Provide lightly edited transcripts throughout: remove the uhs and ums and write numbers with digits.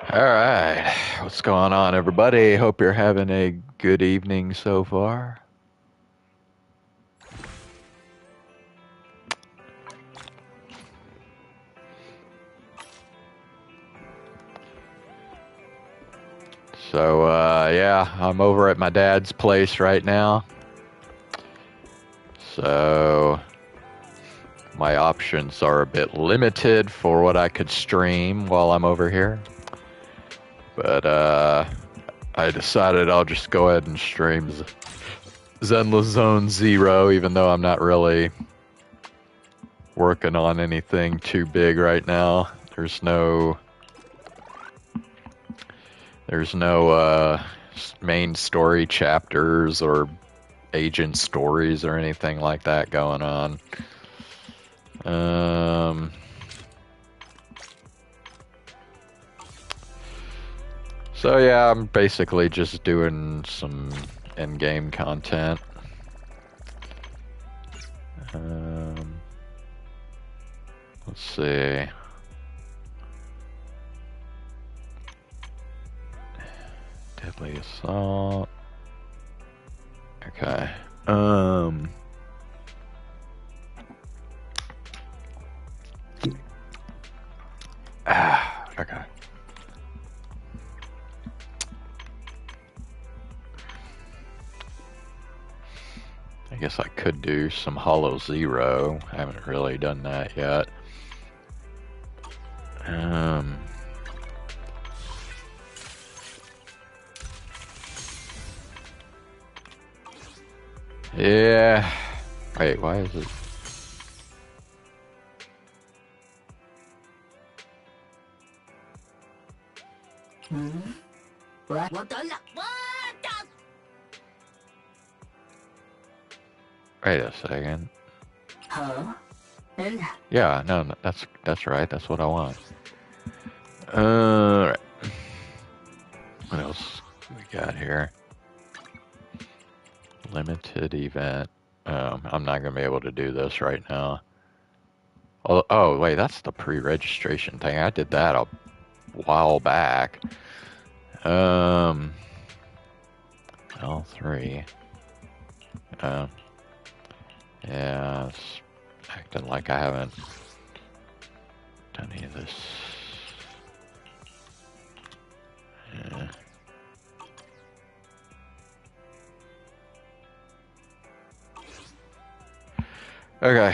All right. What's going on, everybody? Hope you're having a good evening so far. So, yeah, I'm over at my dad's place right now. So, my options are a bit limited for what I could stream while I'm over here. But, I decided I'll just go ahead and stream Zenless Zone Zero, even though I'm not really working on anything too big right now. There's no main story chapters or agent stories or anything like that going on. Um, so yeah, I'm basically just doing some endgame content. Um, let's see. Deadly assault. Okay. Okay. I guess I could do some Hollow Zero. I haven't really done that yet. Um, yeah. Wait, why is it? What the? Wait a second. Huh? And Yeah, no, that's right. That's what I want. Right. What else we got here? Limited event. I'm not gonna be able to do this right now. Oh, wait, that's the pre-registration thing. I did that a while back. L3. Yeah, it's acting like I haven't done any of this. Yeah. Okay.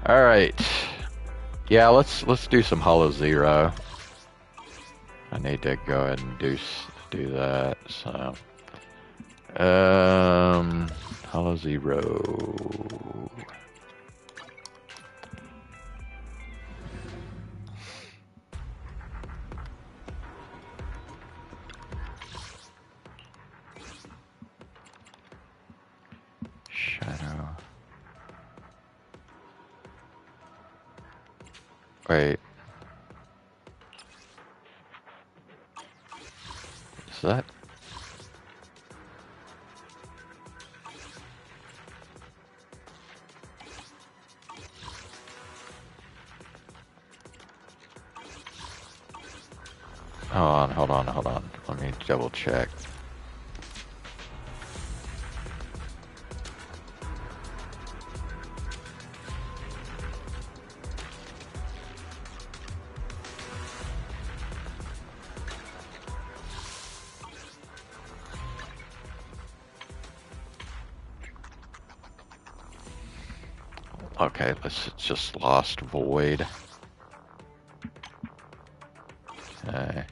All right. Yeah, let's do some Hollow Zero. I need to go ahead and do that. So, Hollow Zero. Shadow. Wait. Is that? Hold on. Let me double check. Okay, let's just Lost Void. Okay.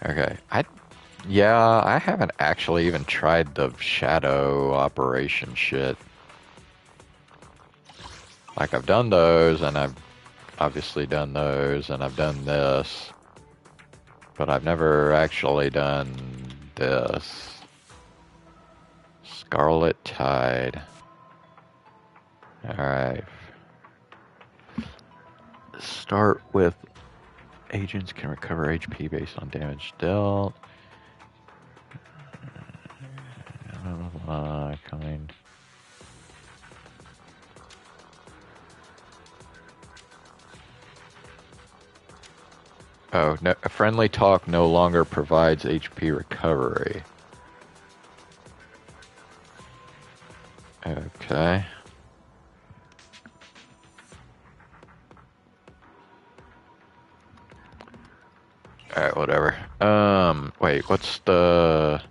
Okay. Yeah, I haven't actually even tried the shadow operation shit. Like I've done those and I've obviously done those, and I've done this. But I've never actually done this. Scarlet Tide. Alright. Start with agents can recover HP based on damage dealt. Coming. Oh, no, friendly talk no longer provides HP recovery. Okay. Alright, whatever. Wait, what's the...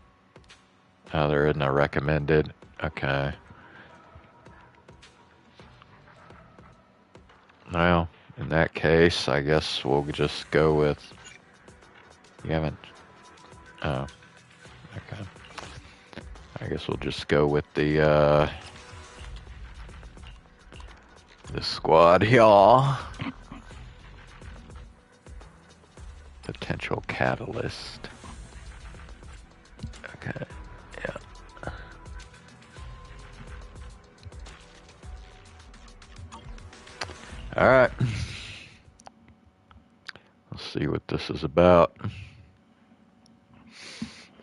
Oh, there isn't a recommended. Okay. Well, in that case, I guess we'll just go with... You haven't... Oh. Okay. I guess we'll just go with the squad, y'all. Potential catalyst. Okay, yeah. Alright. Let's see what this is about.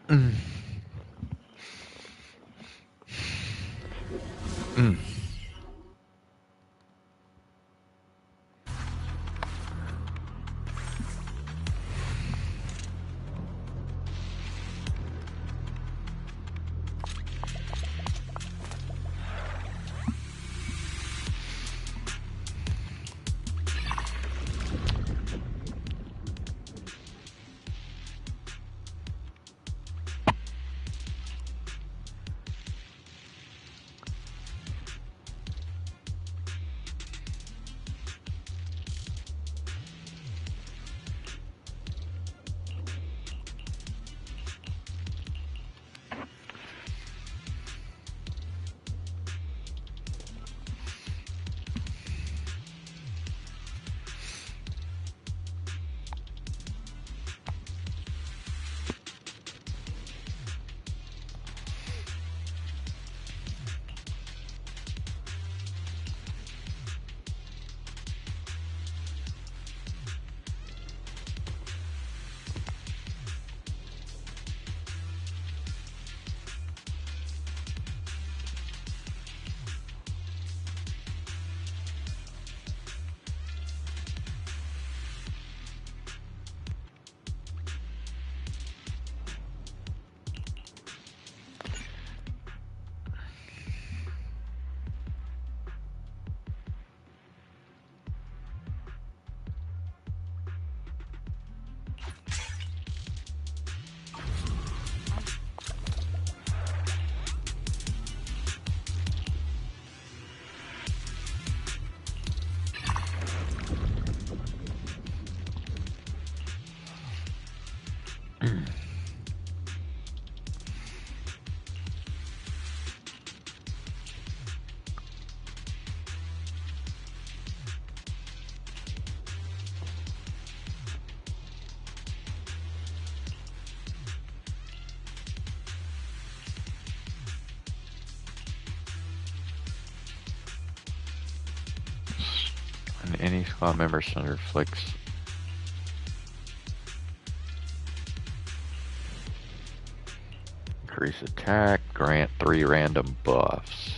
Mm. Mm. And any squad member under flicks. Increase attack, grant 3 random buffs.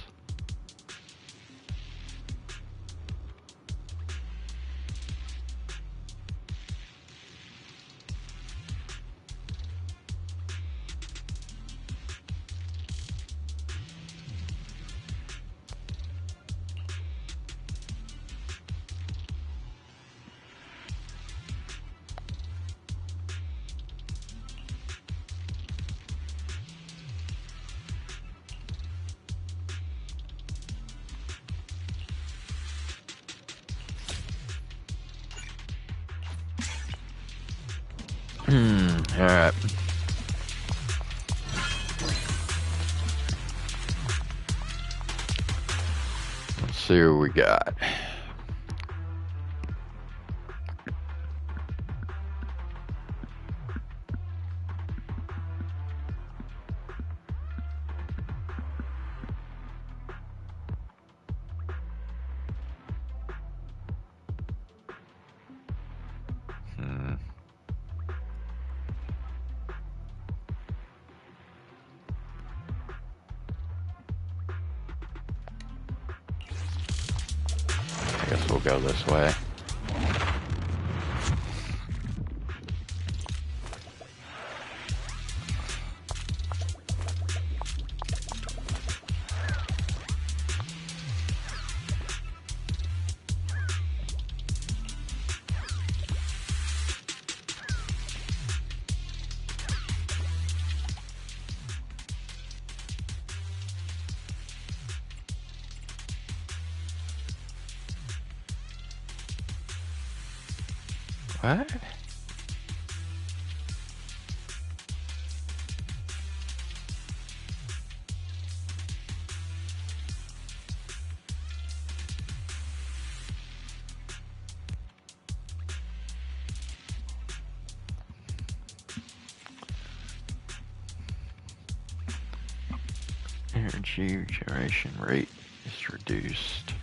Alright. Let's see what we got. guess we'll go this way. What? Energy regeneration rate is reduced.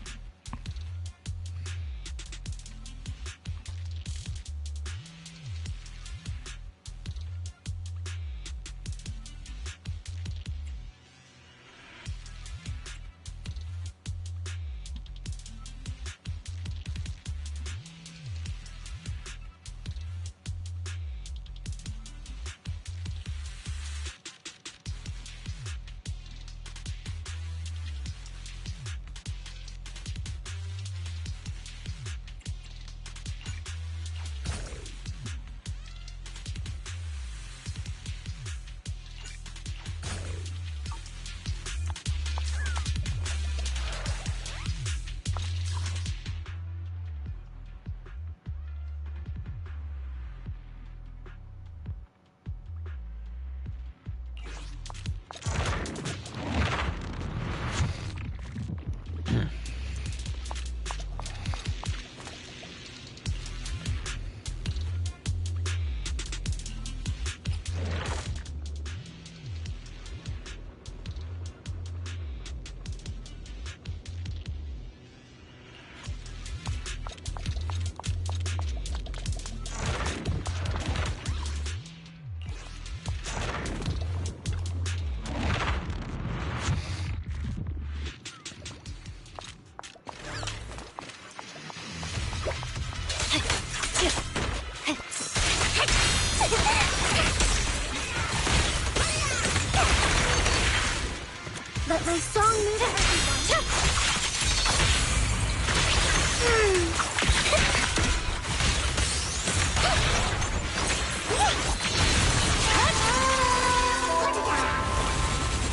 Let my song move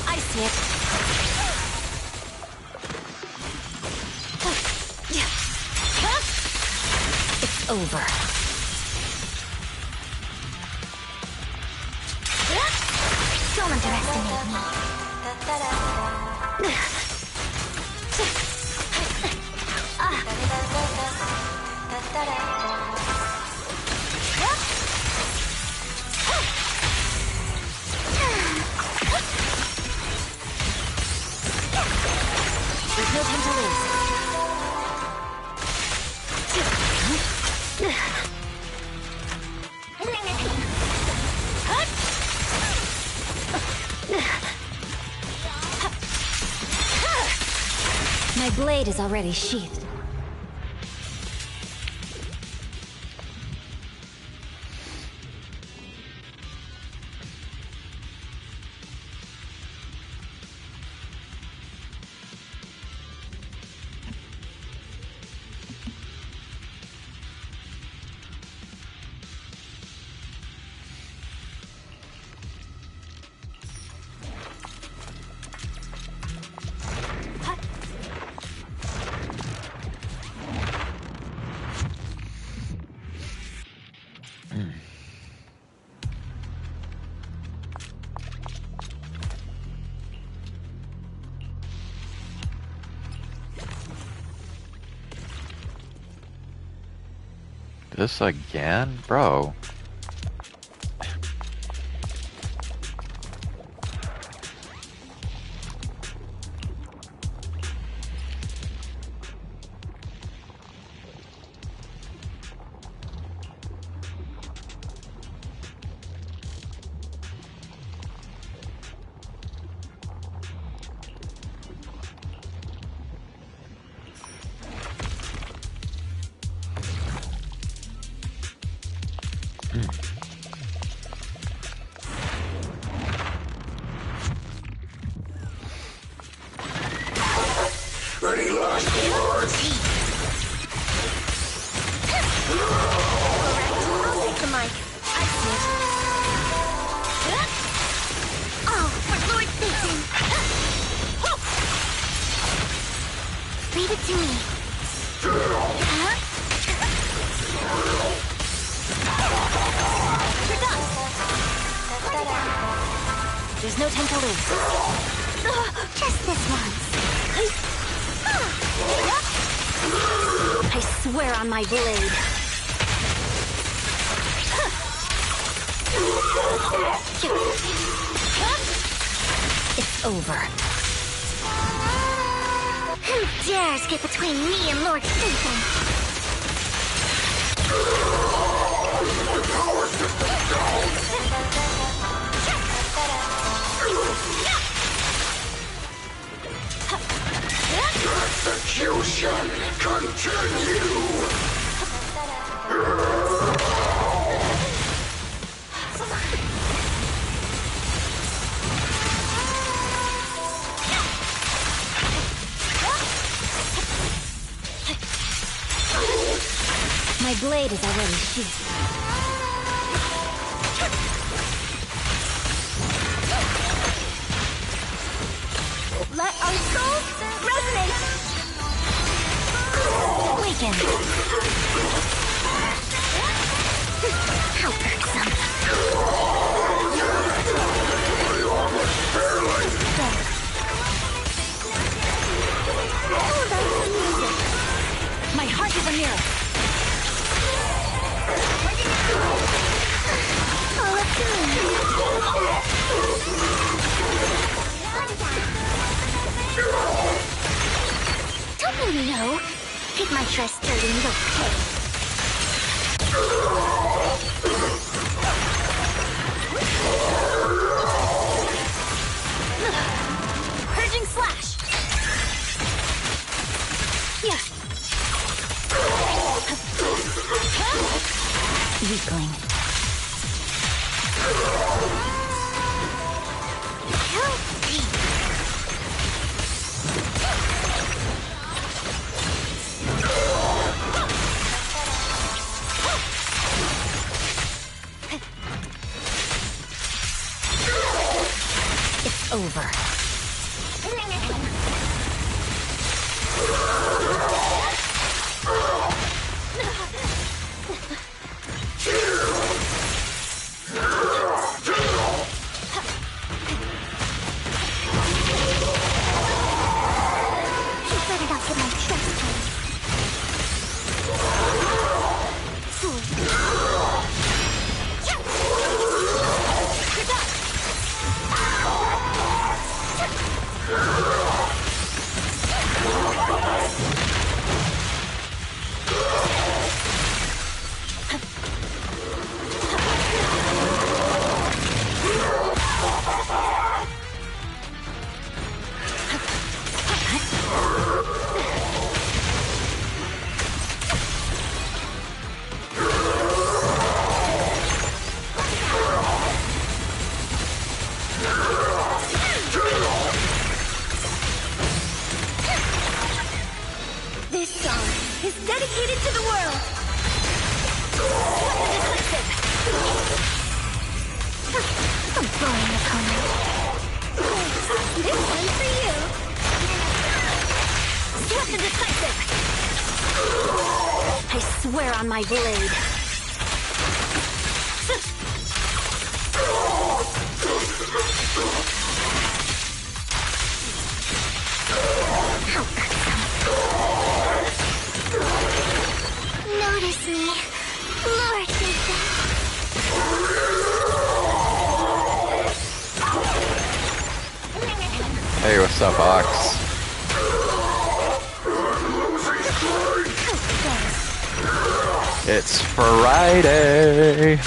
I see it. It's over. Don't underestimate me. There's no time to lose. My blade is already sheathed. This again? Bro. There's no time to lose. Just this once. I swear on my blade. It's over. Who dares get between me and Lord Satan? Execution continue! My blade is already sheathed. Let our souls resonate! Awaken! How irksome! Oh, that's music! My heart is a mirror! All up to me. Don't you know? Take my trust dirty and you'll pay. Purging slash. Yeah. Weakling. It's over. This song is dedicated to the world. A boring opponent. This one's for you. Swift and decisive. I swear on my blade. How notice me, Lord Satan. Hey, what's up, Ox? It's Friday.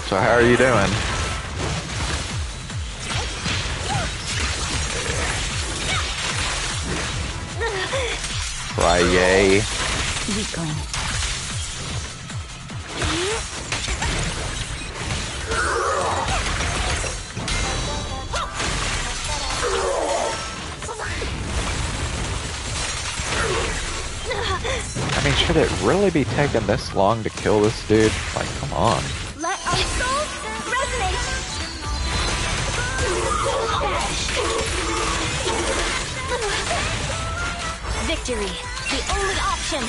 So how are you doing? Friday. Weakling. I mean, should it really be taking this long to kill this dude? Like, come on. Let our souls resonate. Victory, the only option.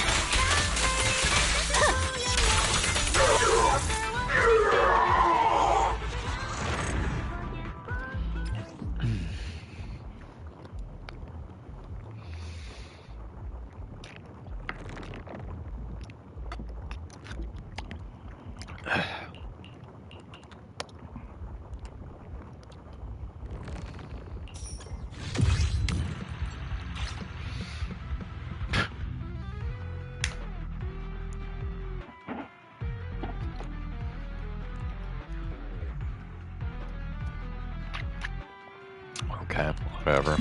Okay, whatever.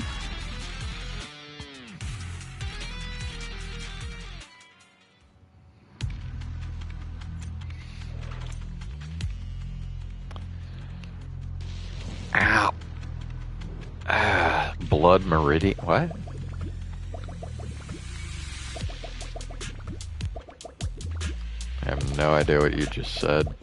Ow. Blood Meridian. What? I have no idea what you just said.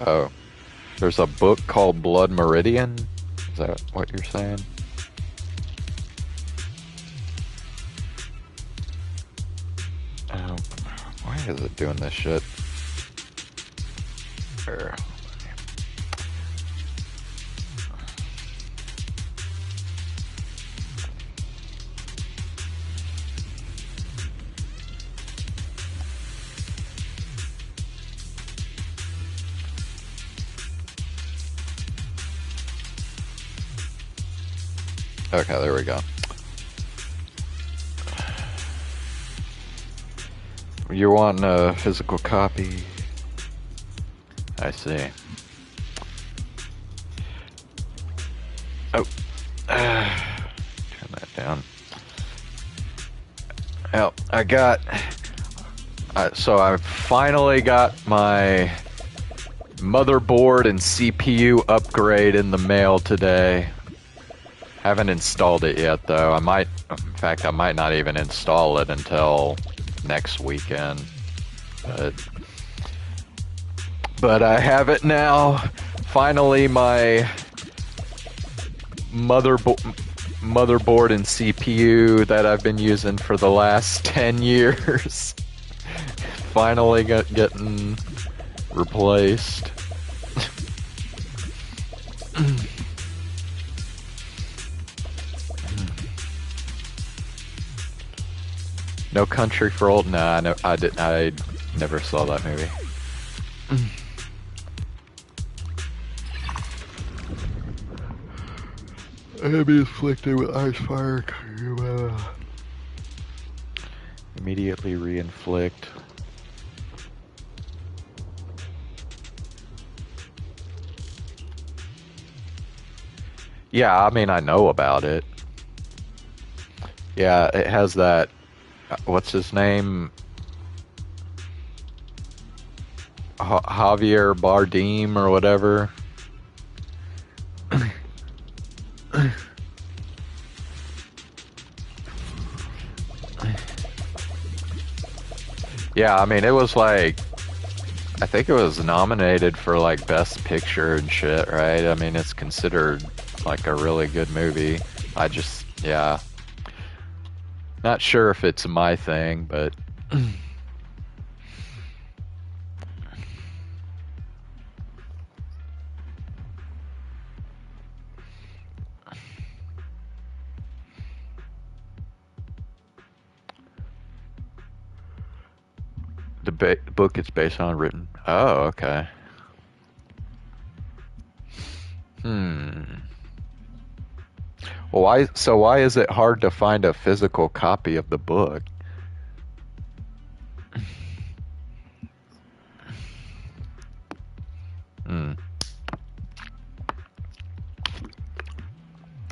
Oh, there's a book called Blood Meridian? Is that what you're saying? Oh, why is it doing this shit? Here. Okay, there we go. You're wanting a physical copy? I see. Oh. Turn that down. Well, I got... so I finally got my motherboard and CPU upgrade in the mail today. Haven't installed it yet, though. In fact, I might not even install it until next weekend. But I have it now. Finally, my motherboard and CPU that I've been using for the last 10 years finally getting replaced. No Country for Old. Nah, I never saw that movie. I have been afflicted with ice fire. Immediately re-inflict. Yeah, I mean, I know about it. Yeah, it has that. What's his name? Javier Bardem or whatever. Yeah, I mean, it was like, I think it was nominated for like Best Picture and shit, right? I mean, it's considered like a really good movie. Yeah. Not sure if it's my thing, but... The book it's based on written. Oh, okay. Well, why is it hard to find a physical copy of the book?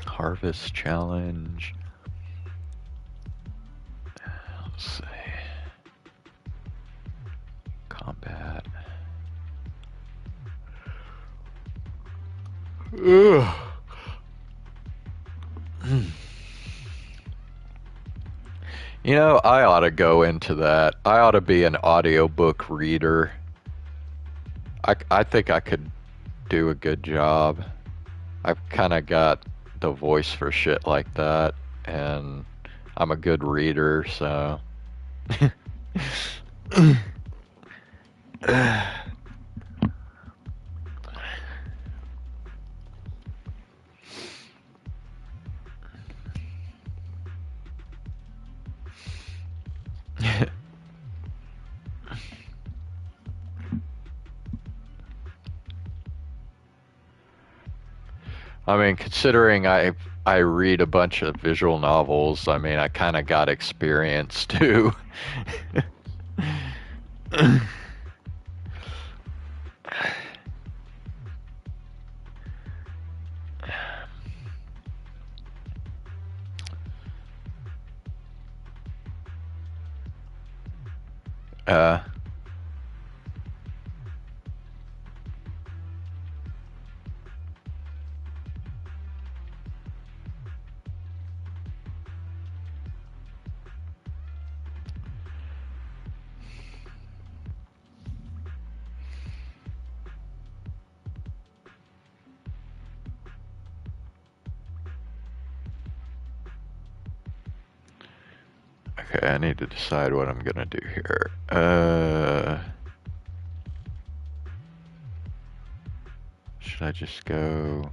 Harvest Challenge. Let's see. Combat. Ugh. You know, I ought to go into that. I ought to be an audiobook reader. I think I could do a good job. I've kind of got the voice for shit like that, and I'm a good reader, so. I mean, considering I read a bunch of visual novels, I mean, I kind of got experience too. uh, okay, I need to decide what I'm gonna do here. Should I just go?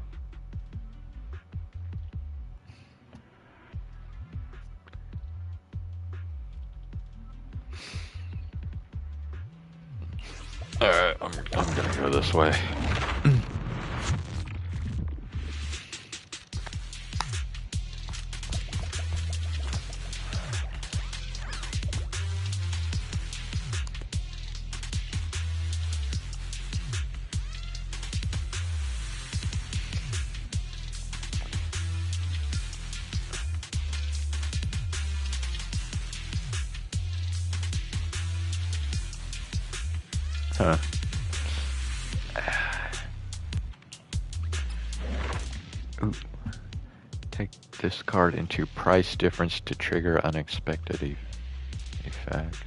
Alright, I'm gonna go this way. Huh. Ooh. Take this card into price difference to trigger unexpected effects.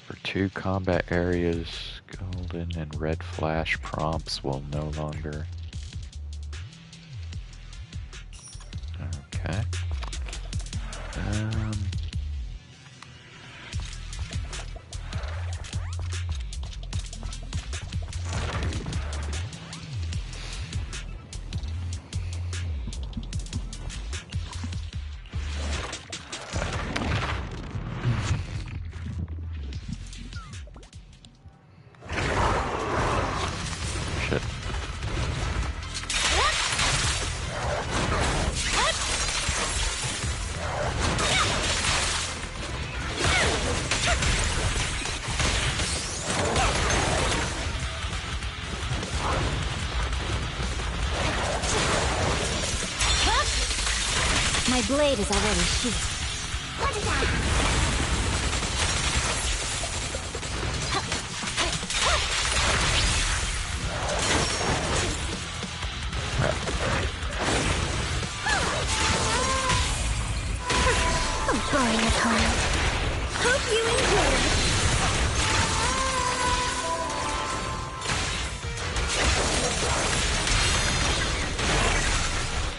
For 2 combat areas, golden and red flash prompts will no longer. Okay. Shit. My blade is already sheathed. What is that? A boring opponent. Hope you enjoy.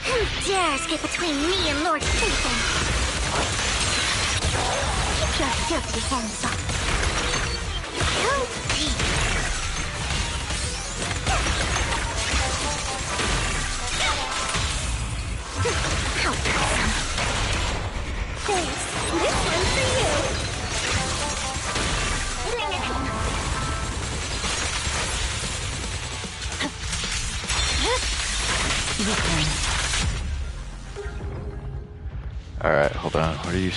Who dares get between me and Lord Satan? Keep your filthy hands off. Go deep. How awesome. Thanks. This one's for you. Alright, hold on. What are you?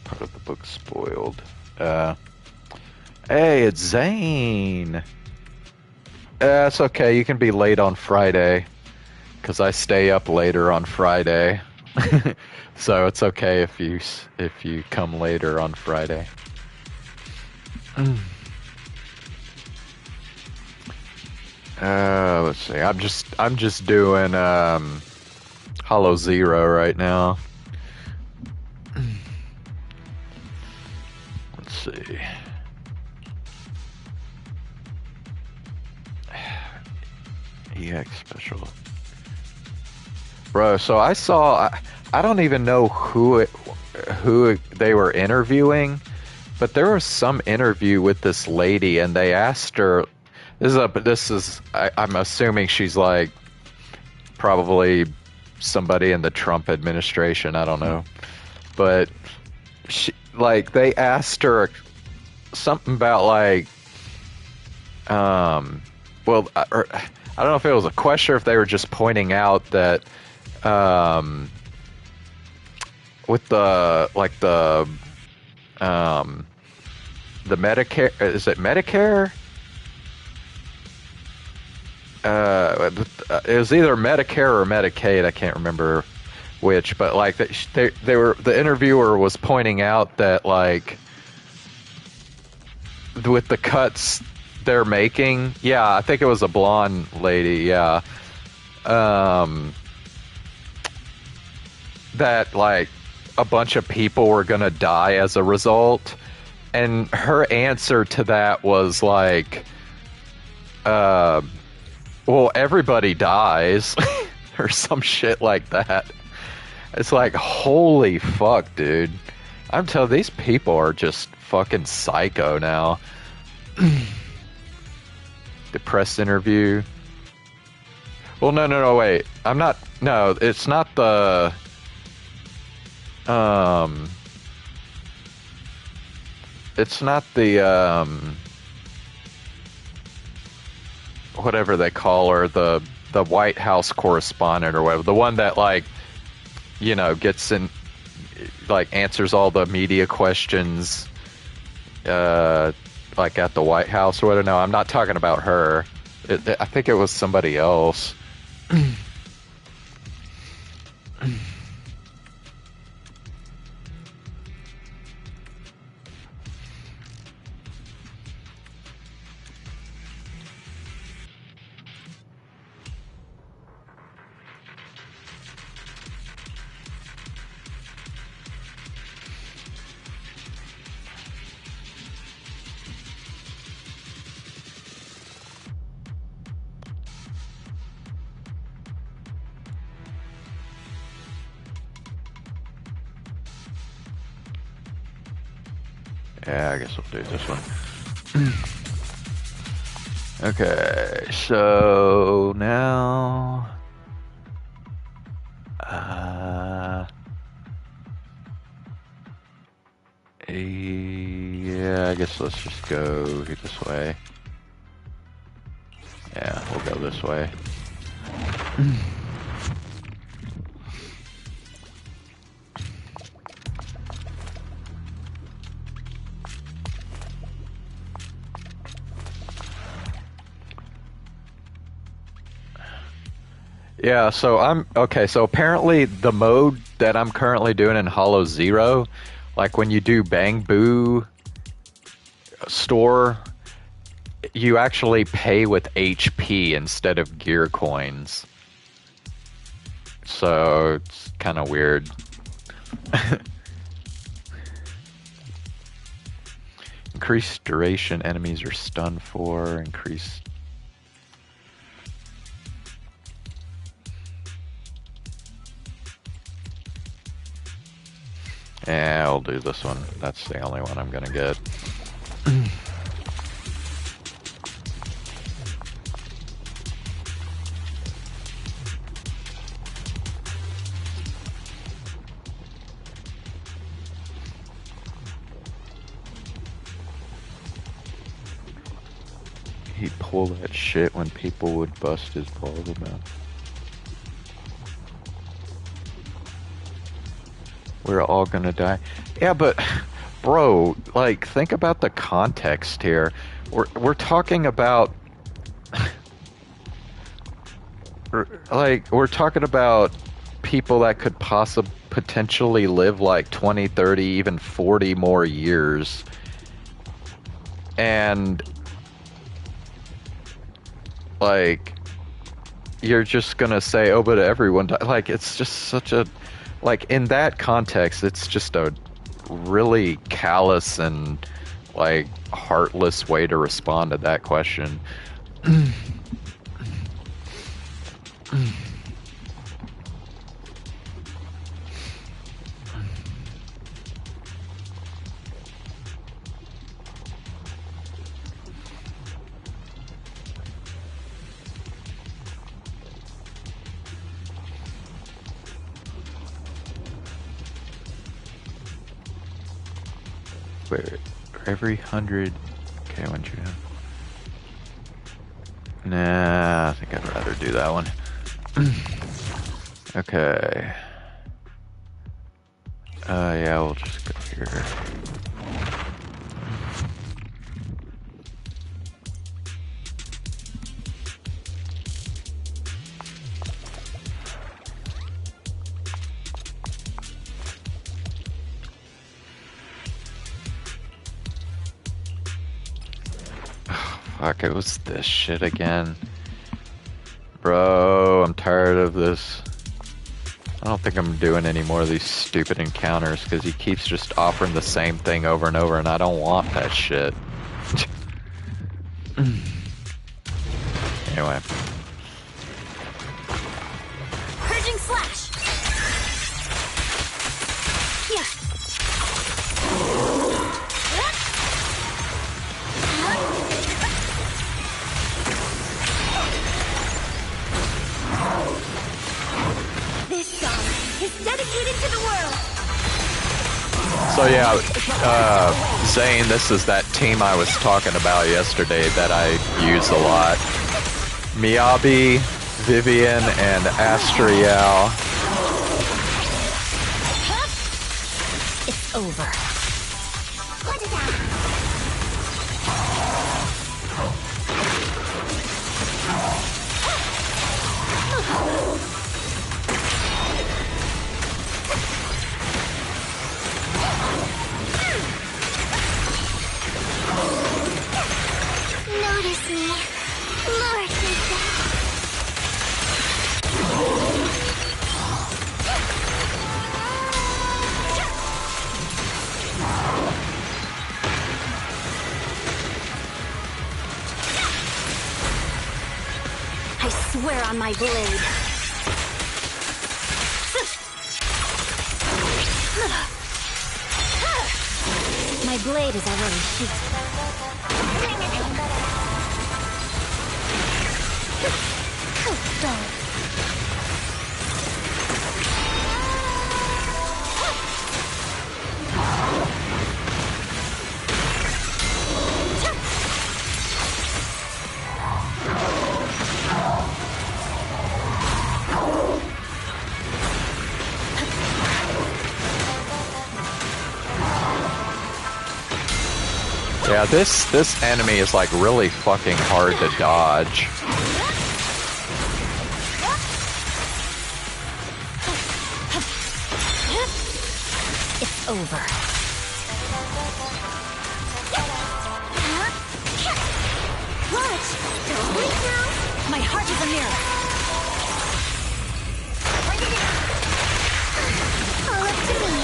Part of the book spoiled. Hey, it's Zane. It's okay. You can be late on Friday. because I stay up later on Friday. So it's okay if you come later on Friday. Let's see. I'm just doing Hollow Zero right now. Let's see. EX special. Bro, so I don't even know who they were interviewing, but there was some interview with this lady and they asked her, I'm assuming she's like probably somebody in the Trump administration, I don't know. But they asked her something about like well, I don't know if it was a question or if they were just pointing out that with the Medicare, is it Medicare? It was either Medicare or Medicaid, I can't remember which, but like the interviewer was pointing out that like with the cuts they're making, yeah, I think it was a blonde lady, yeah, that like a bunch of people were gonna die as a result, and her answer to that was like, well, everybody dies, or some shit like that. It's like, holy fuck, dude. I'm telling you, these people are just fucking psycho now. The press interview. Well, no, wait. I'm not. No, it's not the. It's not the. Whatever they call her, the White House correspondent or whatever. The one that like, you know, gets in, like answers all the media questions. Like at the White House or whatever. No, I'm not talking about her. I think it was somebody else. Yeah, I guess we'll do this one. Okay, so now... yeah, I guess let's just go this way. Yeah, we'll go this way. Yeah, so so apparently the mode that I'm currently doing in Hollow Zero, like when you do Bang Boo store, you actually pay with HP instead of gear coins. So it's kind of weird. Increased duration enemies are stunned for, increased... Yeah, I'll do this one. That's the only one I'm gonna get. He'd pull that shit when people would bust his balls about. We're all gonna die. Yeah, but bro, like, think about the context here. We're talking about like, we're talking about people that could potentially live like 20, 30, even 40 more years. And, like, you're just gonna say, oh, but everyone like, it's just such a, like, in that context, it's just a really callous and, like, heartless way to respond to that question. Wait, every 100. Okay, when you. Nah, I think I'd rather do that one. Okay. Yeah, we'll just go here. Fuck, it was this shit again. Bro, I'm tired of this. I don't think I'm doing any more of these stupid encounters because he keeps just offering the same thing over and over, and I don't want that shit. Anyway. Purging slash. Yeah. This song is dedicated to the world. So yeah, Zane, this is that team I was talking about yesterday that I use a lot. Miyabi, Vivian, and Astriel. It's over. Put it down. Notice me. Lord Princess. I swear on my blade. My blade is already sheathed. Oh, God. Yeah, this enemy is like really fucking hard to dodge. It's over. Watch! Don't blink now! My heart is a mirror. All up to me.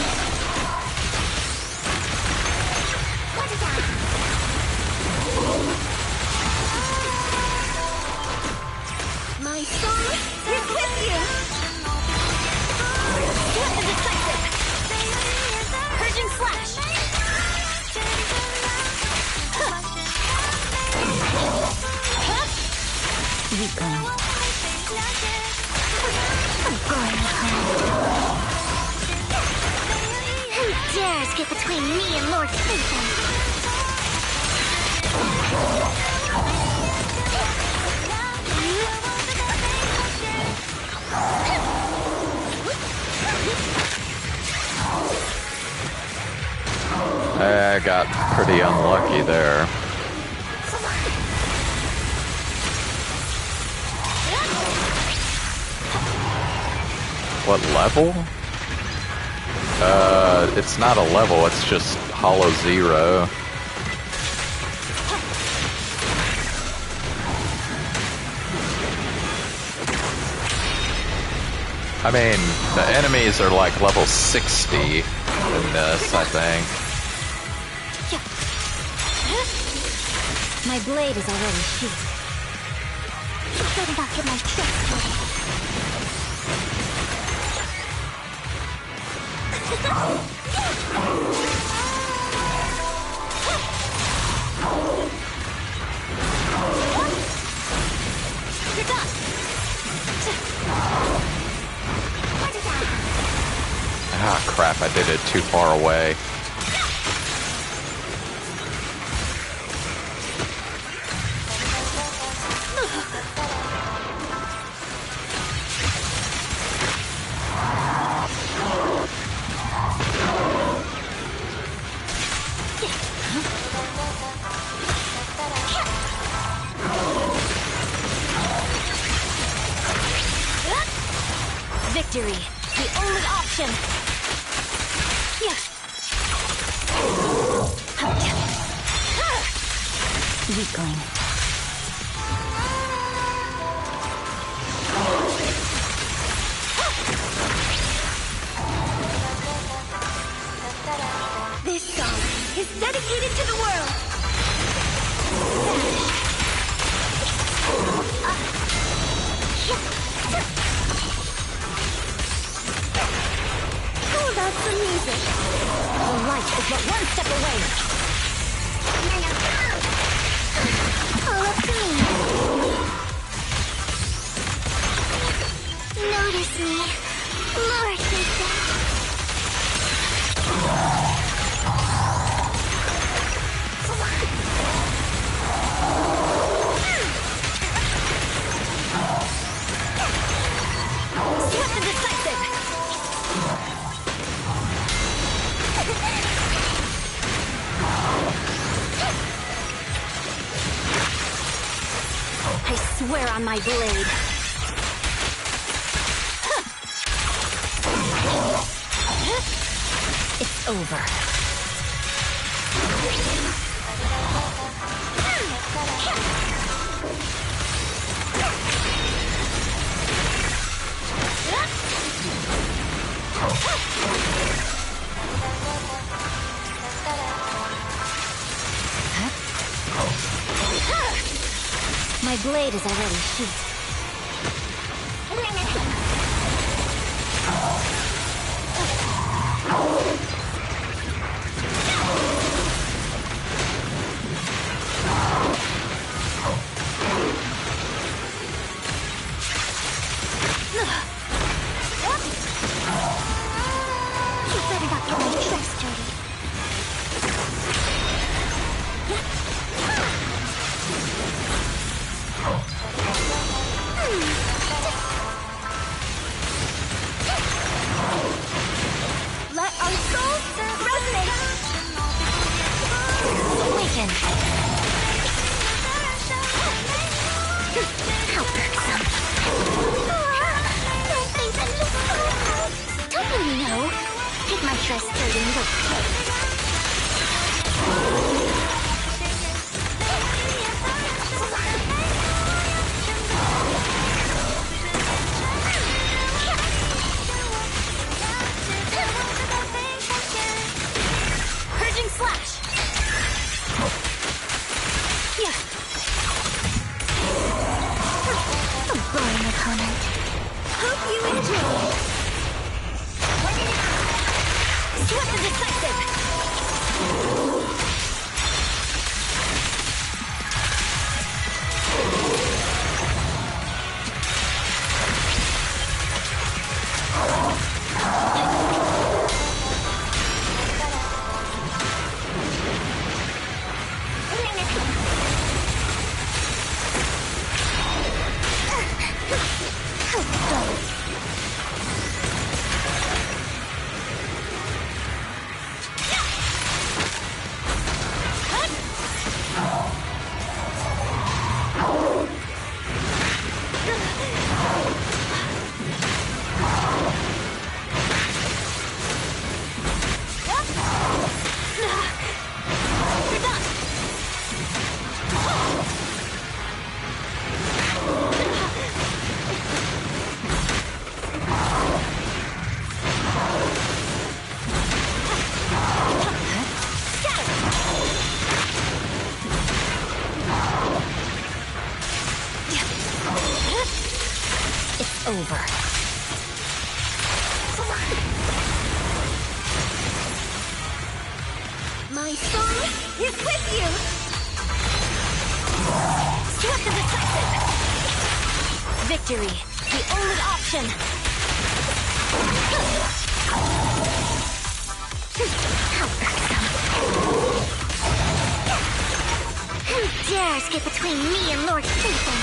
What is that? My soul is with you! What is decisive? Purging slash! Weakling. I'm going home. Who dares get between me and Lord Satan? I got pretty unlucky there. What level? It's not a level, it's just Hollow Zero. I mean, the enemies are like level 60 in this, I think. My blade is already sheathed. Better not get my tricks ready. You're done. Ah, crap, I did it too far away. Victory, the only option. Weakling. This song is dedicated to the world. How about some music? The light is but one step away. All up to me. Notice me. Lord, they say. Swift and decisive. I swear on my blade. It's over. My blade is already sheathed. You better not get my tricks dirty. Let our souls resonate. Awaken. How irksome. My face is just so don't really know. Take my trust dirty and look. Purging slash. Yeah. A boring opponent. Hope you enjoy. Swift and decisive. over. My soul is with you! Swift and decisive! Victory, the only option! Who dares get between me and Lord Satan?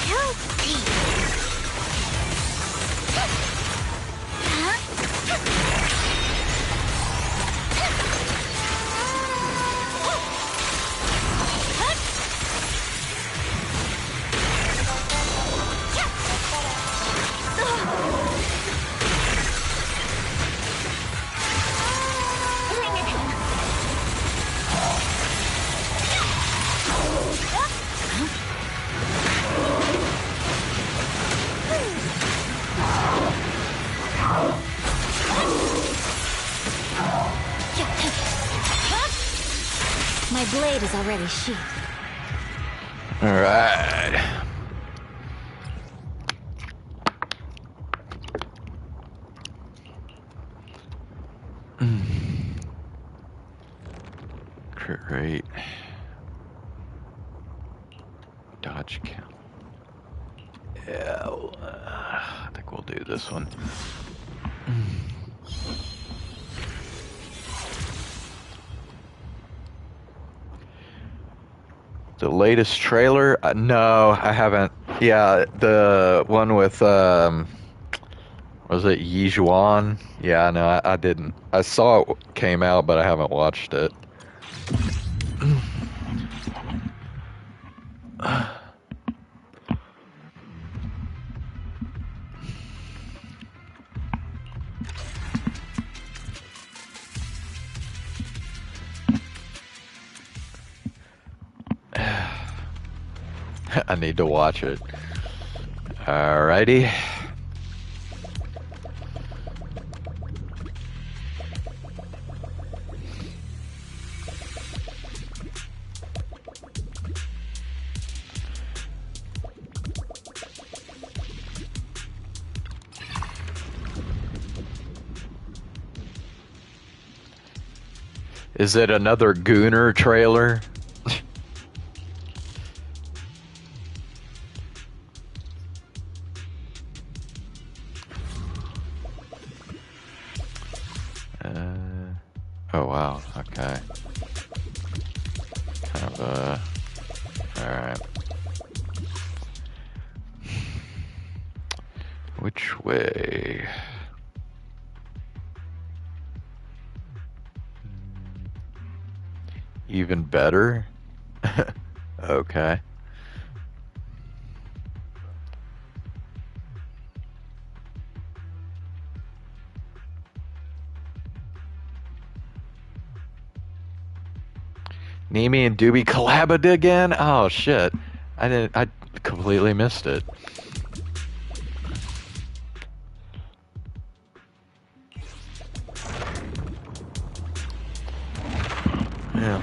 How deep? My blade is already sheathed. All right. Crit rate. Dodge count. Yeah, I think we'll do this one. The latest trailer? No, I haven't. Yeah, the one with was it Yijuan? Yeah, no, I didn't. I saw it came out, but I haven't watched it. I need to watch it. Alrighty. Is it another Gooner trailer? Oh wow, okay. Kind of alright. Which way? Even better? Okay. Nemi and Doobie collabed again? Oh shit. I completely missed it. Yeah.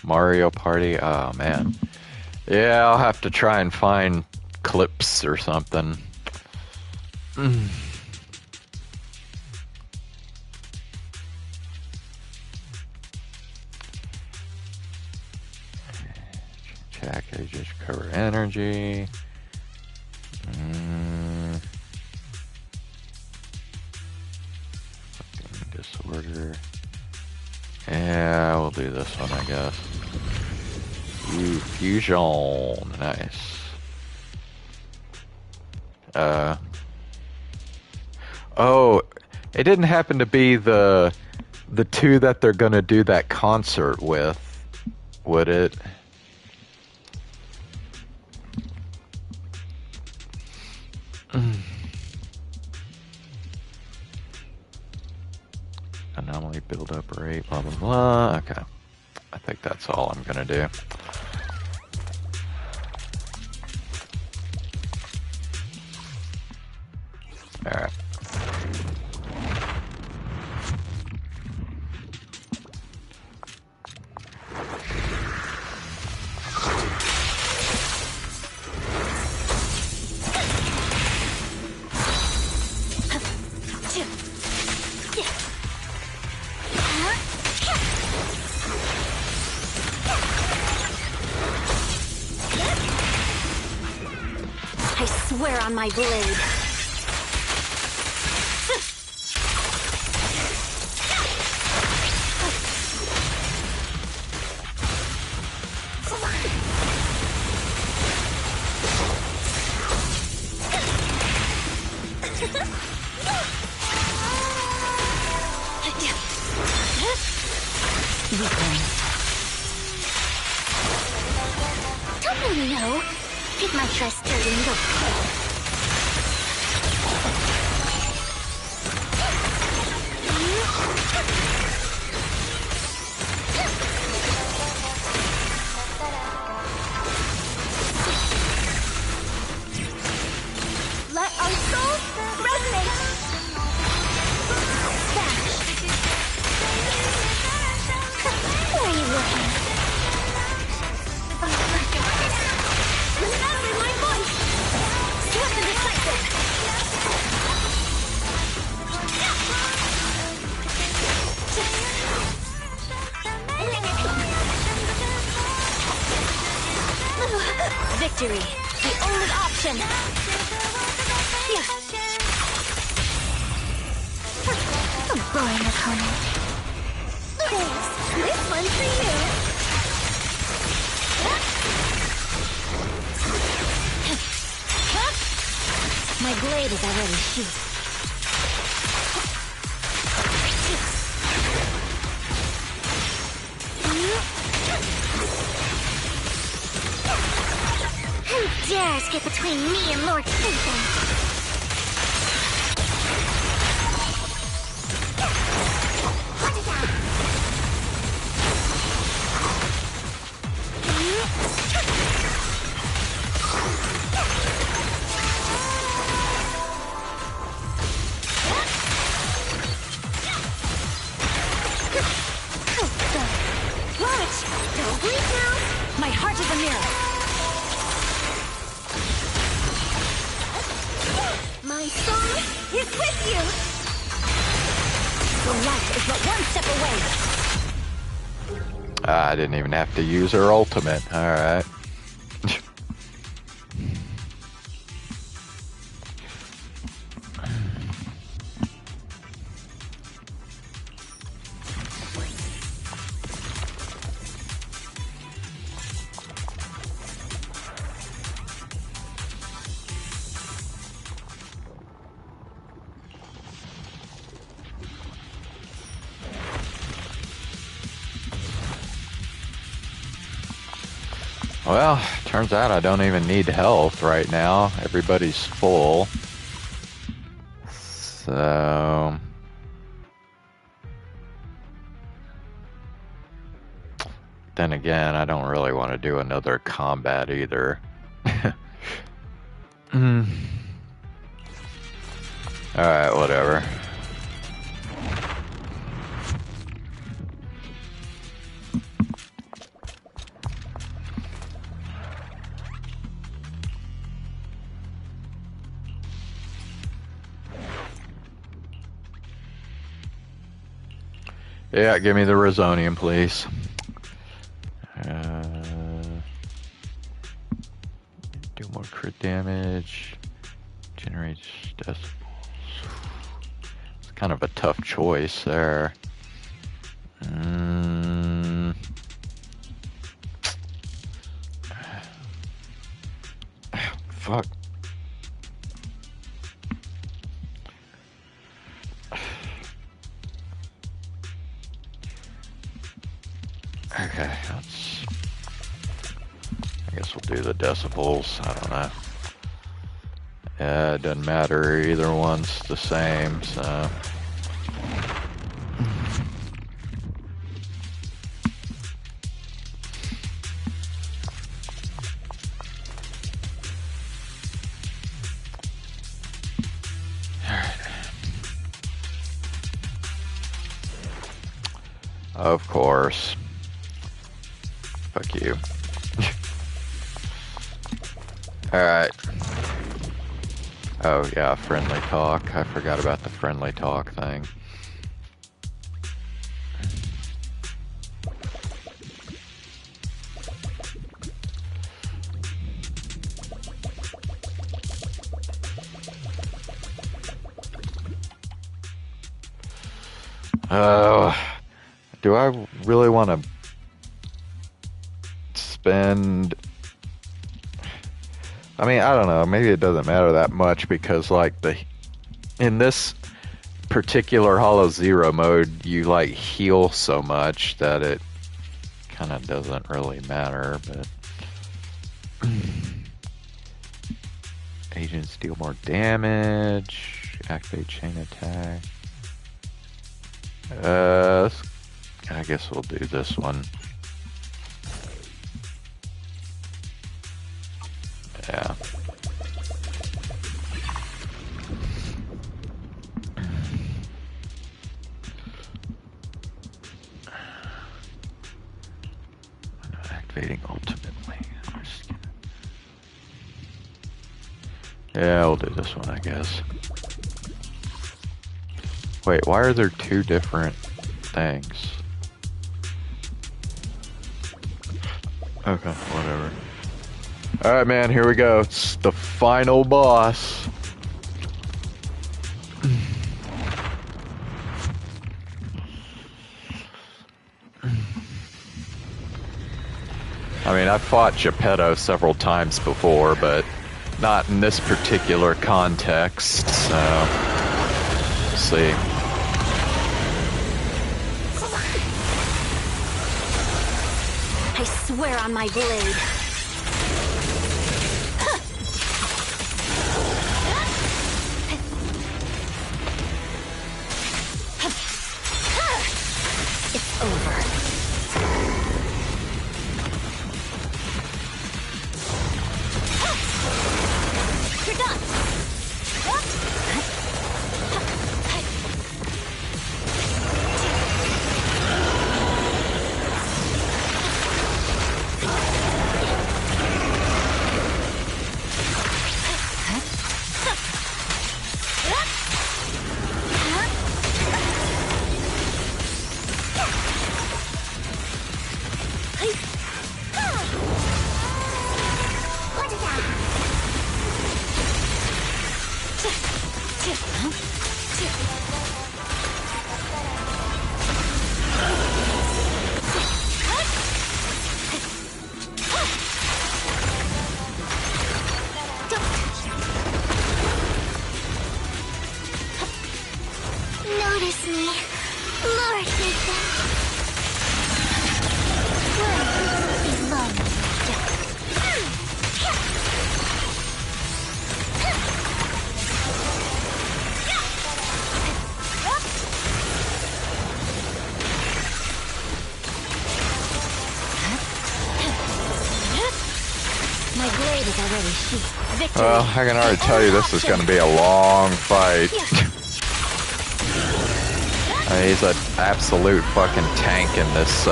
Mario Party? Oh man. Yeah, I'll have to try and find clips or something. Check, I just cover energy. Disorder. Yeah, we'll do this one, I guess. Ooh, fusion. Nice. Oh, it didn't happen to be the two that they're gonna do that concert with, would it? anomaly build-up rate, blah, blah, blah. Okay. I think that's all I'm gonna do. Alright. I swear on my blade. Don't let me know. Pick my trust during the let our souls resonate. Where are you looking? Remember my voice! Swift and decisive! Victory, the only option! A boring opponent. Thanks, this one's for you! My blade is already sheathed. Who dares get between me and Lord Satan? Don't bleed now! My heart is a mirror! My soul is with you! The light is but one step away! I didn't even have to use her ultimate. Alright. Well, turns out I don't even need health right now. Everybody's full. So... then again, I don't really want to do another combat either. Alright, whatever. Yeah, give me the Resonium, please. Do more crit damage. Generates decibels. It's kind of a tough choice there. Fuck. Okay, let's... I guess we'll do the decibels. I don't know. Yeah, it doesn't matter. Either one's the same, so... Of course. Fuck you. Alright. Oh yeah, friendly talk. I forgot about the friendly talk thing. Do I really want to spend... I mean, I don't know. Maybe it doesn't matter that much because, like, in this particular Hollow Zero mode, you, like, heal so much that it kind of doesn't really matter, but... Agents deal more damage. Activate chain attack. I guess we'll do this one. Yeah. Activating ultimately. Yeah, we'll do this one, I guess. Wait, why are there two different things? Okay, whatever. Alright, man, here we go. It's the final boss. I mean, I've fought Geppetto several times before, but not in this particular context, so... We'll see. I swear on my blade. It's over. You're done. Notice me, Lord Nathan. Where belong My blade is already sheathed. Victory. Well, I can already tell you this is going to be a long fight. He's an absolute fucking tank in this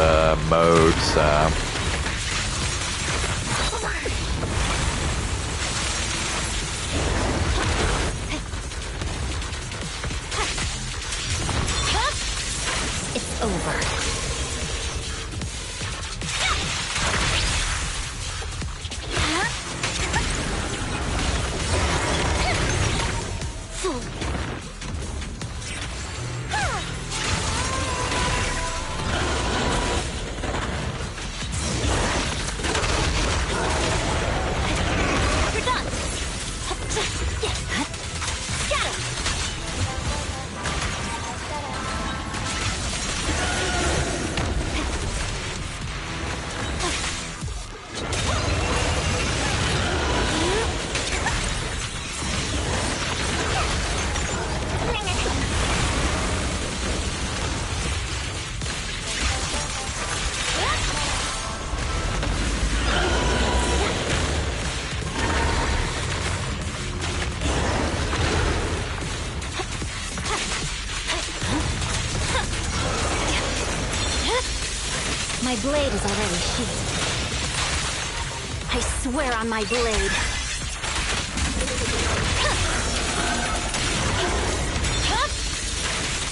mode, so... It's over. My blade is already sheathed. I swear on my blade.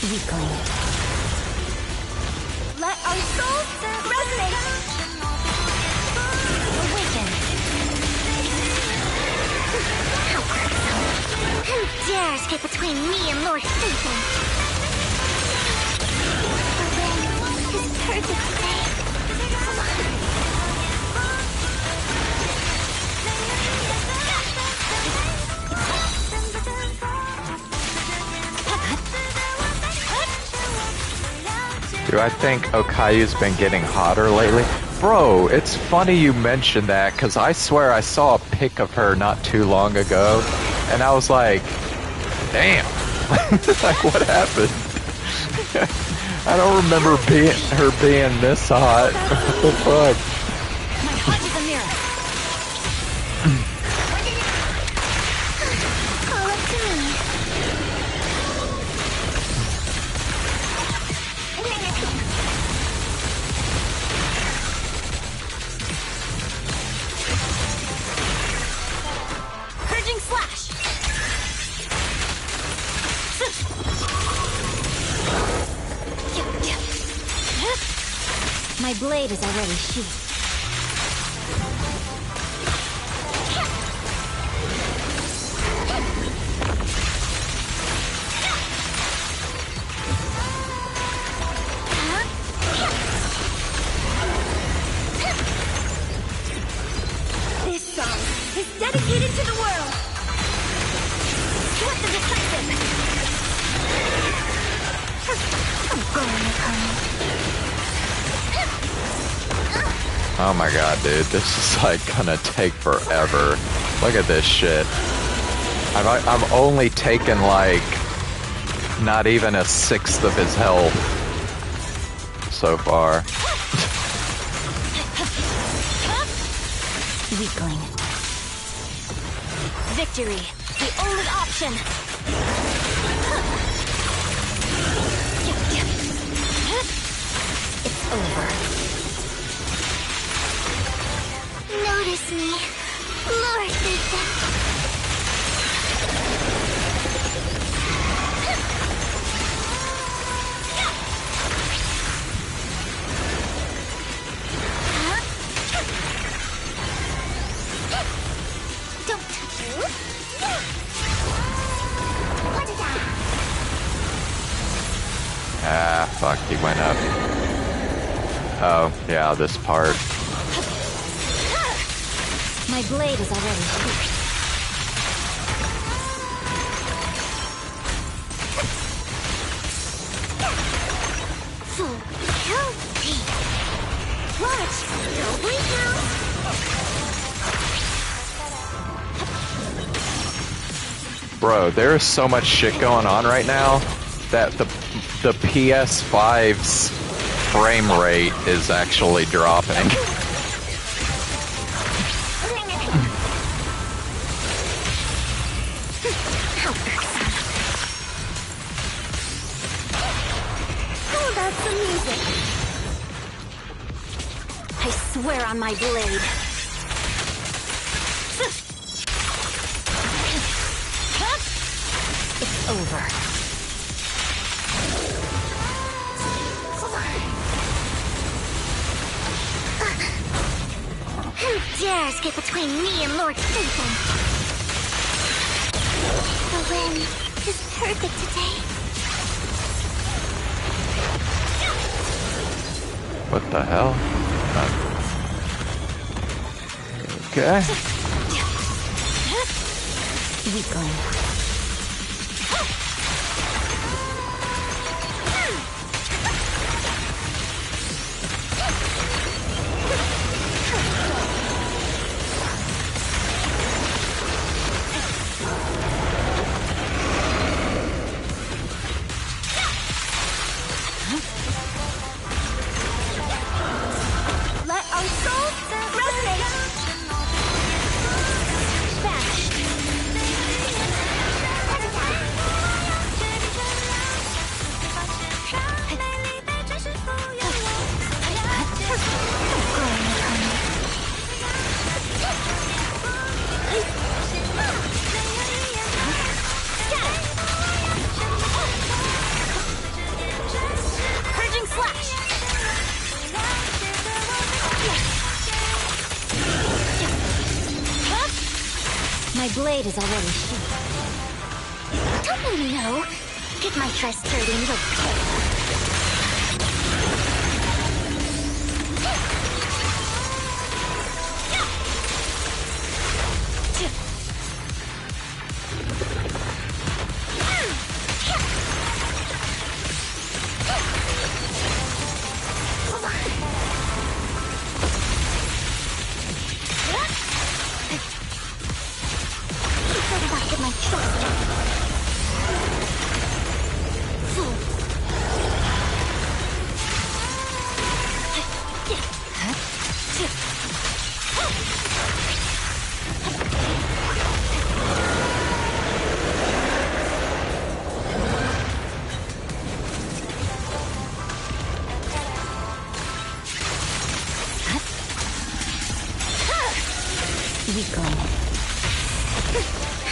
Weakling. Let our souls resonate. Awaken. Who dares get between me and Lord Satan? The wind is perfect today. Do I think Okayu's been getting hotter lately? Bro, it's funny you mentioned that, because I swear I saw a pic of her not too long ago, and I was like, damn. Like, what happened? I don't remember her being this hot. What the fuck? My heart is a mirror. All up to me. Purging slash. My blade is already sheathed. This song is dedicated to the world. What the decisive? I'm going upon you. Oh my god, dude, this is like gonna take forever. Look at this shit. I've only taken like not even a sixth of his health so far. Weakling. Victory, the only option. It's over. Notice me, Lord Satan. Don't touch you. What is that? Ah, fuck, he went up. Oh, yeah, this part. My blade is already sheathed. Full healthy. Watch, don't blink now. Bro, there is so much shit going on right now that the PS5's frame rate is actually dropping. How about some music? I swear on my blade. It's over. Who dares get between me and Lord Satan? The wind is perfect today. What the hell? Okay. Weakling. Let our souls resonate. Vanished. blade is already sheathed. Don't really know. Get my try sturdy and you'll pay.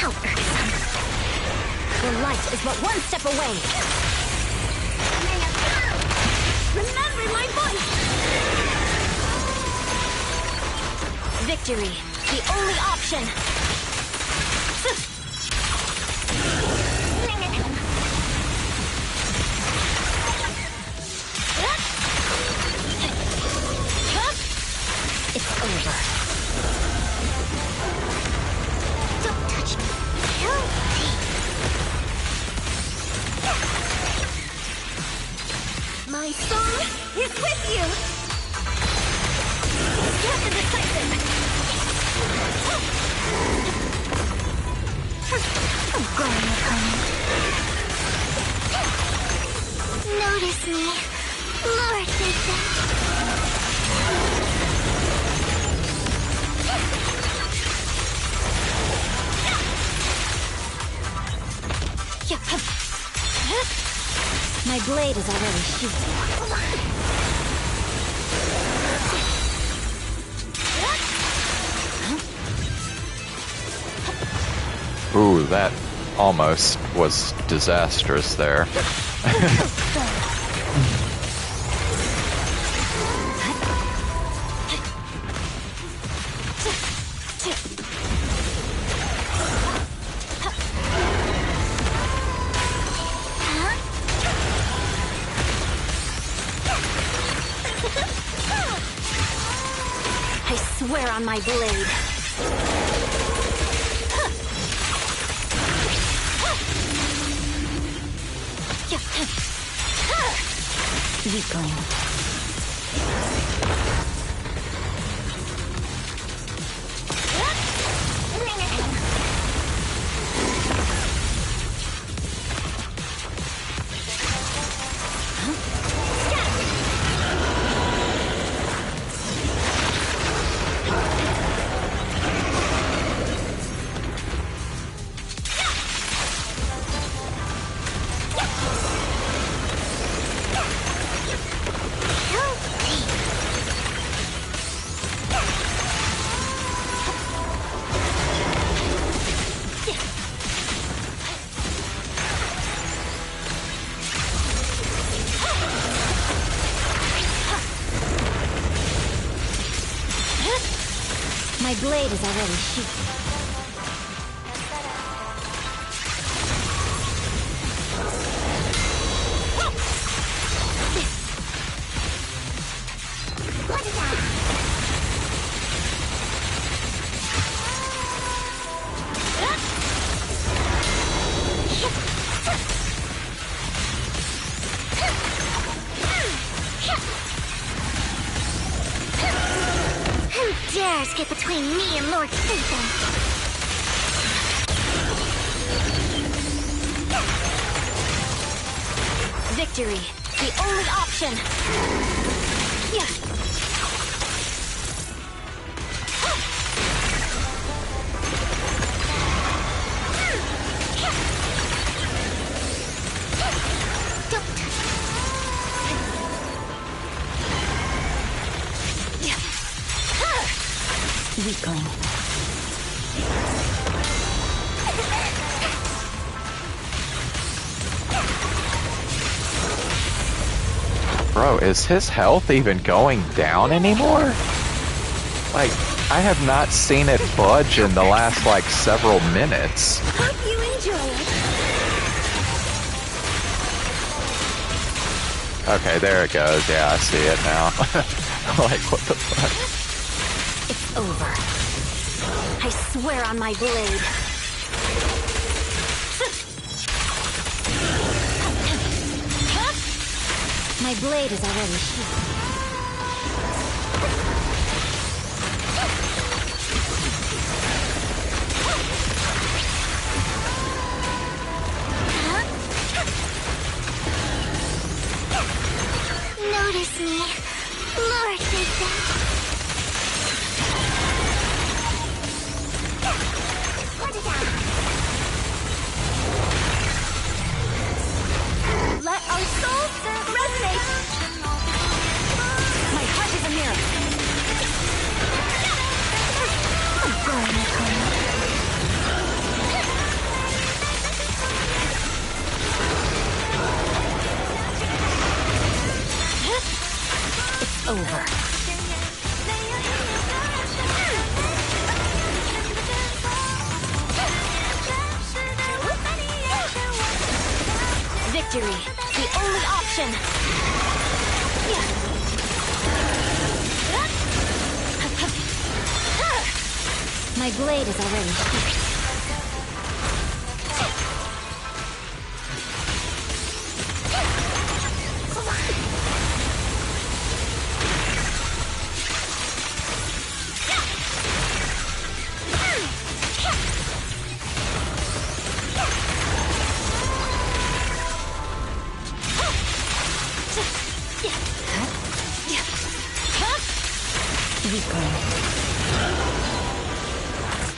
How irksome. The light is but one step away. Remember my voice! Victory, the only option. It's over. Don't touch me. My soul is with you. Swift and decisive. I'm going opponent. Notice me, Lord Vincent. My blade is already sheathed. Ooh, that almost was disastrous there. I swear on my blade. Weakling. My blade is already sheathed. What is that? Who dares get between me and Lord Satan? Victory, the only option. Weakling. Bro, is his health even going down anymore? Like, I have not seen it budge in the last, like, several minutes. Hope you enjoy it. Okay, there it goes. Yeah, I see it now. Like, what the fuck? It's over. I swear on my blade. My blade is already sheathed. Notice me, Lord Big Ben. Put it down. Let our souls resonate. My heart is a mirror. I'm going home. It's over. Victory, the only option. My blade is already sheathed.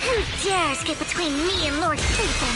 Who dares get between me and Lord Satan?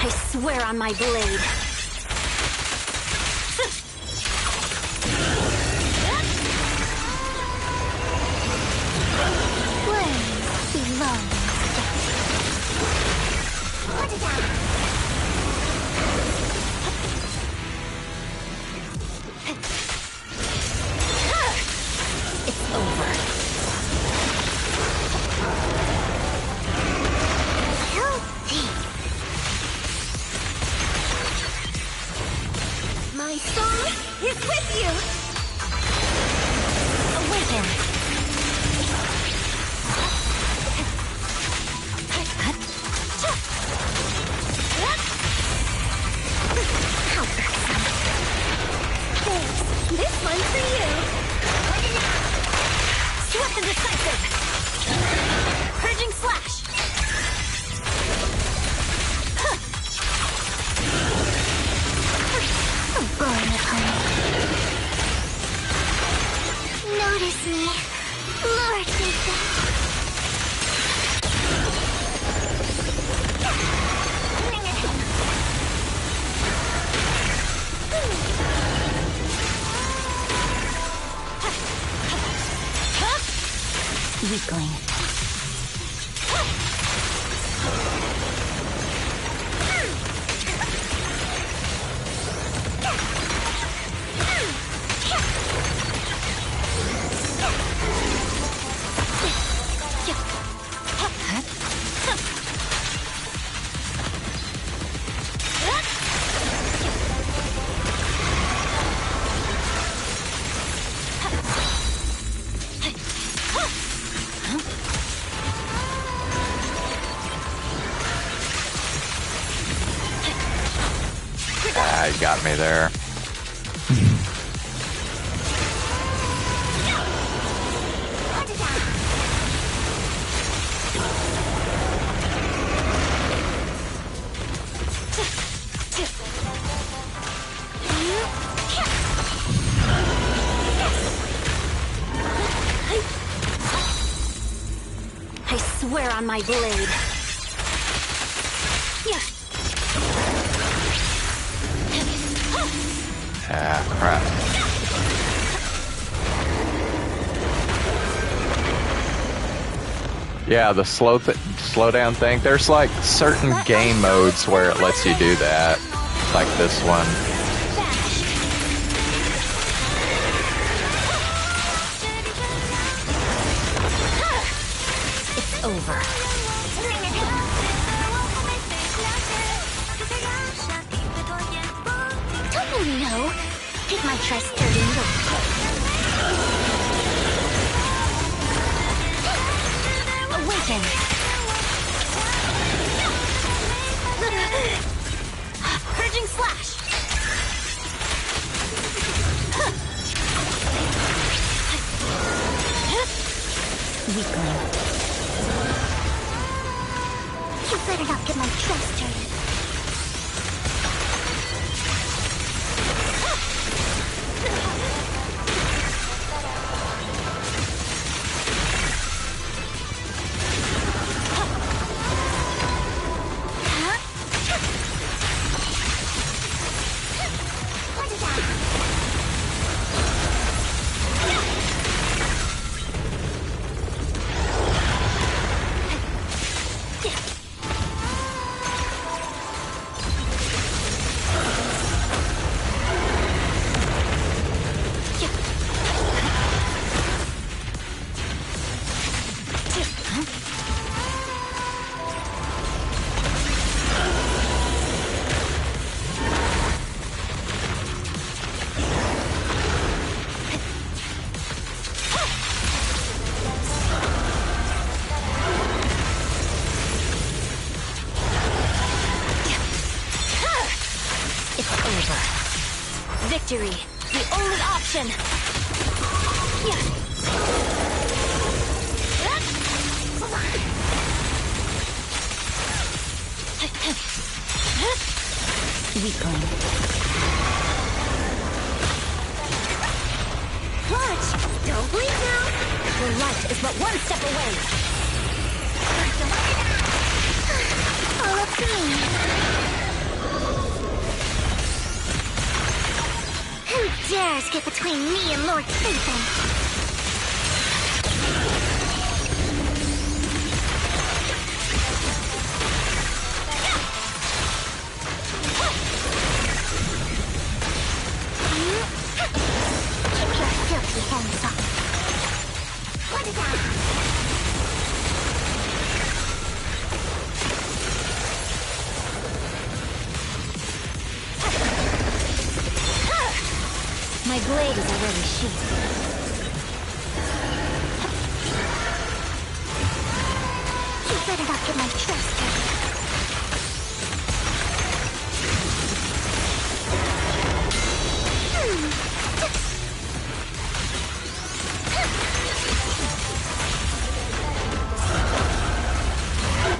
I swear on my blade. Flames belong together. Put it down. It's over. Guilty. My soul is with you. Awaken. How irksome. Thanks. This one's for you. Swift and decisive. Purging slash. I'm going home. Notice me, Lord Big Ben. Weakling. Huh? got me there. I swear on my blade. Ah, crap. Yeah, the slow down thing. There's like certain game modes where it lets you do that, like this one. It's over. Don't you know? Take my trust and go. Awaken. Purging slash. Weakling. You better not get my trust hurt. Victory, the only option. Weakling. Watch! Don't bleed now! Your light is but one step away. All up to me. Who dares get between me and Lord Satan? Keep your filthy hands off. What is that? My blade is already sheathed. You better not get my trust hurt.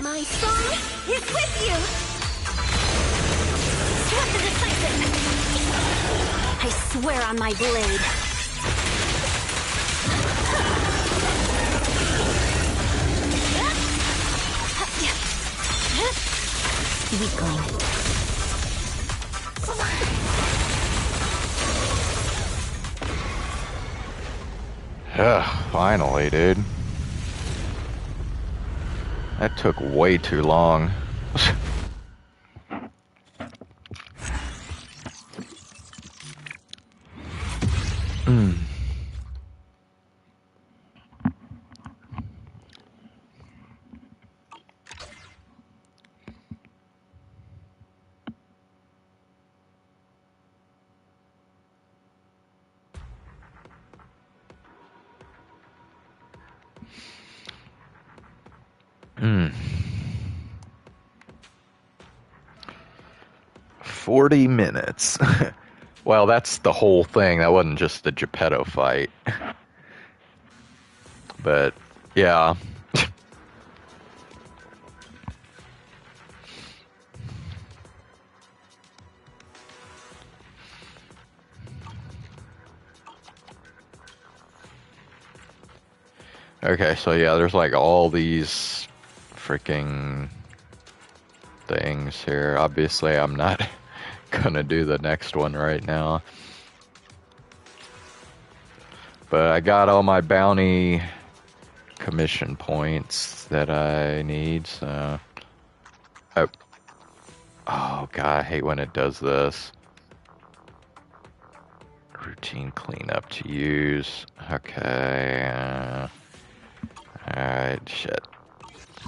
My song is with you! Swift and decisive! I swear on my blade. Weakling. Finally, dude. That took way too long. 40 minutes. Well, that's the whole thing. That wasn't just the Geppetto fight. But, yeah. Okay, so yeah, there's like all these freaking things here. Obviously, I'm not gonna do the next one right now. But I got all my bounty commission points that I need, so... Oh, oh god, I hate when it does this. Routine cleanup to use. Okay. Alright, shit.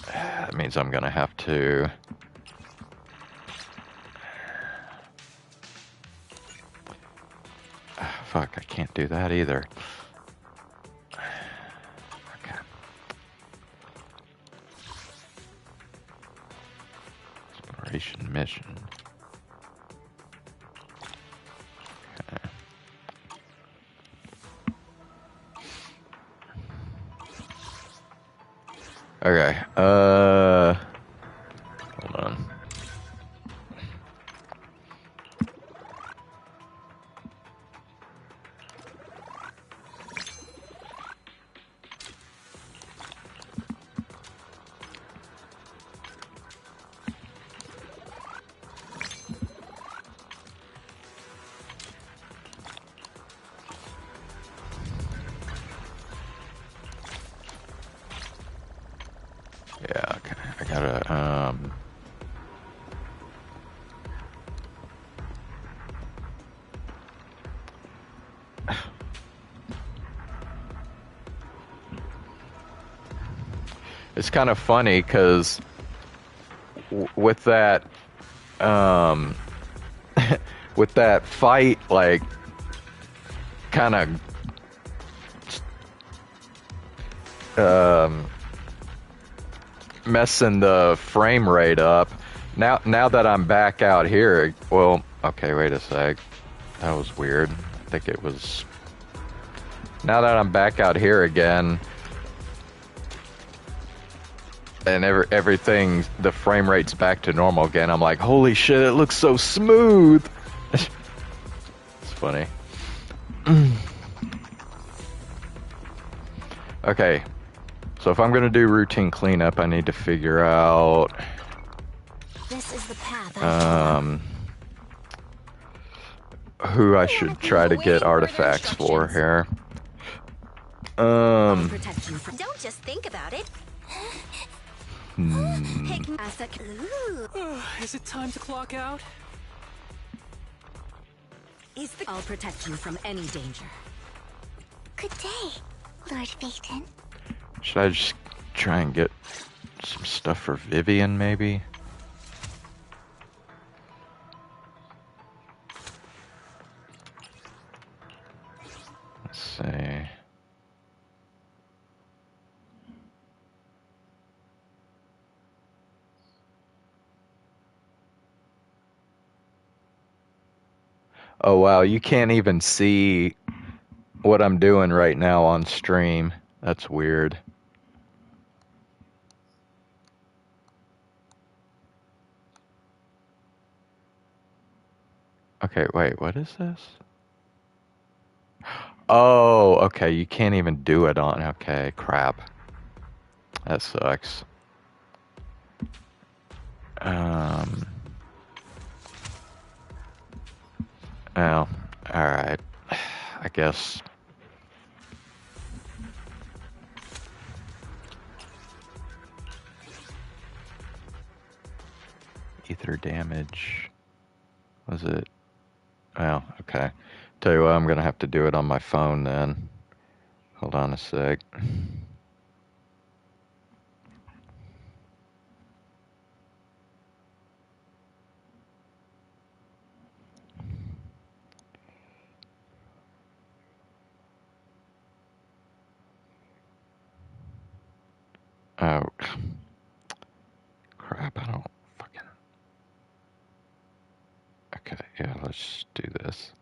That means I'm gonna have to... Fuck, I can't do that either. Okay. Exploration mission. Okay, hold on. Yeah, okay, I gotta, it's kind of funny, because with that, um, with that fight, like, kind of, messing the frame rate up. Now that I'm back out here, well, okay, wait a sec. That was weird. I think it was... Now that I'm back out here again, and everything, the frame rate's back to normal again, I'm like, holy shit, it looks so smooth! It's funny. Okay, so if I'm gonna do routine cleanup, I need to figure out... This is the path who I should try to get artifacts for here. protection from. Don't just think about it. Is it time to clock out? I'll protect you from any danger. Good day, Lord Phaeton. Should I just try and get some stuff for Vivian, maybe? Let's see. Oh wow, you can't even see what I'm doing right now on stream. That's weird. Okay, wait, what is this? Oh, okay, you can't even do it on... Okay, crap. That sucks. Oh, alright. I guess... Ether damage... Was it... Oh, okay. Tell you what, I'm gonna have to do it on my phone then. Hold on a sec. Oh. Crap, I don't fucking... Okay. let's do this.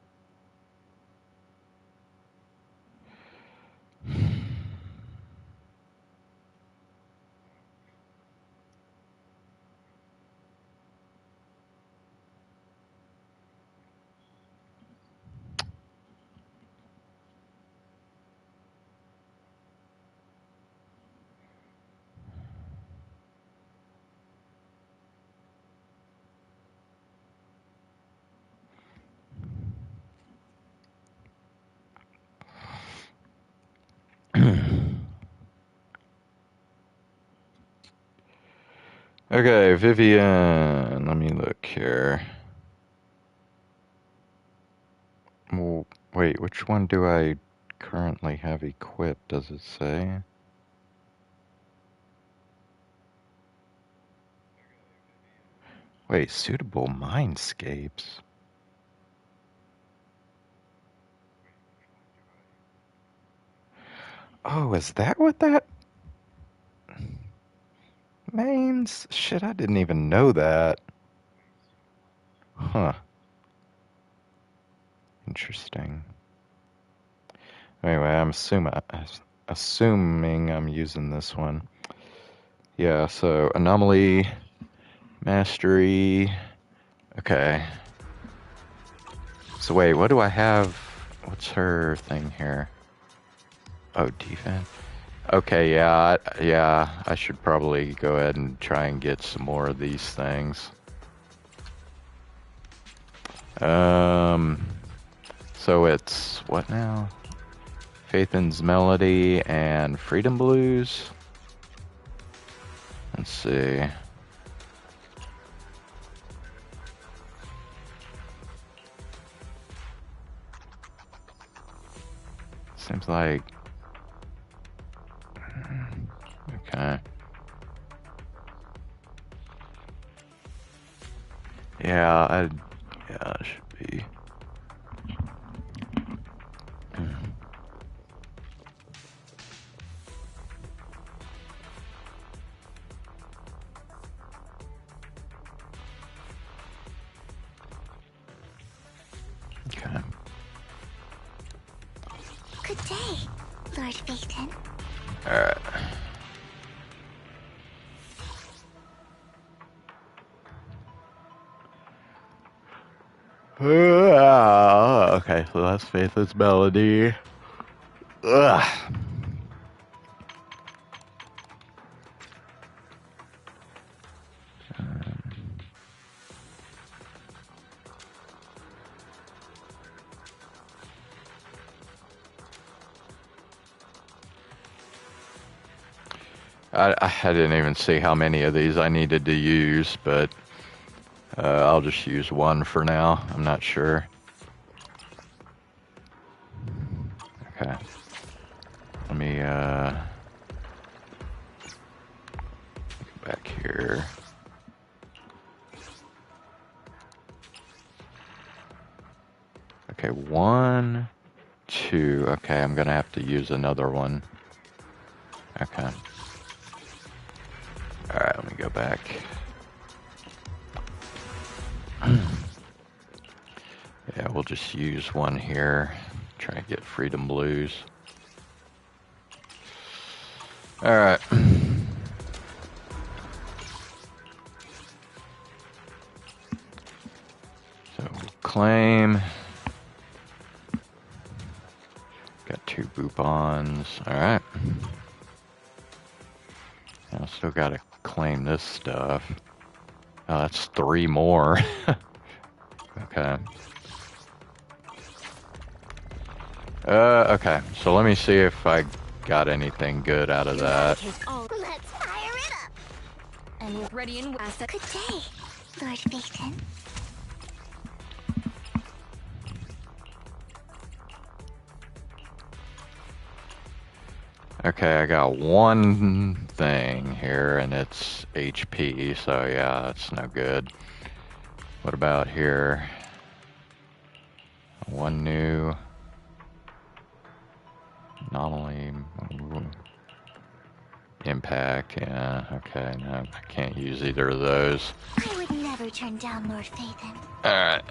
Okay, Vivian. Let me look here. Well, wait, which one do I currently have equipped? Does it say? Wait, suitable mindscapes? Oh, is that what that means? Shit, I didn't even know that. Huh. Interesting. Anyway, I'm assuming I'm using this one. Yeah, so anomaly, mastery. Okay. So wait, what do I have? What's her thing here? Oh, defense. Okay, yeah, I should probably go ahead and try and get some more of these things. So it's what now? Faithin's Melody and Freedom Blues. Let's see. Seems like... Okay. Yeah, it should be. Okay. Good day, Lord Phaeton. Alright. Okay, so that's Faithless Melody. Ugh. I didn't even see how many of these I needed to use, but I'll just use one for now. I'm not sure. Okay. Let me go back here. Okay, 1, 2. Okay, I'm gonna have to use another one. Okay. Alright, let me go back. Yeah, we'll just use one here. Try and get Freedom Blues. Alright. So, claim. Got 2 Boopons. Alright. I still gotta claim this stuff. Oh, that's 3 more. Okay. Okay. So let me see if I got anything good out of that. Let's fire it up. And we're ready and asset. Good day, Lord Phaeton. Okay, I got one thing here, and it's HP, so yeah, that's no good. What about here? One new... Not only... Impact, yeah, okay, no, I can't use either of those. I would never turn down Lord Phaeton. Alright.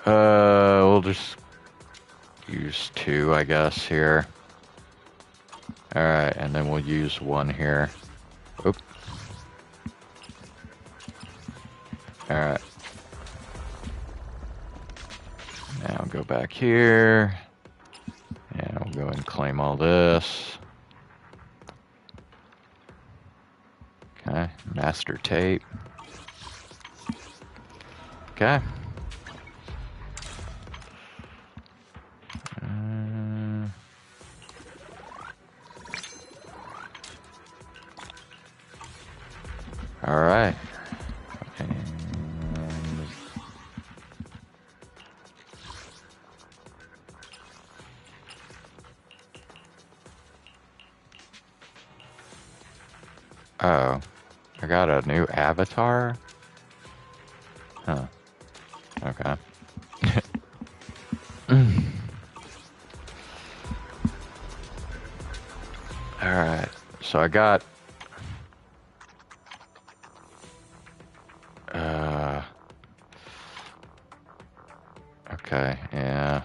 We'll just use 2, I guess, here. Alright, and then we'll use 1 here. Oop. Alright. Now go back here. And we'll go ahead and claim all this. Okay, master tape. Okay. All right. Oh, I got a new avatar? Huh. Okay. Alright, so I got... Okay, yeah.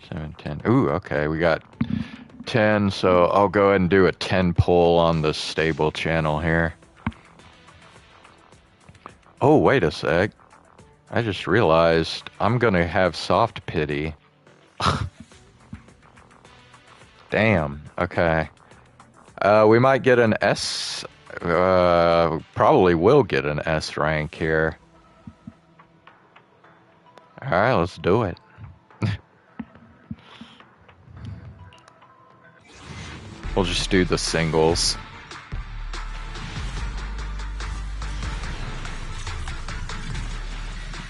Seven, 10. Ooh, okay, we got 10, so I'll go ahead and do a 10 pull on the stable channel here. Oh, wait a sec. I just realized I'm gonna have soft pity. Damn, okay. We might get an S. Probably will get an S rank here. Alright, let's do it. We'll just do the singles.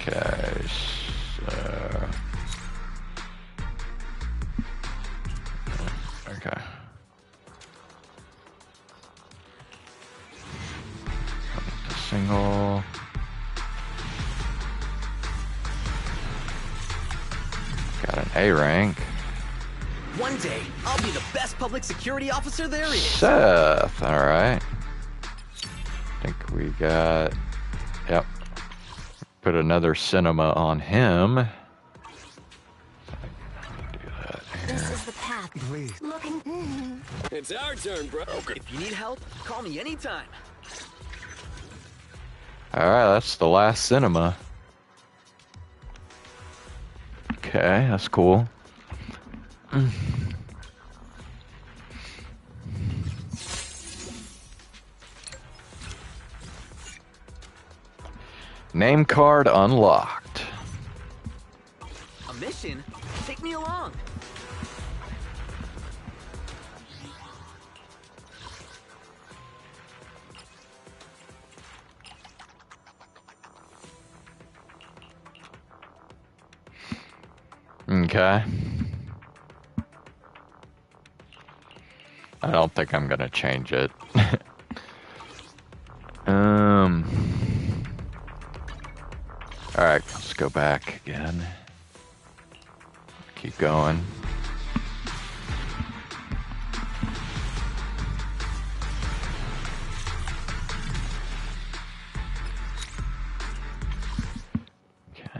Okay, so... Okay. Single. Got an A rank. One day, I'll be the best public security officer there is. Seth, alright. I think we got... Yep. Put another cinema on him. Do that here. This is the path. Please. Looking. It's our turn, bro. If you need help, call me anytime. Alright, that's the last cinema. Okay, that's cool. Name card unlocked. A mission? Take me along. Okay. I don't think I'm gonna change it. Alright, let's go back again. Keep going. Okay.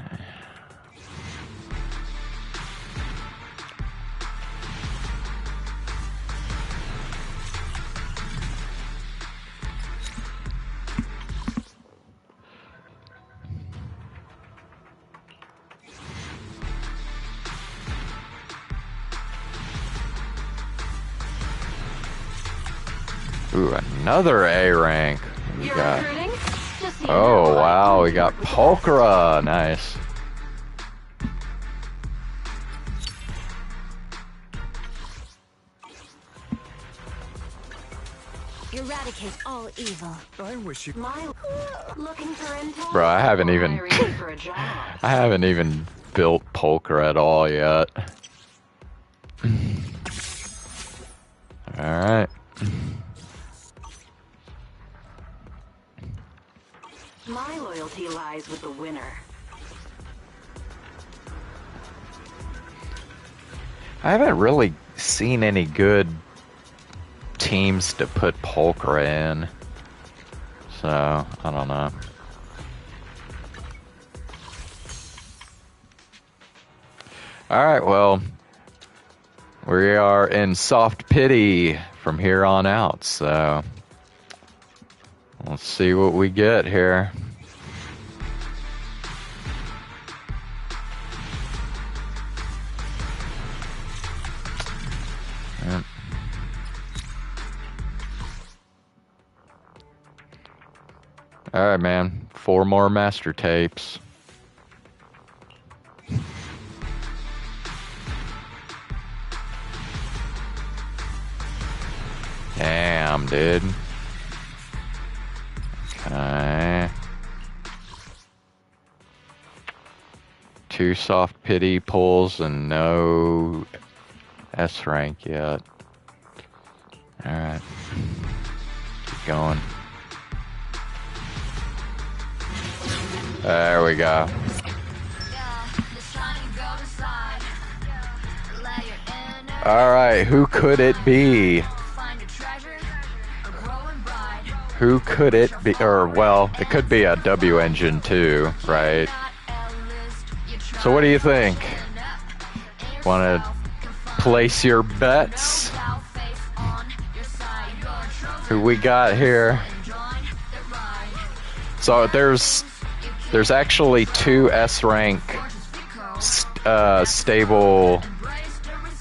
Ooh, another A rank. We You're got. recruiting? Just so you Oh know, wow, we got with us. Polkra. Nice. Eradicate all evil. I wish you. My looking for intel. Bro, I haven't even Hiring you for a job. I haven't even built Polkra at all yet. Alright. My loyalty lies with the winner. I haven't really seen any good teams to put Polkra in. So, I don't know. Alright, well, we are in soft pity from here on out, so let's see what we get here. Yep. Alright, man. 4 more master tapes. Damn, dude. Okay. 2 soft pity pulls and no S rank yet. Alright. Keep going. There we go. Alright, who could it be? Who could it be? Or, well, it could be a W engine too, right? So what do you think? Want to place your bets? Who we got here? So there's actually 2 S rank stable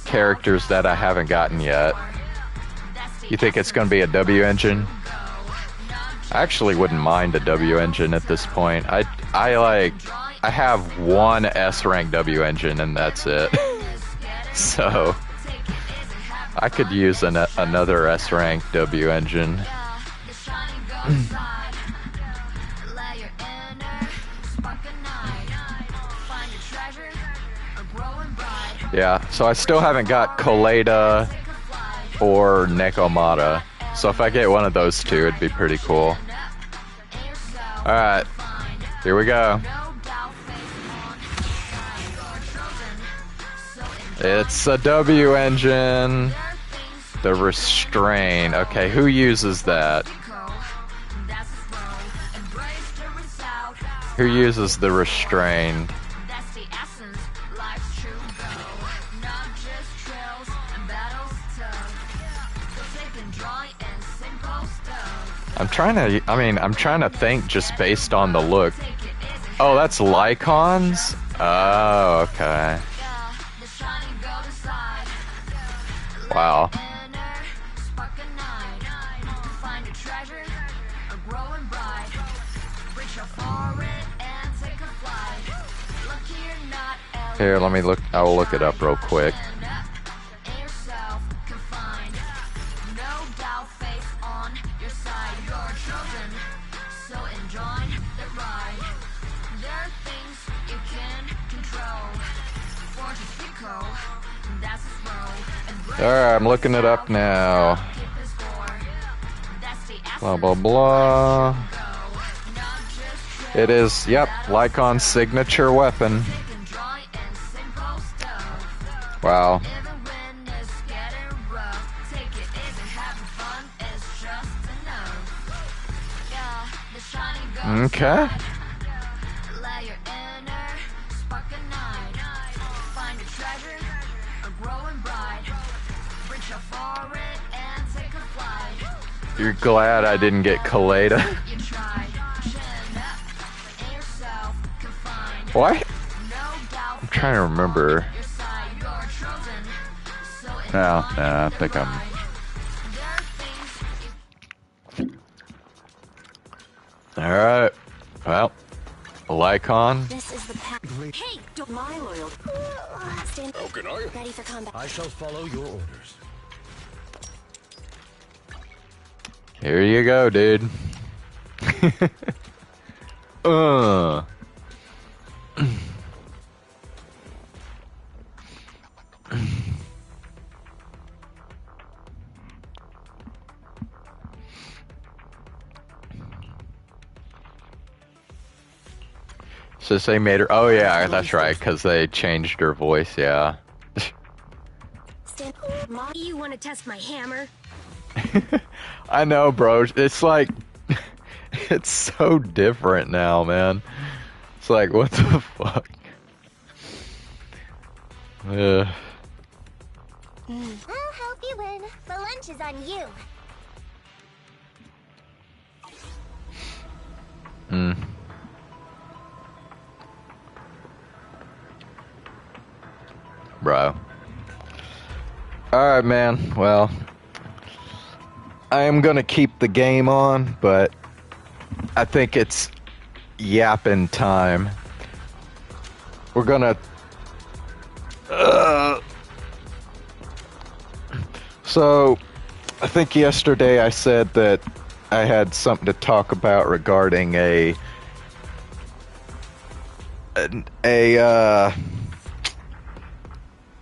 characters that I haven't gotten yet. You think it's going to be a W engine? I actually wouldn't mind a W engine at this point. I have 1 S rank W engine and that's it. So I could use another S rank W engine. Yeah, so I still haven't got Coleda or Nekomata. So if I get one of those 2, it'd be pretty cool. Alright, here we go. It's a W engine. The restrain. Okay, who uses that? Who uses the restrain? I'm trying to think just based on the look. Oh, that's Lycons? Oh, okay. Wow. Here, let me look. I will look it up real quick. Alright, I'm looking it up now. Blah, blah, blah. It is, yep, Lycon's signature weapon. Wow. Okay. You're glad I didn't get Coleda. What? I'm trying to remember. No, I think I'm... Alright. Well, Lycon. This is the path. Hey, don't my loyal. Stand ready for combat. I shall follow your orders. Here you go, dude. So they made her. Oh yeah, that's right, because they changed her voice. Yeah. You want to test my hammer? I know, bro. It's like It's so different now, man. It's like, what the fuck? I'll help you win. The lunch is on you. Bro. Alright, man. Well, I am gonna keep the game on, but I think it's yapping time. We're gonna... So, I think yesterday I said that I had something to talk about regarding a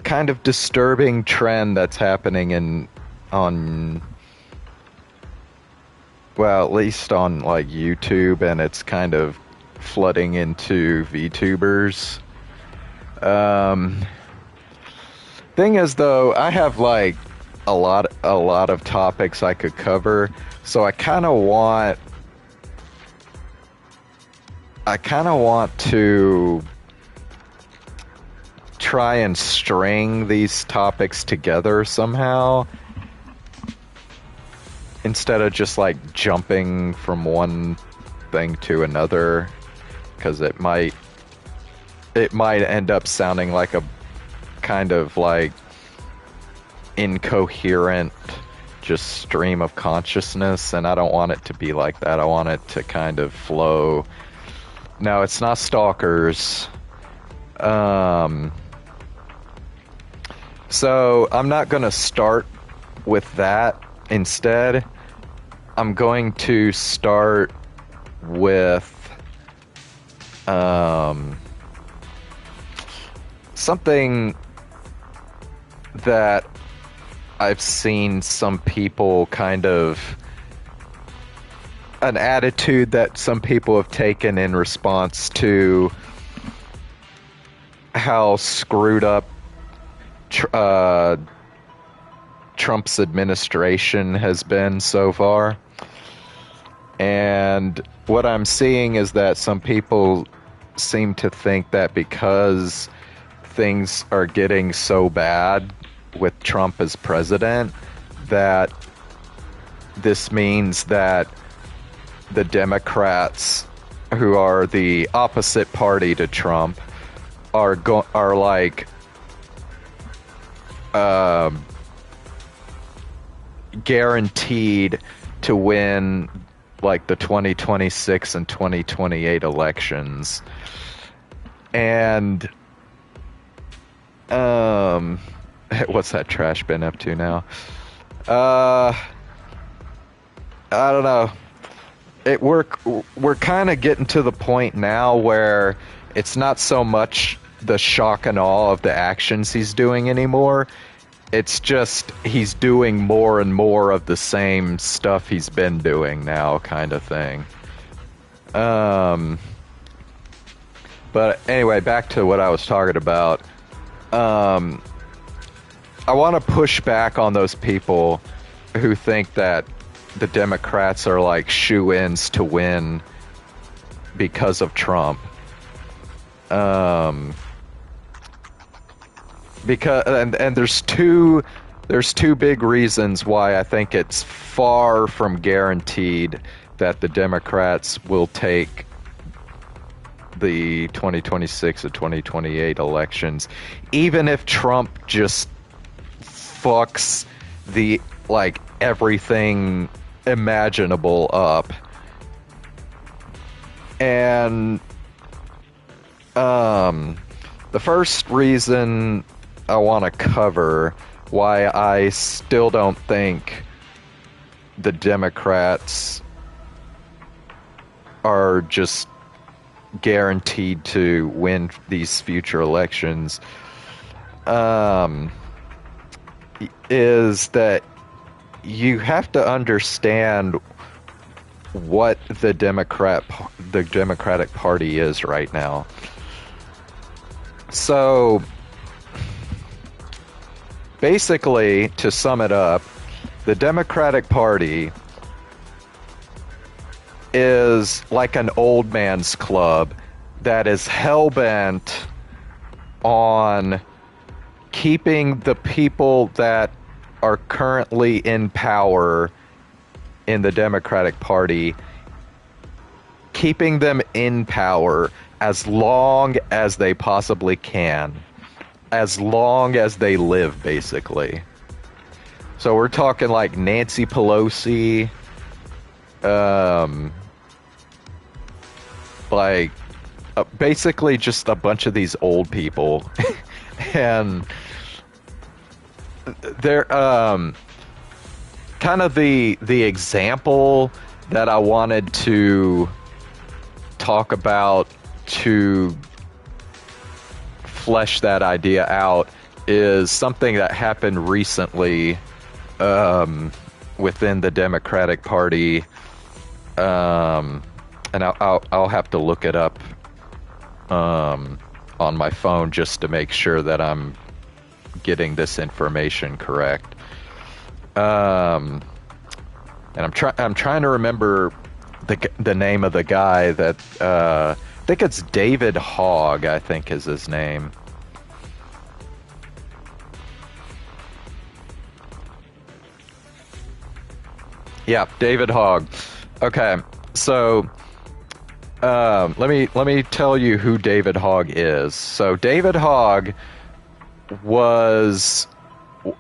kind of disturbing trend that's happening well, at least on like YouTube, and it's kind of flooding into VTubers. Thing is, though, I have like a lot of topics I could cover, so I kind of want to try and string these topics together somehow, instead of just like jumping from one thing to another, because it might end up sounding like a kind of like incoherent just stream of consciousness, and I don't want it to be like that. I want it to kind of flow. No, it's not stalkers. So I'm not gonna start with that. Instead, I'm going to start with something that I've seen some people kind of... an attitude that some people have taken in response to how screwed up Trump's administration has been so far. And what I'm seeing is that some people seem to think that because things are getting so bad with Trump as president, that this means that the Democrats, who are the opposite party to Trump, are like guaranteed to win like the 2026 and 2028 elections. And what's that trash bin up to now? I don't know. We're kind of getting to the point now where it's not so much the shock and awe of the actions he's doing anymore. It's just he's doing more and more of the same stuff he's been doing now, kind of thing. But anyway, back to what I was talking about. I want to push back on those people who think that the Democrats are like shoo-ins to win because of Trump. Because and there's two big reasons why I think it's far from guaranteed that the Democrats will take the 2026 or 2028 elections, even if Trump just fucks the like everything imaginable up. And the first reason I want to cover why I still don't think the Democrats are just guaranteed to win these future elections is that you have to understand what the Democratic Party is right now. So basically, to sum it up, the Democratic Party is like an old man's club that is hell-bent on keeping the people that are currently in power in the Democratic Party, keeping them in power as long as they possibly can, as long as they live, basically. So we're talking like Nancy Pelosi, basically just a bunch of these old people. And they're kind of the example that I wanted to talk about to flesh that idea out is something that happened recently within the Democratic Party, and I'll have to look it up on my phone just to make sure that I'm getting this information correct. And I'm trying to remember the name of the guy that I think it's David Hogg, I think is his name. Yeah, David Hogg. Okay, so let me tell you who David Hogg is. So David Hogg was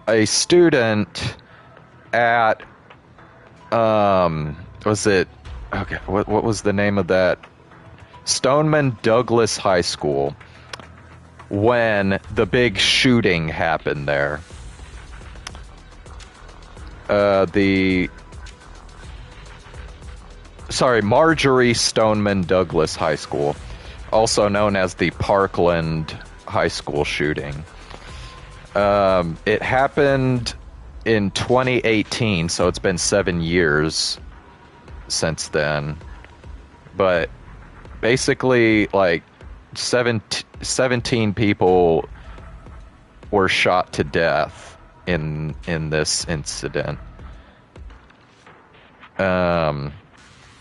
a student at was it okay? What was the name of that? Stoneman Douglas High School when the big shooting happened there. Marjorie Stoneman Douglas High School, also known as the Parkland High School shooting. It happened in 2018, so it's been 7 years since then. But basically, like 17 people were shot to death in this incident.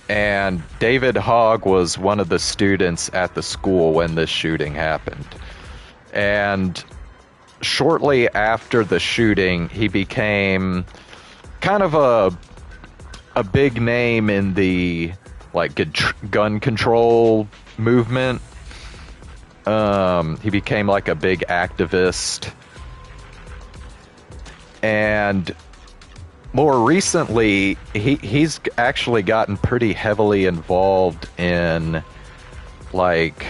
And David Hogg was one of the students at the school when this shooting happened. And shortly after the shooting, he became kind of a big name in the like gun control movement. He became like a big activist. And more recently, he's actually gotten pretty heavily involved in like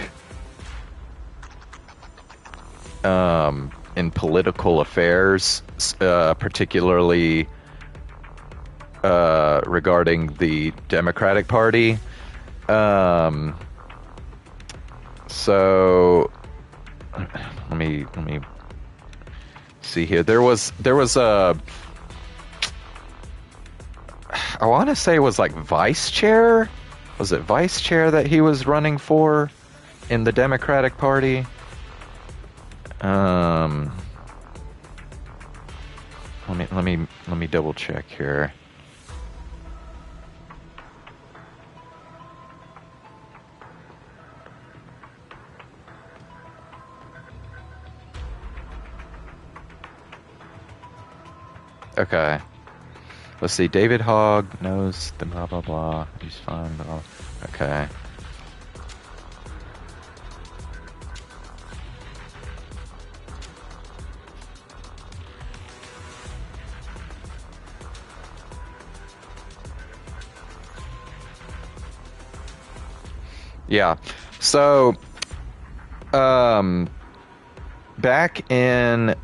in political affairs, particularly regarding the Democratic Party. So let me see here. There was a, I want to say it was like vice chair. Was it vice chair that he was running for in the Democratic Party? Let me double check here. Okay. Let's see. David Hogg knows the blah blah blah. He's fine. Blah. Okay. Yeah. So, back in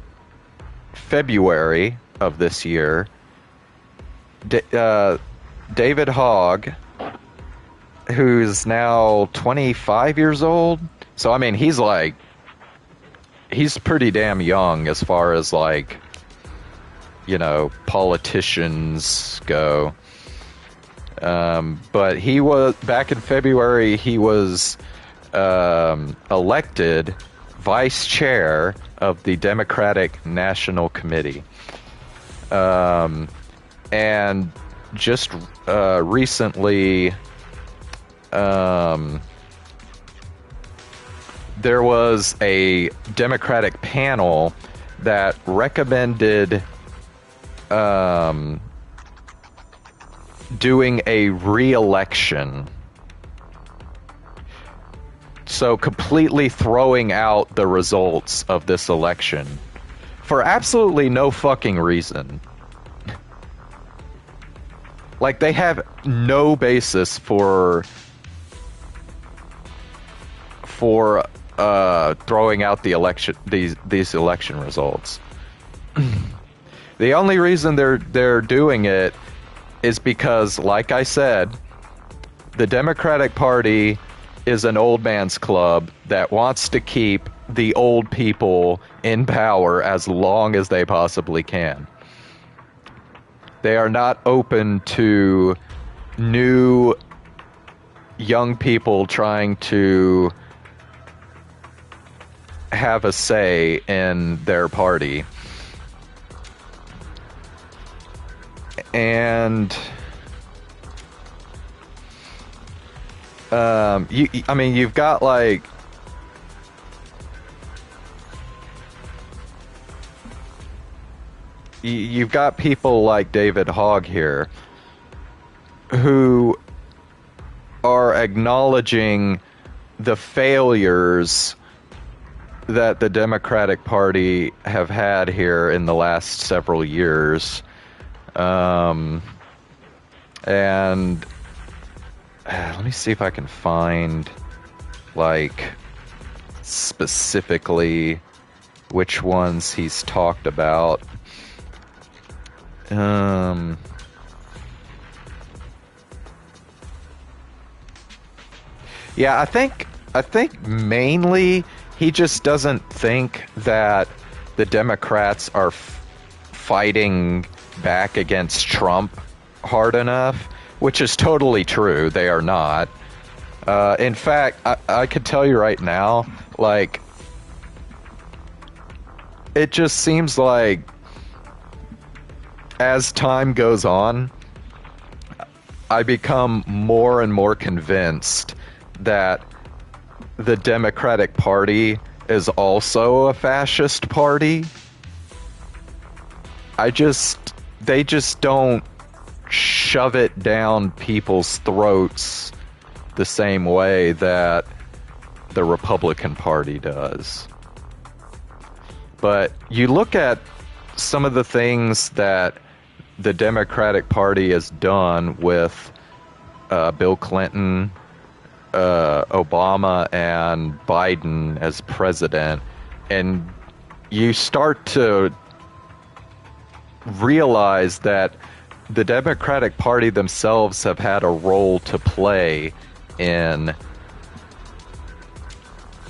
February of this year, David Hogg, who's now 25 years old. So, I mean, he's pretty damn young as far as like, you know, politicians go. But he was, back in February, he was elected vice chair of the Democratic National Committee. And just recently, there was a Democratic panel that recommended doing a re-election. So completely throwing out the results of this election for absolutely no fucking reason. Like, they have no basis for throwing out the election, these election results. The only reason they're doing it is because, like I said, the Democratic Party is an old man's club that wants to keep the old people in power as long as they possibly can. They are not open to new young people trying to have a say in their party. And you've got like you've got people like David Hogg here who are acknowledging the failures that the Democratic Party have had here in the last several years. And let me see if I can find, like, specifically which ones he's talked about. Yeah, I think mainly he just doesn't think that the Democrats are fighting back against Trump hard enough, which is totally true. They are not. In fact, I could tell you right now, like, it just seems like as time goes on, I become more and more convinced that the Democratic Party is also a fascist party. They just don't shove it down people's throats the same way that the Republican Party does. But you look at some of the things that the Democratic Party has done with Bill Clinton, Obama, and Biden as president, and you start to realize that the Democratic Party themselves have had a role to play in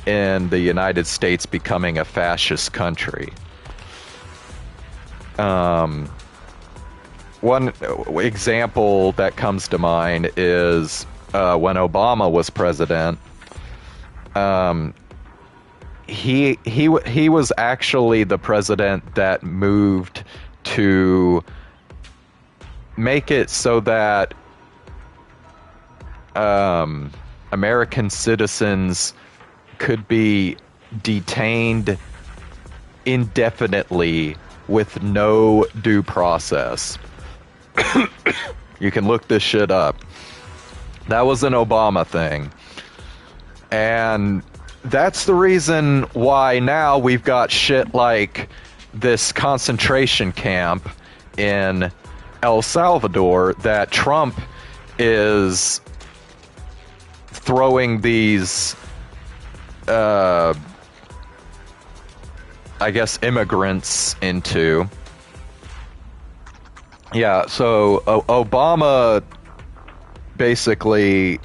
the United States becoming a fascist country. One example that comes to mind is when Obama was president. He was actually the president that moved to make it so that American citizens could be detained indefinitely with no due process. You can look this shit up. That was an Obama thing. And that's the reason why now we've got shit like this concentration camp in El Salvador that Trump is throwing these, I guess, immigrants into. Yeah, so Obama basically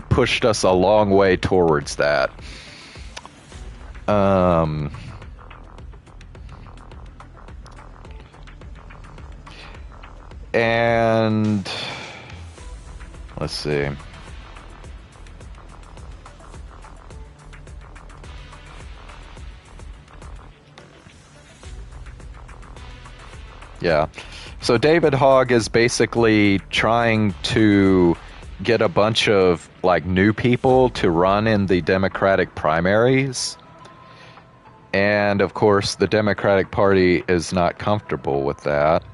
pushed us a long way towards that. And let's see. Yeah. So David Hogg is basically trying to get a bunch of like new people to run in the Democratic primaries. And of course, the Democratic Party is not comfortable with that.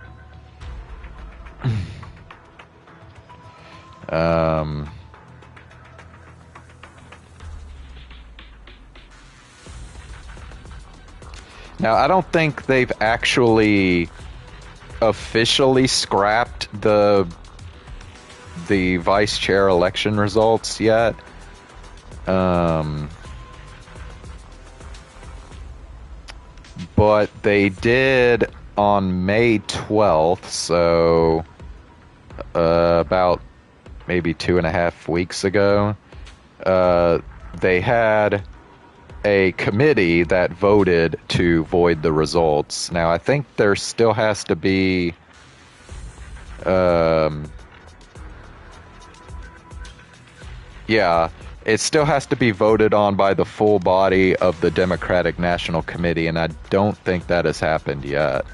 Now, I don't think they've actually officially scrapped the vice chair election results yet. But they did on May 12th, so about maybe 2.5 weeks ago. They had a committee that voted to void the results. Now, I think there still has to be yeah, it still has to be voted on by the full body of the Democratic National Committee, and I don't think that has happened yet.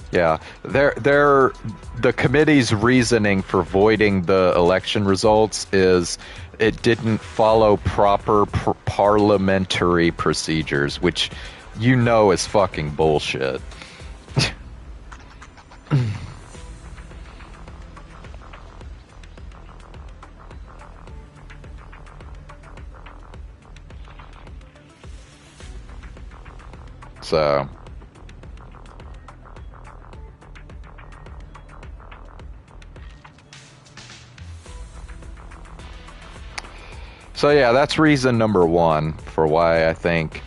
Yeah, the committee's reasoning for voiding the election results is it didn't follow proper parliamentary procedures, which you know is fucking bullshit. So yeah, that's reason number one for why I think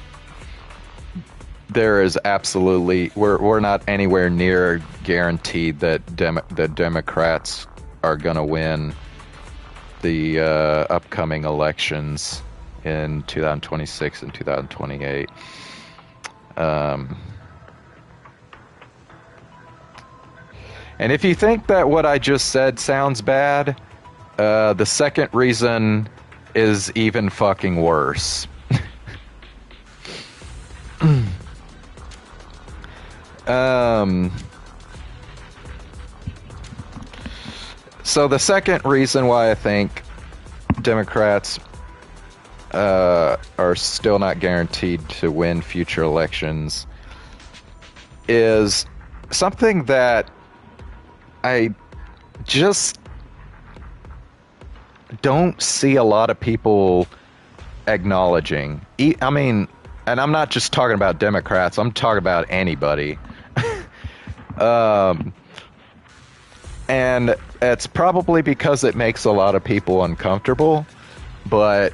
there is absolutely we're not anywhere near guaranteed that the Democrats are going to win the upcoming elections in 2026 and 2028. And if you think that what I just said sounds bad, the second reason is even fucking worse. So the second reason why I think Democrats are still not guaranteed to win future elections is something that I just don't see a lot of people acknowledging. I mean, and I'm not just talking about Democrats, I'm talking about anybody. And it's probably because it makes a lot of people uncomfortable, but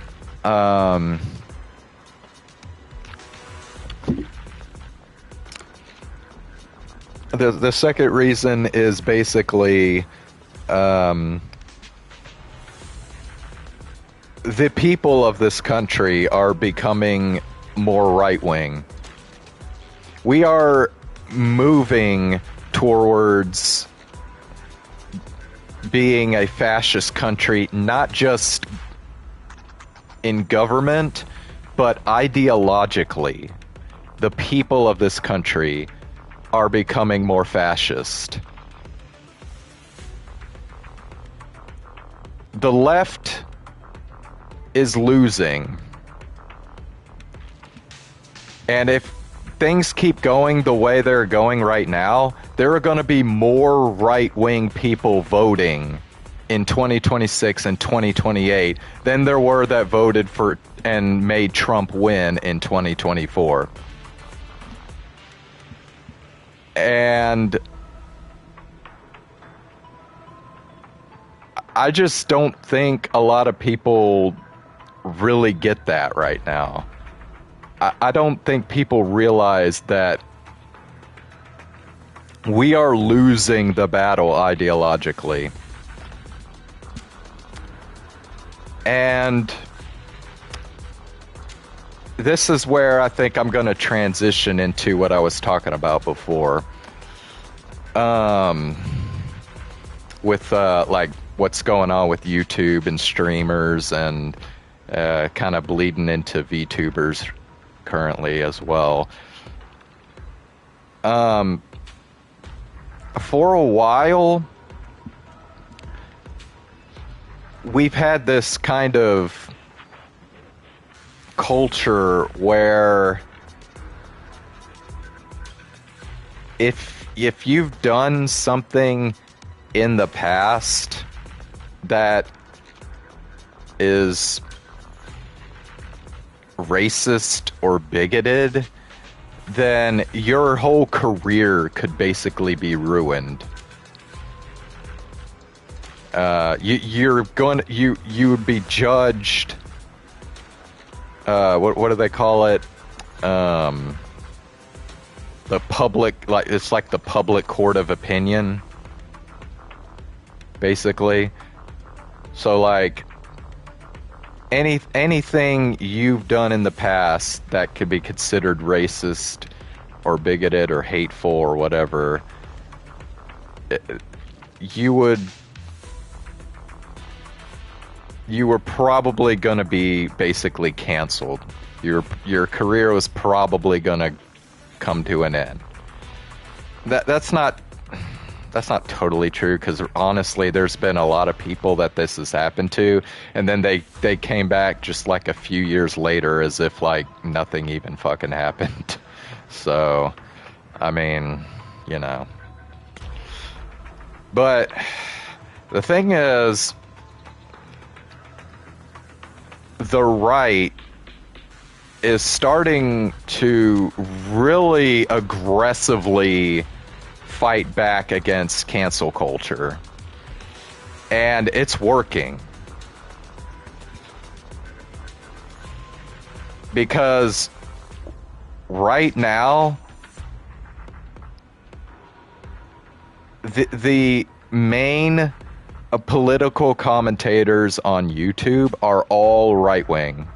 the second reason is basically the people of this country are becoming more right-wing. We are moving towards being a fascist country, not just in government, but ideologically. The people of this country are becoming more fascist. The left is losing. And if things keep going the way they're going right now, there are going to be more right-wing people voting in 2026 and 2028 than there were that voted for and made Trump win in 2024. And I just don't think a lot of people really get that right now. I don't think people realize that we are losing the battle ideologically. And this is where I think I'm going to transition into what I was talking about before. With like what's going on with YouTube and streamers and kind of bleeding into VTubers currently as well. For a while, we've had this kind of culture where if you've done something in the past that is racist or bigoted, then your whole career could basically be ruined. You would be judged. What do they call it? The public, like, it's like the public court of opinion, basically. So like anything you've done in the past that could be considered racist or bigoted or hateful or whatever, you were probably going to be basically canceled. Your career was probably going to come to an end. That's not totally true, because honestly there's been a lot of people that this has happened to, and then they came back just like a few years later as if like nothing even fucking happened. So I mean, you know. But the thing is, the right is starting to really aggressively fight back against cancel culture. And it's working. Because right now, the main political commentators on YouTube are all right-wing.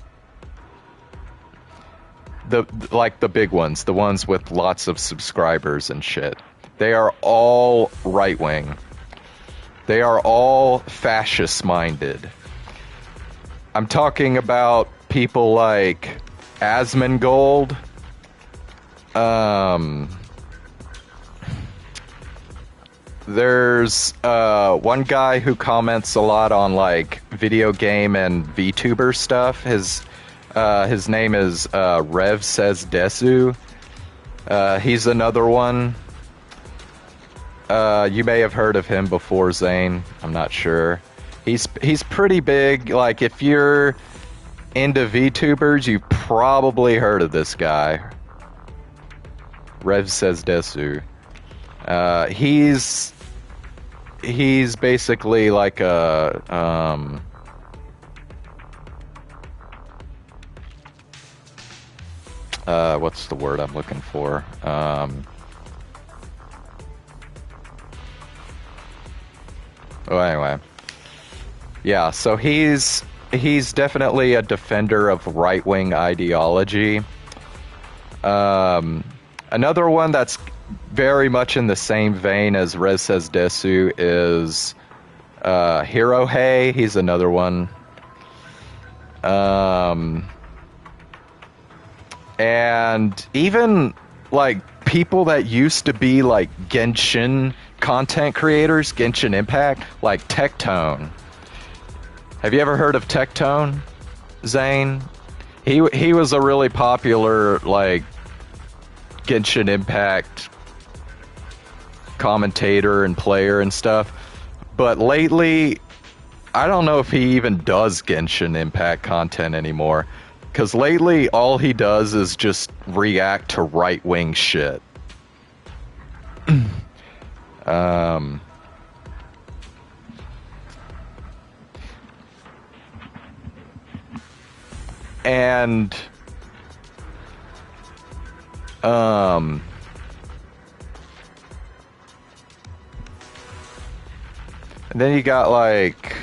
Like the big ones, the ones with lots of subscribers and shit. They are all right-wing. They are all fascist-minded. I'm talking about people like Asmongold. There's one guy who comments a lot on like video game and VTuber stuff. His name is Rev Says Desu. He's another one. You may have heard of him before, Zane. I'm not sure. He's pretty big. Like, if you're into VTubers, you've probably heard of this guy. Rev Says Desu. He's basically like a what's the word I'm looking for? Anyway. Yeah, so he's definitely a defender of right-wing ideology. Another one that's very much in the same vein as Rez Says Desu is Hirohei. He's another one. And even like people that used to be like Genshin content creators, Genshin Impact, like Tectone. Have you ever heard of Tectone, Zane? He was a really popular like Genshin Impact commentator and player and stuff. But lately, I don't know if he even does Genshin Impact content anymore. Because lately, all he does is just react to right-wing shit. And then you got like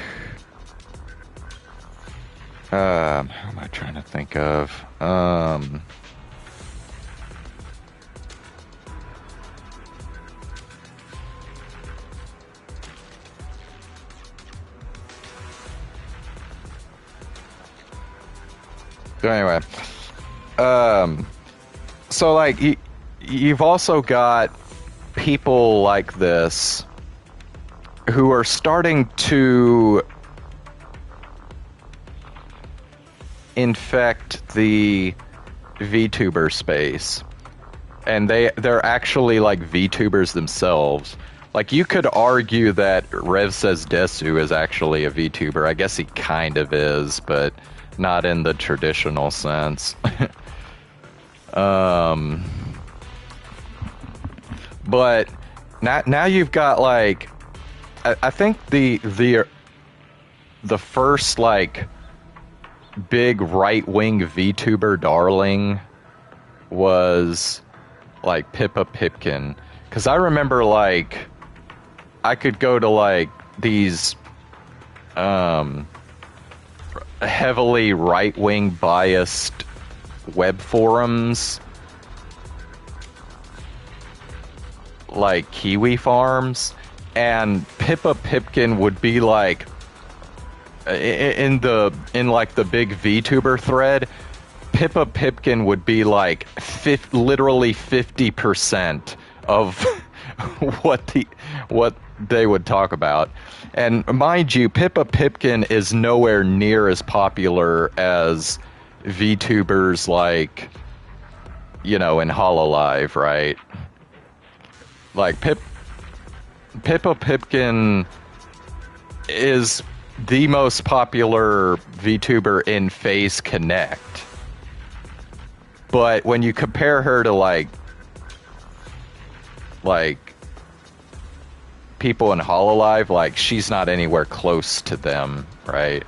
who am I trying to think of? So anyway, so like you've also got people like this who are starting to infect the VTuber space. And they're actually like VTubers themselves. Like, you could argue that Rev Says Desu is actually a VTuber. I guess he kind of is, but not in the traditional sense. But now you've got like, I think the first like big right-wing VTuber darling was like Pippa Pipkin, because I remember like I could go to like these heavily right-wing biased web forums like Kiwi Farms, and Pippa Pipkin would be like in like the big VTuber thread. Pippa Pipkin would be like literally 50% of what they would talk about. And mind you, Pippa Pipkin is nowhere near as popular as VTubers like, you know, in Hololive, right? Like Pippa Pipkin is the most popular VTuber in Phase Connect. But when you compare her to like people in Hololive, like, she's not anywhere close to them, right?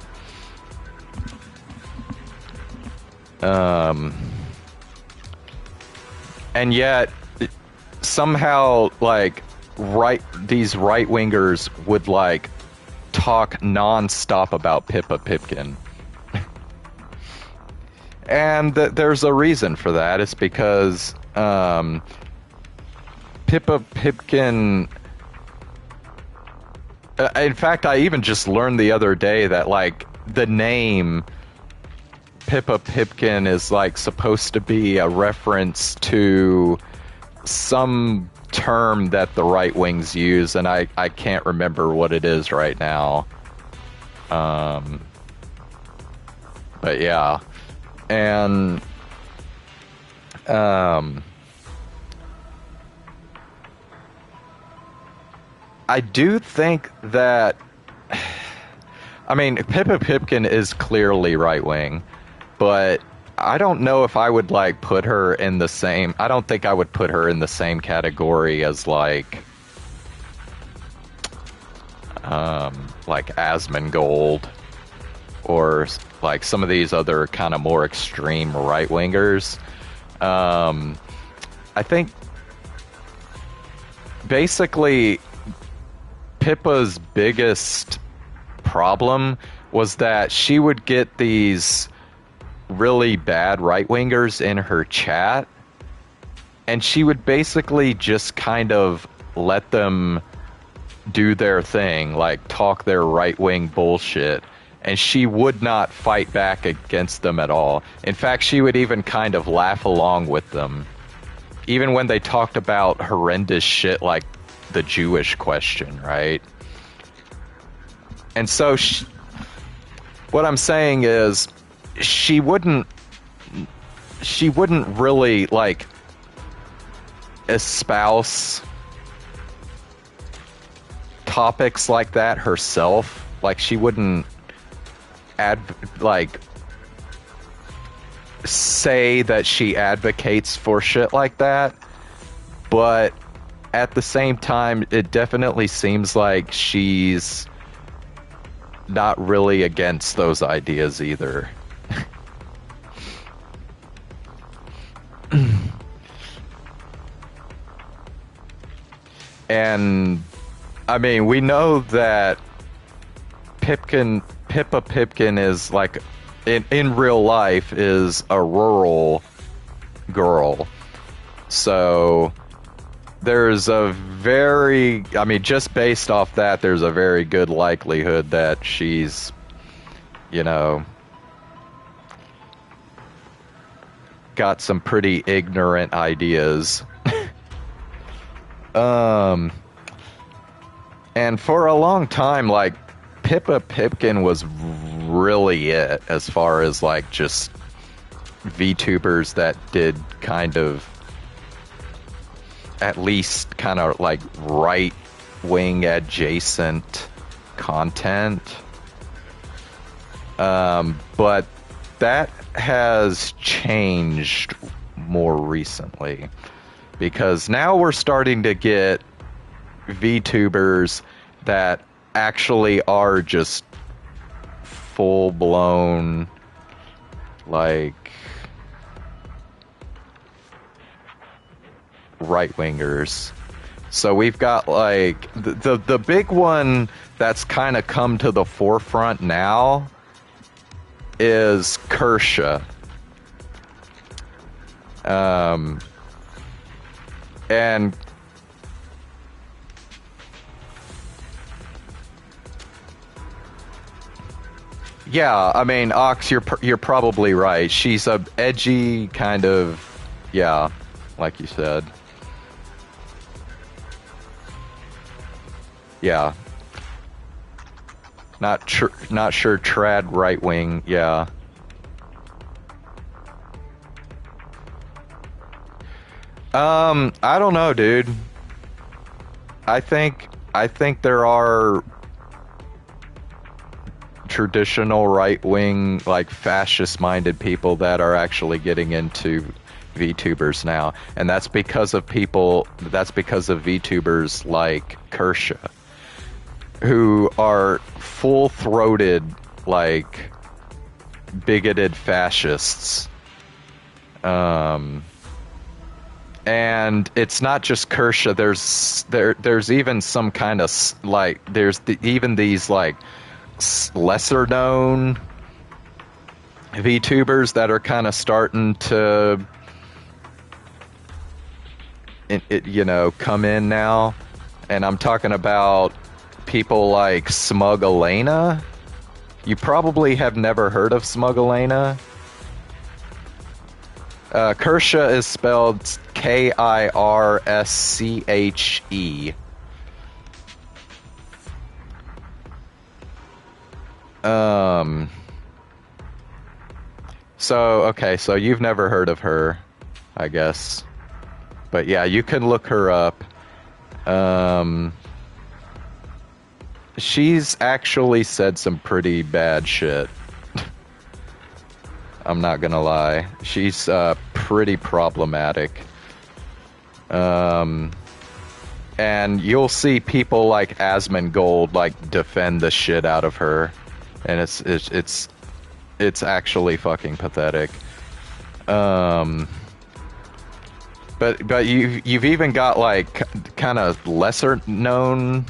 And yet somehow like these right-wingers would like talk non-stop about Pippa Pipkin. And there's a reason for that. It's because Pippa Pipkin... in fact, I even just learned the other day that, like, the name Pippa Pipkin is, like, supposed to be a reference to some term that the right wings use, and I can't remember what it is right now. But yeah. And I do think that, I mean, Pippa Pipkin is clearly right-wing, but I don't know if I would, like, put her in the same... I don't think I would put her in the same category as, like Asmongold, or, like, some of these other kind of more extreme right-wingers. I think, basically, Pippa's biggest problem was that she would get these really bad right-wingers in her chat, and she would basically just kind of let them do their thing, like talk their right-wing bullshit, and she would not fight back against them at all. In fact, she would even kind of laugh along with them, even when they talked about horrendous shit like the Jewish question, right? And so what I'm saying is, she wouldn't really, like, espouse topics like that herself. Like, she wouldn't say that she advocates for shit like that, but at the same time, it definitely seems like she's not really against those ideas either. And I mean, we know that Pippa Pipkin is, like, in real life is a rural girl. So there's a very, I mean, just based off that, there's a very good likelihood that she's, you know, got some pretty ignorant ideas. Um, and for a long time, like, Pippa Pipkin was really it as far as, like, just VTubers that did kind of, at least kind of, like, right-wing adjacent content. But that has changed more recently. Because now we're starting to get VTubers that actually are just full-blown, like, right-wingers. So we've got, like, the big one that's kind of come to the forefront now is Kersha. And yeah, I mean, Ox, you're probably right. She's a edgy kind of, yeah, like you said. Yeah. Not sure trad right wing, yeah. I don't know, dude. I think there are traditional right-wing, like, fascist-minded people that are actually getting into VTubers now, and that's because of VTubers like Kersha, who are full-throated, like, bigoted fascists. And it's not just Kersha. There's even some kind of, like, even these, like, lesser known VTubers that are kind of starting to, you know, come in now. And I'm talking about people like Smug Elena. You probably have never heard of Smug Elena. Kersha is spelled Kirsche. So you've never heard of her, I guess. But yeah, you can look her up. She's actually said some pretty bad shit. I'm not gonna lie. She's pretty problematic. And you'll see people like Asmongold, like, defend the shit out of her, and it's actually fucking pathetic. But you've even got, like, kind of lesser known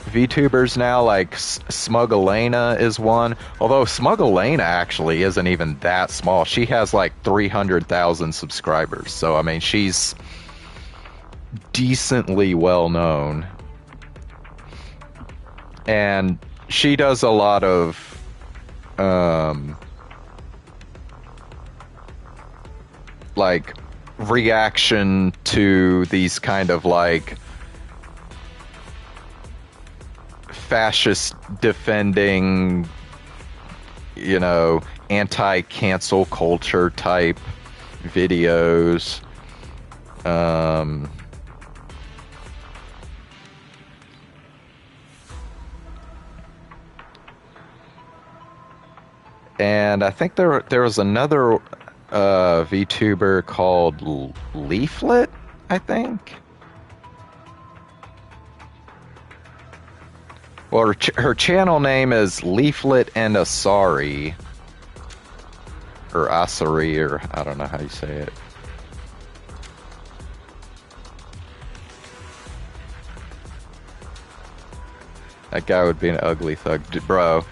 VTubers now, like Smug Elena is one. Although Smug Elena actually isn't even that small. She has like 300,000 subscribers. So I mean, she's decently well known. And she does a lot of like, reaction to these kind of, like, fascist defending, you know, anti-cancel culture type videos. And I think there was another VTuber called Leaflet, I think. Well, her channel name is Leaflet and Asari. Or Asari, or I don't know how you say it. That guy would be an ugly thug. Bro.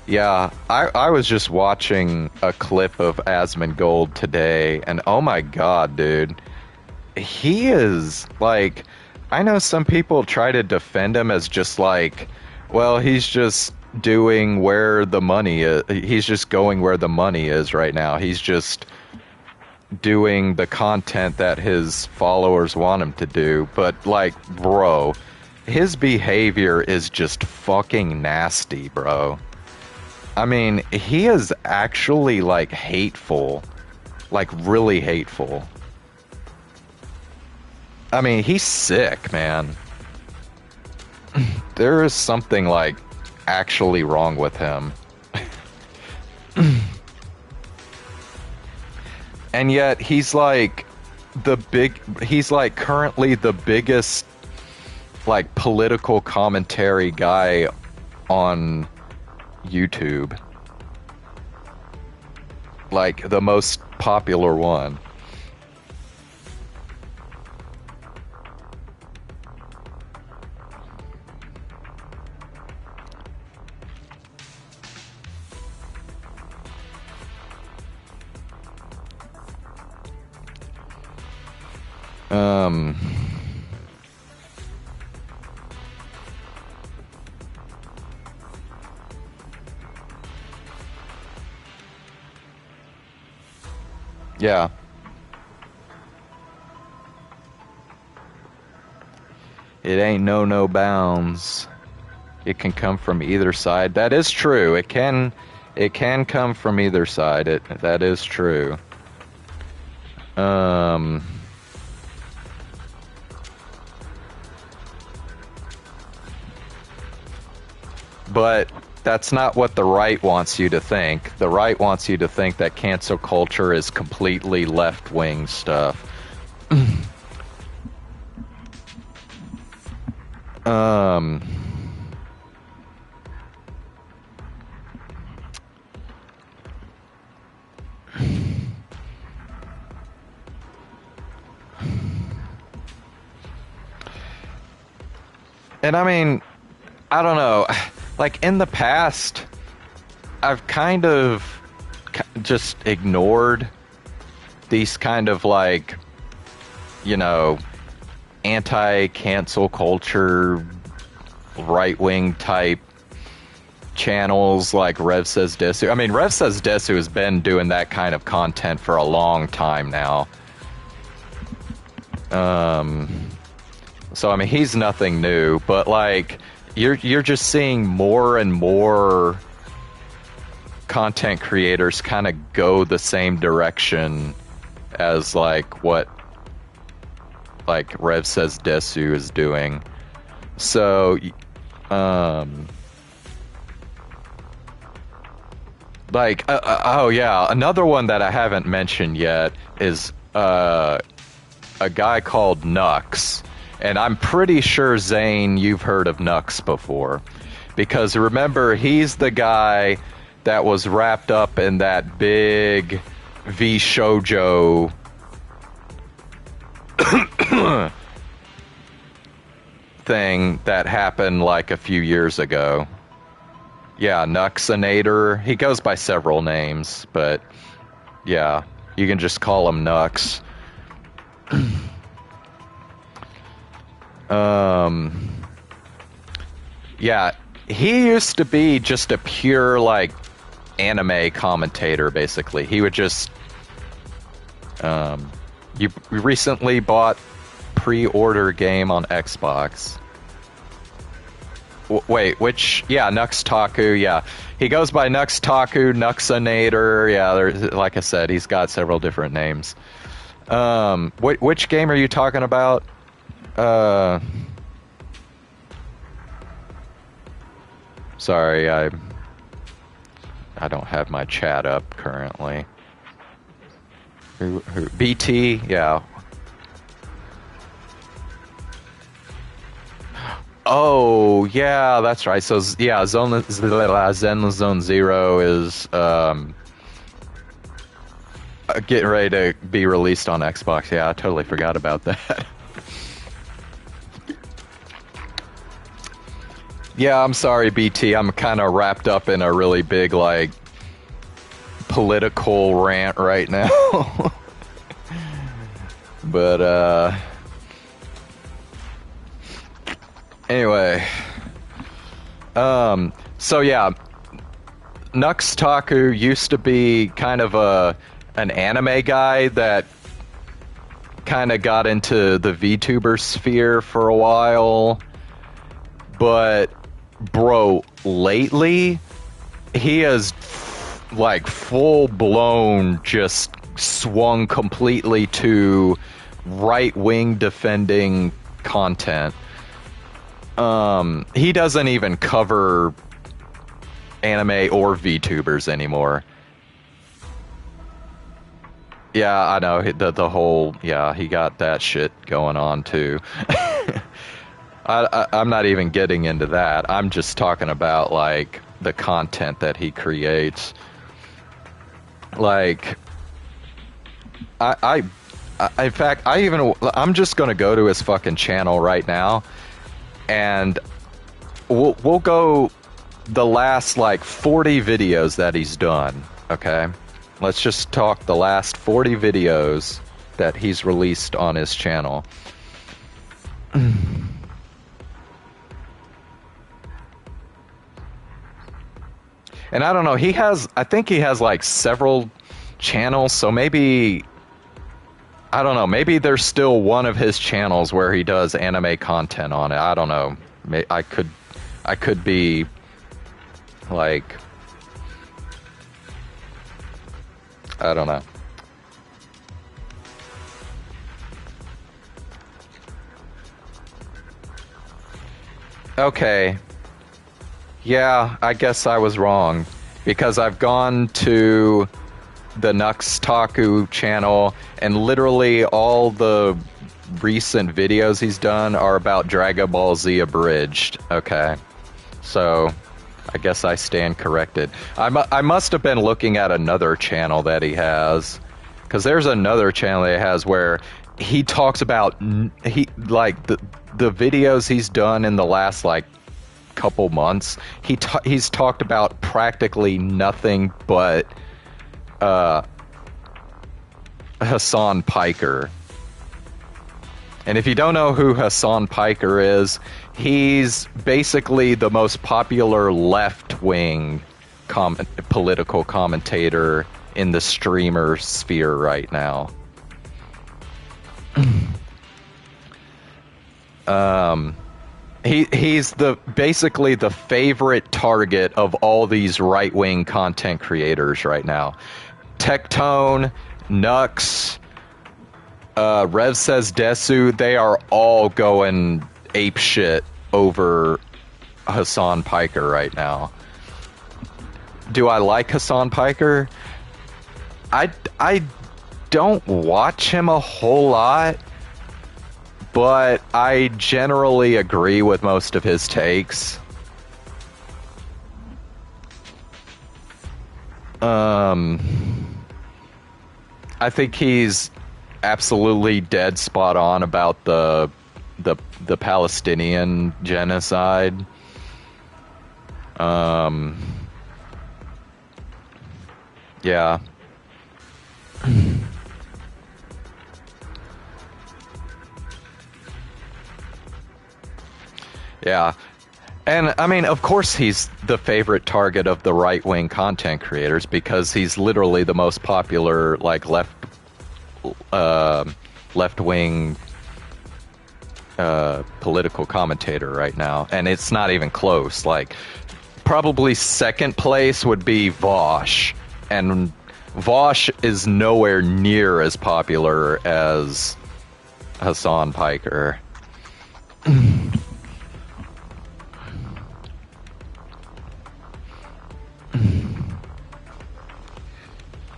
Yeah, I was just watching a clip of Asmongold today, and oh my god, dude. He is, like... I know some people try to defend him as just like, well, he's just doing where the money is. He's just going where the money is right now. He's just doing the content that his followers want him to do, but like, bro, his behavior is just fucking nasty, bro. I mean, he is actually like hateful, like really hateful. I mean, he's sick, man. There is something like actually wrong with him. And yet he's like he's like currently the biggest like political commentary guy on YouTube. Like the most popular one. Yeah. It ain't no bounds. It can come from either side. That is true. It can come from either side. That is true. But that's not what the right wants you to think. The right wants you to think that cancel culture is completely left-wing stuff. And I mean, I don't know. Like in the past, I've kind of just ignored these kind of like, you know, anti-cancel culture, right-wing type channels like Rev Says Desu. I mean, Rev Says Desu has been doing that kind of content for a long time now. So I mean, he's nothing new, but like you're just seeing more and more content creators kind of go the same direction as like what like Rev Says Desu is doing. So like oh yeah, another one that I haven't mentioned yet is a guy called Nux. And I'm pretty sure, Zane, you've heard of Nux before. Because remember, he's the guy that was wrapped up in that big V Shoujo thing that happened like a few years ago. Yeah, Nuxinator. He goes by several names, but yeah, you can just call him Nux. Yeah, he used to be just a pure, like, anime commentator, basically. He would just, you recently bought pre-order game on Xbox. Wait, which, yeah, Nux Taku, yeah. He goes by Nux Taku, Nuxinator, yeah, like I said, he's got several different names. Which game are you talking about? Sorry, I don't have my chat up currently. Who BT? Yeah. Oh, yeah, that's right. So yeah, Zenless Zone Zero is getting ready to be released on Xbox. Yeah, I totally forgot about that. Yeah, I'm sorry, BT. I'm kind of wrapped up in a really big, like, political rant right now. But, anyway. So yeah, Nux Taku used to be kind of an anime guy that kind of got into the VTuber sphere for a while, but bro, lately he has like full blown just swung completely to right wing defending content. He doesn't even cover anime or VTubers anymore. Yeah, I know the whole, yeah, he got that shit going on too. I'm not even getting into that. I'm just talking about like the content that he creates. Like, in fact, I'm just gonna go to his fucking channel right now, and we'll go the last like 40 videos that he's done. Okay, let's just talk the last 40 videos that he's released on his channel. And I don't know, I think he has like several channels, so maybe, I don't know, maybe there's still one of his channels where he does anime content on it. I don't know. I could be like, I don't know. Okay. Yeah, I guess I was wrong, because I've gone to the Nux Taku channel, and literally all the recent videos he's done are about Dragon Ball Z Abridged. Okay, so I guess I stand corrected. I must have been looking at another channel that he has, because there's another channel that he has where he talks about the videos he's done in the last like couple months. He's talked about practically nothing but Hassan Piker. And if you don't know who Hassan Piker is, he's basically the most popular left-wing political commentator in the streamer sphere right now. He's basically the favorite target of all these right-wing content creators right now. Tectone, Nux, Rev Says Desu, they are all going ape shit over Hassan Piker right now. Do I like Hassan Piker? I don't watch him a whole lot, but I generally agree with most of his takes. I think he's absolutely dead spot on about the Palestinian genocide. Yeah. Yeah. And I mean, of course he's the favorite target of the right-wing content creators, because he's literally the most popular like left-wing political commentator right now, and it's not even close. Like, probably second place would be Vosh, and Vosh is nowhere near as popular as Hassan Piker.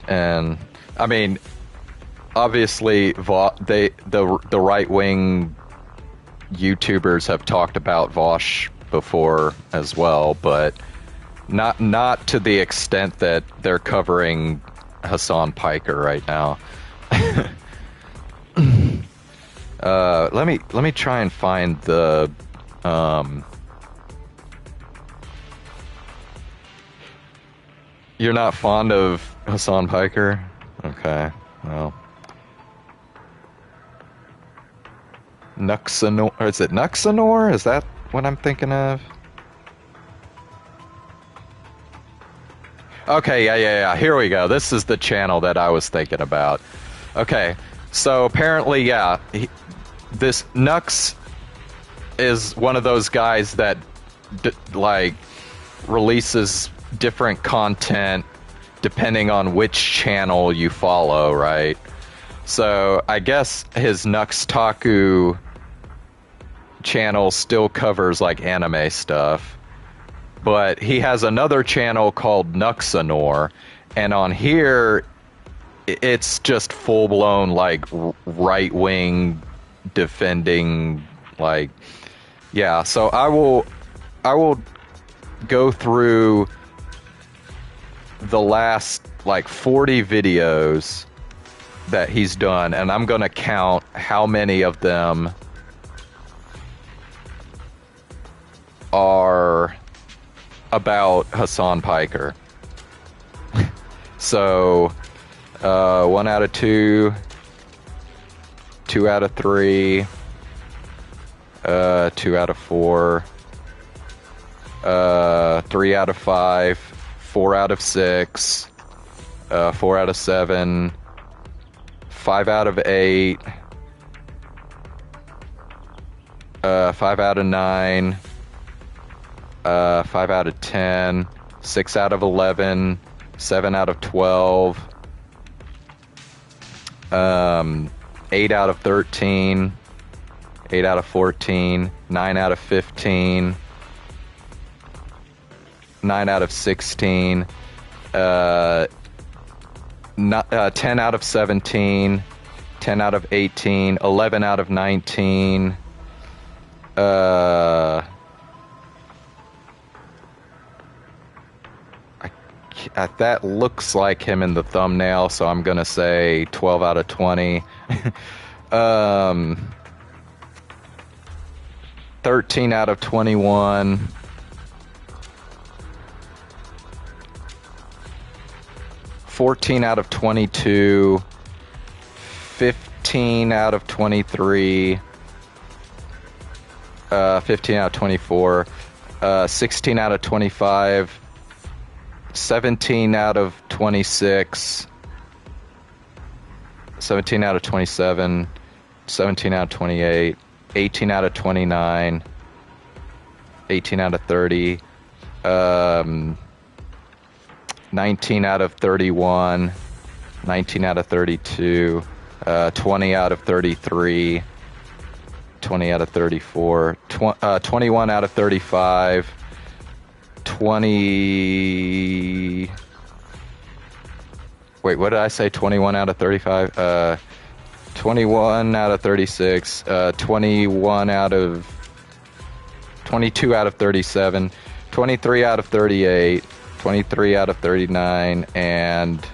And I mean, obviously, the right-wing YouTubers have talked about Vosh before as well, but not to the extent that they're covering Hassan Piker right now. Let me try and find the You're not fond of Hassan Piker? Okay, well. Nuxanor, or is it Nuxanor? Is that what I'm thinking of? Okay, yeah. Here we go. This is the channel that I was thinking about. Okay, so apparently, yeah, this Nux is one of those guys that like releases different content depending on which channel you follow, right? So I guess his Nux Taku channel still covers like anime stuff, but he has another channel called Nuxanor, and on here it's just full blown like right wing defending, like, yeah. So I will go through the last like 40 videos that he's done, and I'm gonna count how many of them are about Hassan Piker. So 1 out of 2, 2 out of 3, 2 out of 4, 3 out of 5, 4 out of 6, 4 out of 7, 5 out of 8, 5 out of 9, 5 out of 10, 6 out of 11, 7 out of 12, 8 out of 13, 8 out of 14, 9 out of 15, 9 out of 16, 10 out of 17, 10 out of 18, 11 out of 19, that looks like him in the thumbnail, so I'm gonna say 12 out of 20. 13 out of 21. 14 out of 22. 15 out of 23. 15 out of 24. 16 out of 25. 17 out of 26, 17 out of 27, 17 out of 28, 18 out of 29, 18 out of 30, 19 out of 31, 19 out of 32, 20 out of 33, 20 out of 34, 21 out of 35, 20... Wait, what did I say? 21 out of 35? 21 out of 36, 21 out of... 22 out of 37, 23 out of 38, 23 out of 39, and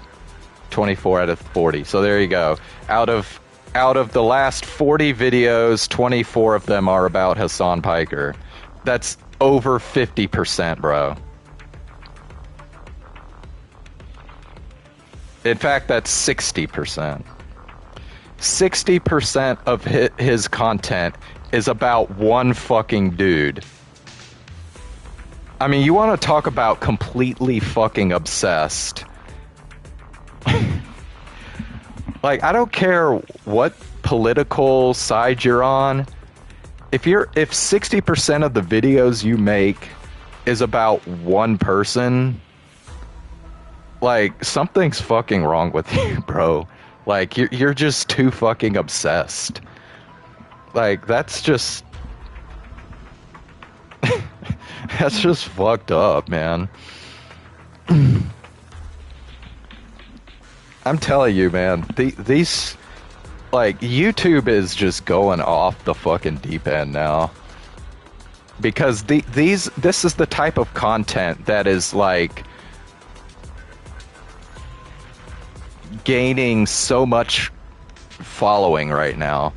24 out of 40. So there you go. Out of the last 40 videos, 24 of them are about Hassan Piker. That's over 50%, bro. In fact, that's 60%. 60% of his content is about one fucking dude. I mean, you want to talk about completely fucking obsessed. Like, I don't care what political side you're on. If 60% of the videos you make is about one person, like, something's fucking wrong with you, bro. Like, you're just too fucking obsessed. Like, that's just that's just fucked up, man. I'm telling you, man, these, like, YouTube is just going off the fucking deep end now. Because this is the type of content that is, like, gaining so much following right now.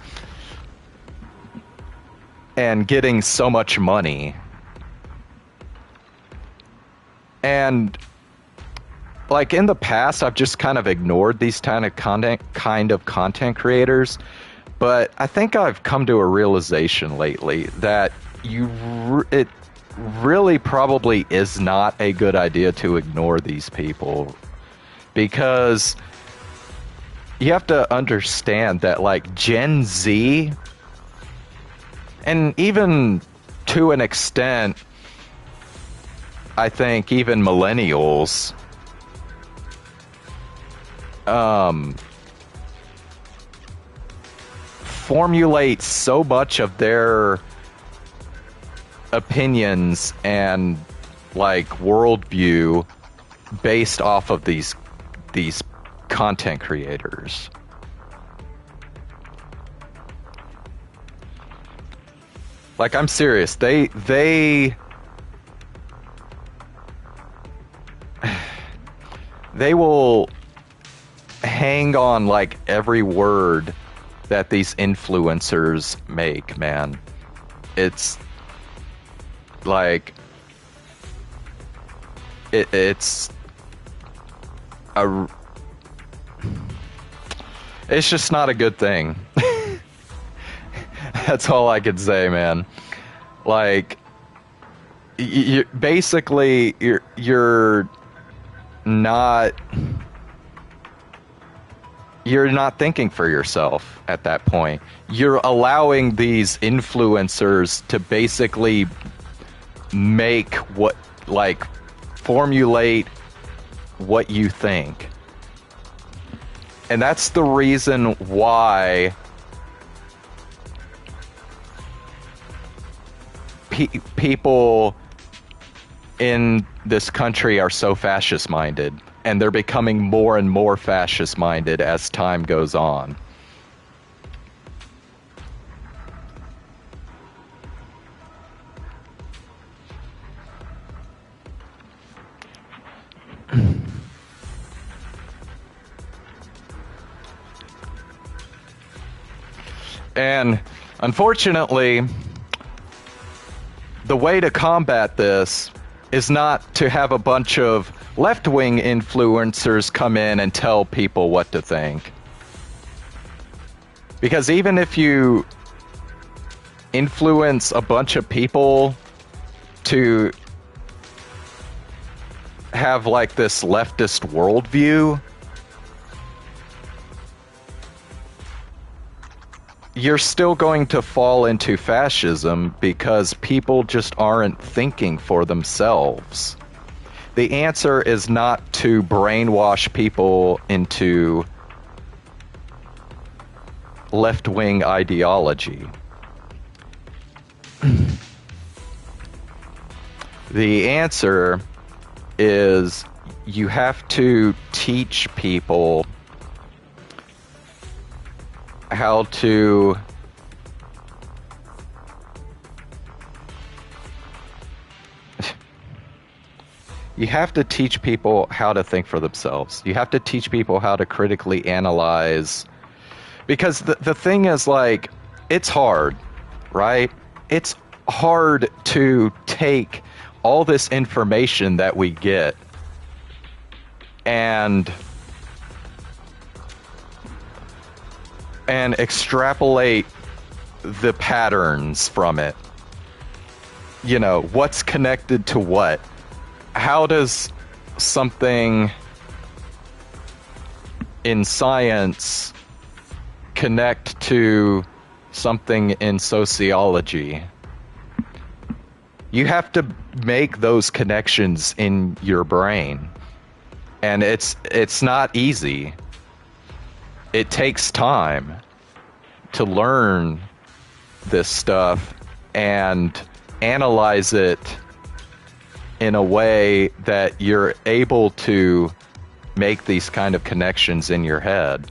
And getting so much money. And, like, in the past, I've just kind of ignored these kind of content creators, but I think I've come to a realization lately that really probably is not a good idea to ignore these people, because you have to understand that, like, Gen Z, and even to an extent, I think even millennials, formulate so much of their opinions and like worldview based off of these content creators. Like, I'm serious. They will hang on like every word that these influencers make, man. It's like it's just not a good thing. That's all I could say, man. Like, basically you're not thinking for yourself at that point. You're allowing these influencers to basically make formulate what you think. And that's the reason why people in this country are so fascist-minded, and they're becoming more and more fascist-minded as time goes on. And unfortunately, the way to combat this is not to have a bunch of left-wing influencers come in and tell people what to think. Because even if you influence a bunch of people to have like this leftist worldview, you're still going to fall into fascism because people just aren't thinking for themselves. The answer is not to brainwash people into left-wing ideology. The answer is you have to teach people how to think for themselves. You have to teach people how to critically analyze, because the thing is, like, it's hard, right? It's hard to take all this information that we get and extrapolate the patterns from it. You know, what's connected to what? How does something in science connect to something in sociology? You have to make those connections in your brain. And it's not easy. It takes time to learn this stuff and analyze it in a way that you're able to make these kind of connections in your head.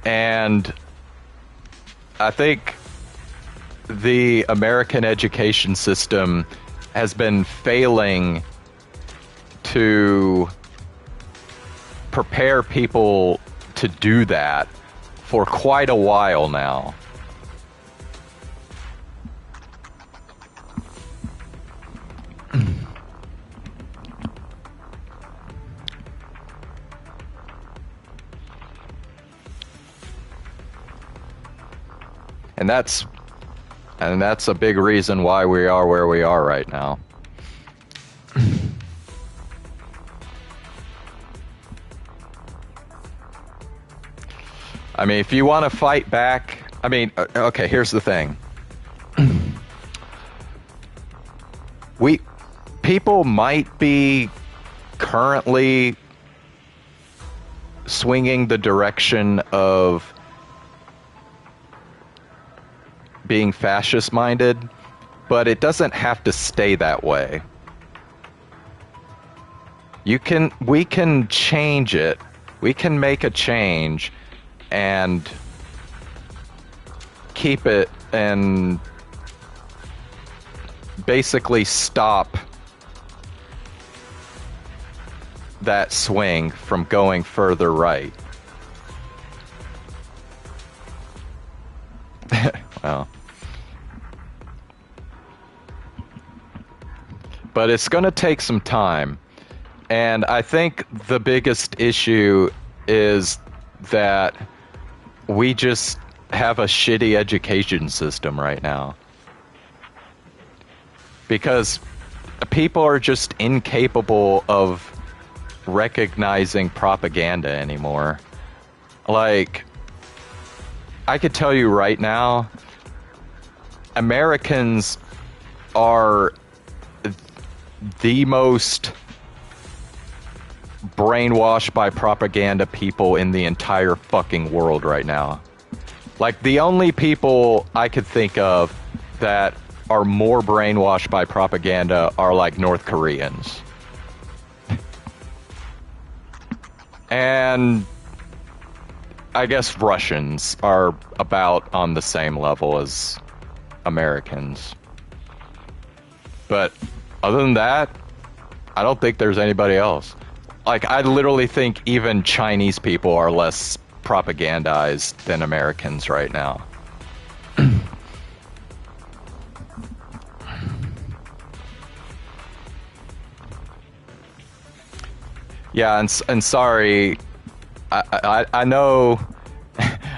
And I think the American education system has been failing to prepare people to do that for quite a while now. And that's And that's a big reason why we are where we are right now. I mean, if you want to fight back, I mean, okay, here's the thing. People might be currently swinging the direction of being fascist-minded, but it doesn't have to stay that way. We can change it. We can make a change and keep it and basically stop that swing from going further right. Well, but it's going to take some time. And I think the biggest issue is that we just have a shitty education system right now. Because people are just incapable of recognizing propaganda anymore. Like, I could tell you right now, Americans are the most brainwashed by propaganda people in the entire fucking world right now. Like, the only people I could think of that are more brainwashed by propaganda are like North Koreans. And I guess Russians are about on the same level as Americans. But other than that, I don't think there's anybody else. Like, I literally think even Chinese people are less propagandized than Americans right now. Yeah, and sorry, I know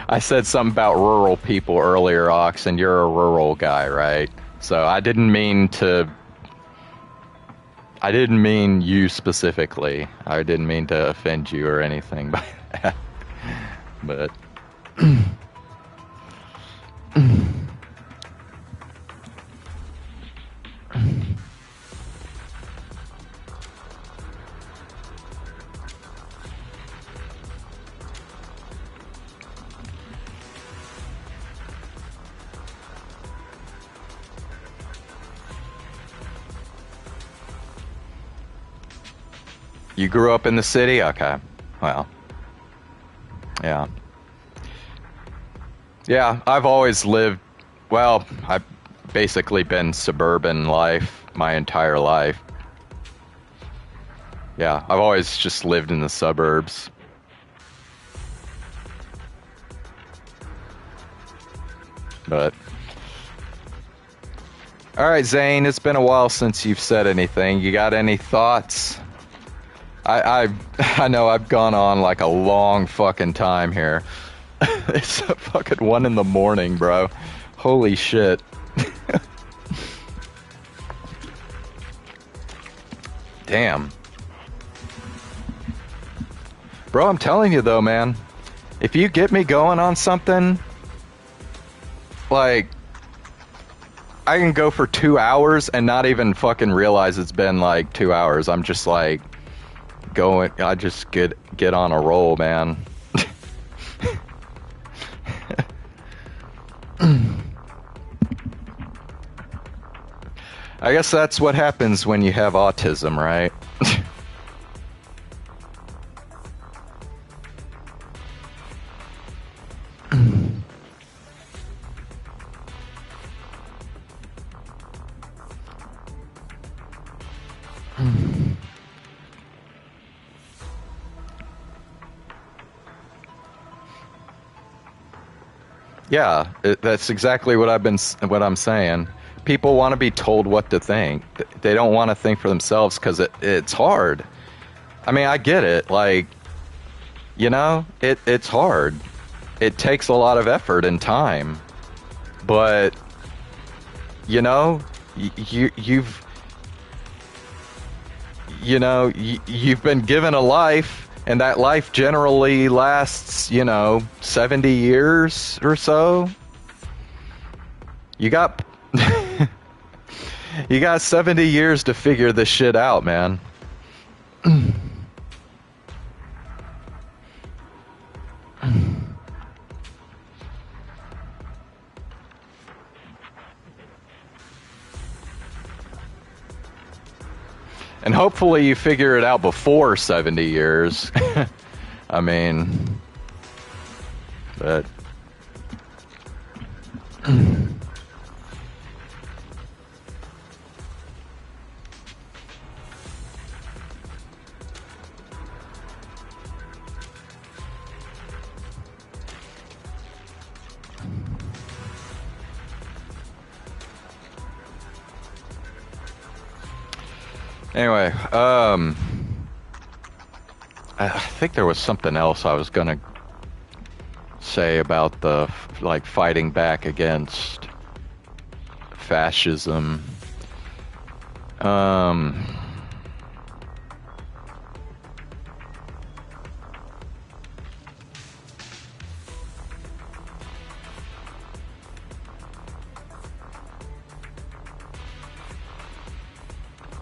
I said something about rural people earlier, Ox, and you're a rural guy, right? So I didn't mean you specifically. I didn't mean to offend you or anything by that. But you grew up in the city? Okay. Well. Yeah. Yeah, I've always lived, well, I've basically been suburban life my entire life. Yeah, I've always just lived in the suburbs. But all right, Zane, it's been a while since you've said anything. You got any thoughts? I know I've gone on like a long fucking time here. It's a fucking 1 a.m, bro. Holy shit. Damn. Bro, I'm telling you though, man. If you get me going on something, like, I can go for 2 hours and not even fucking realize it's been like 2 hours. I'm just like going, I just get on a roll, man. I guess that's what happens when you have autism, right? Yeah, that's exactly what I'm saying. People want to be told what to think. They don't want to think for themselves because it's hard. I mean, I get it. Like, you know, it's hard. It takes a lot of effort and time. But you know, you've you've been given a life, and that life generally lasts, 70 years or so. You got you got 70 years to figure this shit out, man. And hopefully you figure it out before 70 years. I mean, but anyway, I think there was something else I was gonna say about the fighting back against fascism.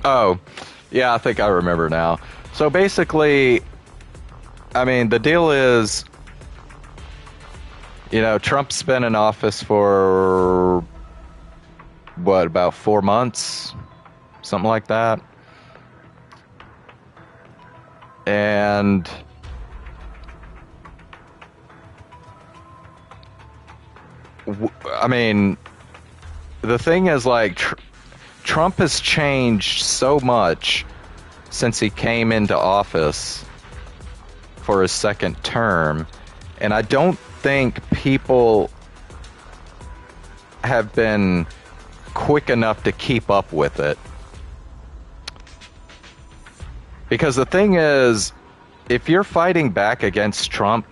Oh, yeah, I think I remember now. So basically, I mean, the deal is, Trump's been in office for, what, about 4 months? Something like that. And I mean, the thing is, like, Trump has changed so much since he came into office for his second term, and I don't think people have been quick enough to keep up with it. Because the thing is, if you're fighting back against Trump,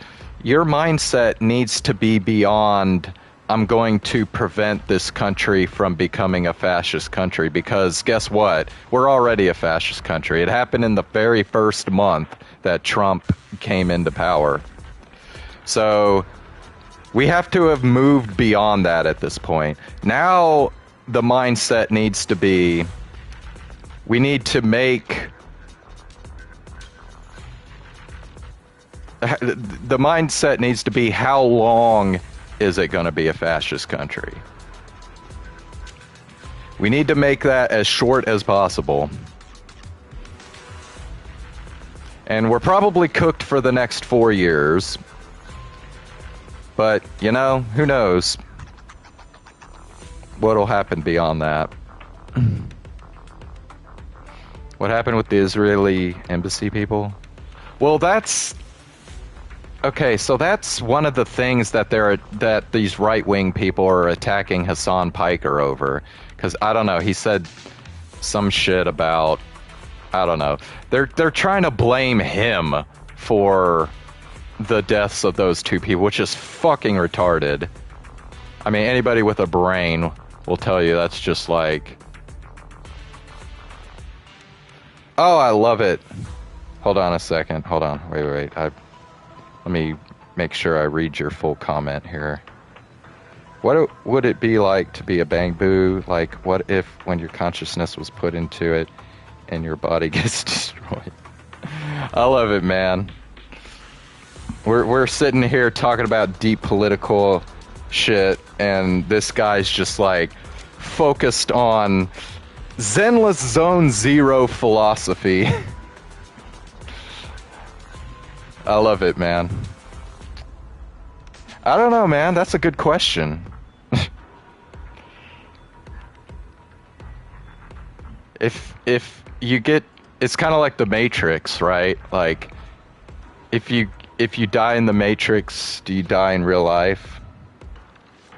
your mindset needs to be beyond, I'm going to prevent this country from becoming a fascist country. Because guess what? We're already a fascist country. It happened in the very first month that Trump came into power. So we have to have moved beyond that at this point. Now the mindset needs to be, we need to make... The mindset needs to be, how long is it going to be a fascist country? We need to make that as short as possible. And we're probably cooked for the next 4 years. But, who knows what'll happen beyond that. What happened with the Israeli embassy people? Well, that's... Okay, so that's one of the things that these right-wing people are attacking Hassan Piker over. Because, I don't know, he said some shit about... I don't know. They're trying to blame him for the deaths of those two people, which is fucking retarded. I mean, anybody with a brain will tell you that's just like... Oh, I love it. Hold on a second. Hold on. Wait. Let me make sure I read your full comment here. What would it be like to be a bang boo? Like, what if when your consciousness was put into it and your body gets destroyed? I love it, man. We're sitting here talking about deep political shit, and this guy's just like focused on Zenless Zone Zero philosophy. I love it, man. I don't know, man. That's a good question. If you get, it's kind of like the Matrix, right? Like, if you die in the Matrix, do you die in real life?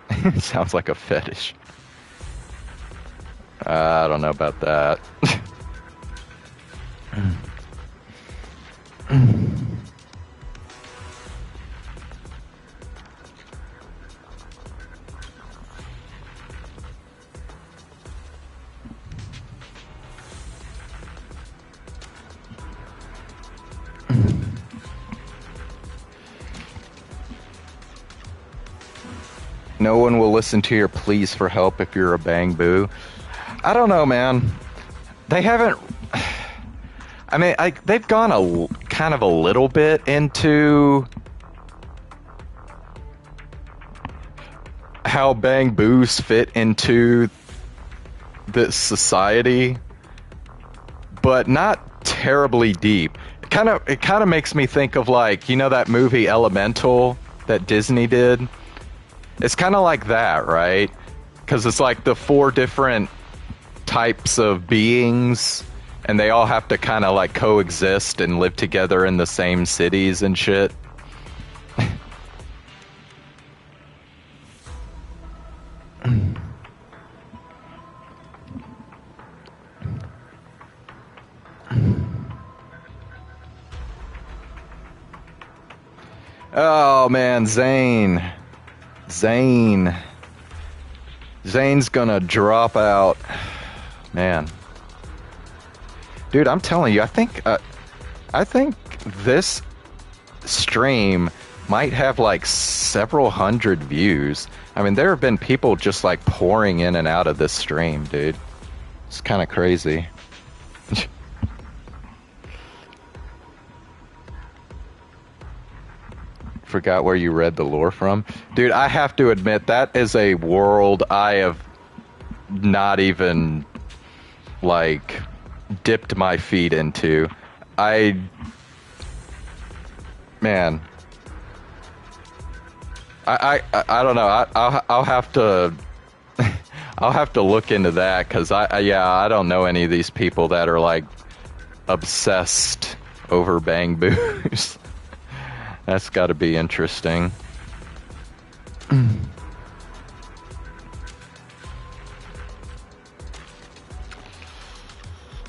It sounds like a fetish. I don't know about that. No one will listen to your pleas for help if you're a bang boo. I don't know, man. They haven't. I mean, they've gone kind of a little bit into how bang boos fit into this society, but not terribly deep. It kind of makes me think of, like, you know, that movie Elemental that Disney did. It's kind of like that, right? Because it's like the 4 different types of beings, and they all have to kind of like coexist and live together in the same cities and shit. Oh man, Zane's gonna drop out, man. Dude, I'm telling you, I think this stream might have like several hundred views. I mean, there have been people just like pouring in and out of this stream, dude. It's kind of crazy. Forgot where you read the lore from. Dude, I have to admit, that is a world I have not even, like, dipped my feet into. Man. I don't know. I'll have to I'll have to look into that, because I don't know any of these people that are like obsessed over bang boos. That's got to be interesting.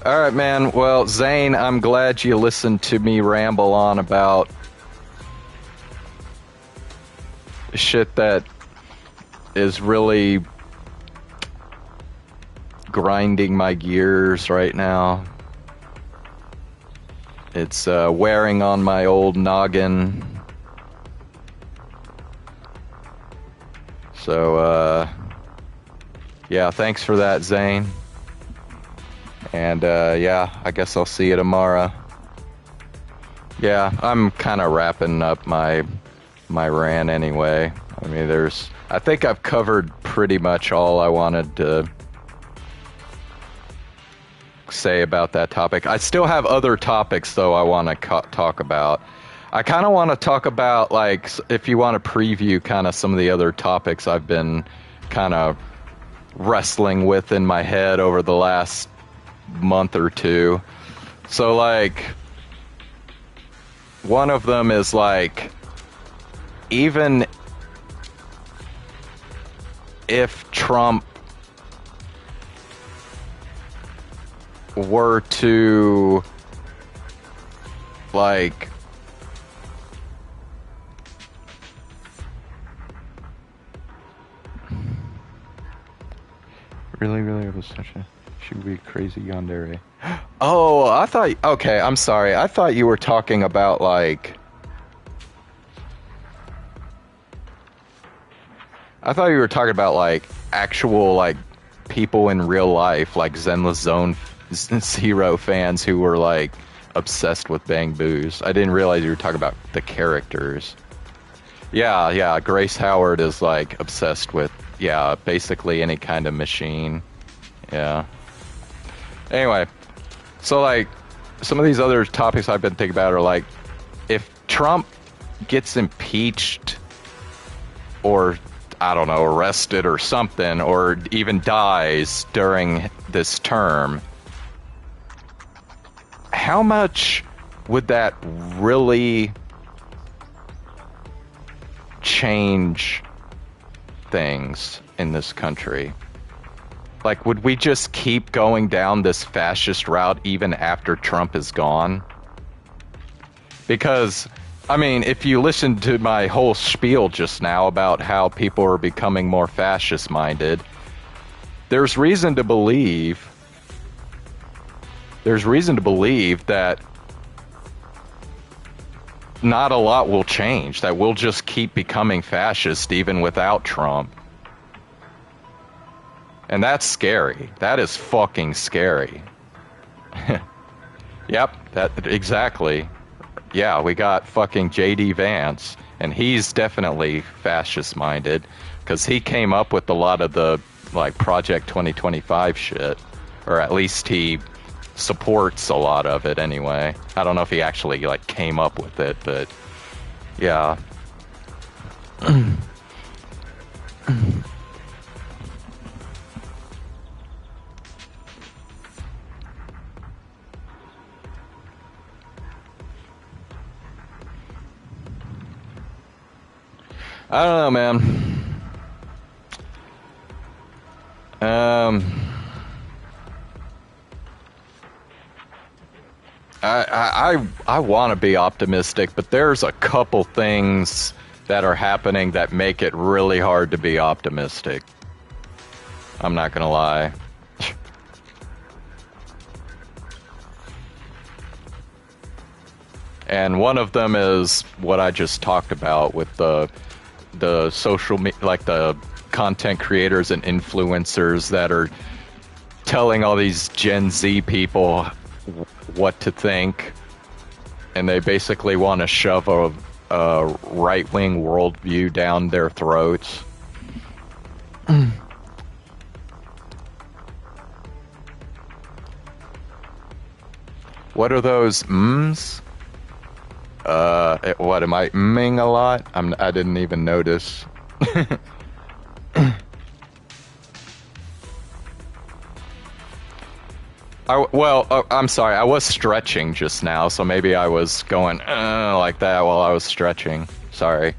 All right, man. Well, Zane, I'm glad you listened to me ramble on about shit that is really grinding my gears right now. It's wearing on my old noggin. So, yeah, thanks for that, Zane. And, yeah, I guess I'll see you tomorrow. Yeah, I'm kind of wrapping up my rant anyway. I mean, I think I've covered pretty much all I wanted to say about that topic. I still have other topics, though, I want to talk about. I kind of want to talk about, like, if you want to preview kind of some of the other topics I've been kind of wrestling with in my head over the last month or two. So, like, one of them is, like, even if Trump were to, like, really, it was such a, should be crazy yandere. Oh, okay, I'm sorry. I thought you were talking about, like, actual, like, people in real life, like Zenless Zone Zero fans who were, like, obsessed with bang boos. I didn't realize you were talking about the characters. Yeah, Grace Howard is, like, obsessed with, yeah, basically any kind of machine. Yeah. Anyway, so, like, some of these other topics I've been thinking about are, like, if Trump gets impeached or, I don't know, arrested or something, or even dies during this term, how much would that really change things in this country? Like, would we just keep going down this fascist route even after Trump is gone? Because, I mean, if you listen to my whole spiel just now about how people are becoming more fascist-minded, there's reason to believe that not a lot will change, that we'll just keep becoming fascist even without Trump. And that's scary. That is fucking scary. Yep, that exactly. Yeah, we got fucking JD Vance, and he's definitely fascist-minded, because he came up with a lot of the, like, Project 2025 shit. Or at least he supports a lot of it anyway. I don't know if he actually, like, came up with it, but yeah. I don't know, man. I want to be optimistic, but there's a couple things that are happening that make it really hard to be optimistic. I'm not gonna lie. And one of them is what I just talked about with the social like the content creators and influencers that are telling all these Gen Z people what to think, and they basically want to shove a right-wing worldview down their throats. What are those mms? What am I mming a lot? I didn't even notice. I'm sorry. I was stretching just now, so maybe I was going like that while I was stretching. Sorry.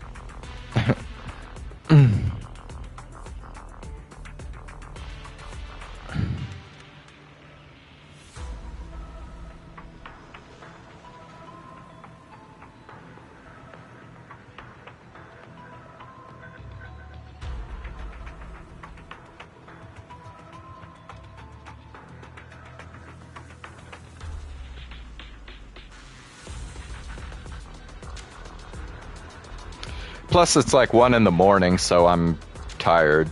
Plus, it's like 1 in the morning, so I'm tired.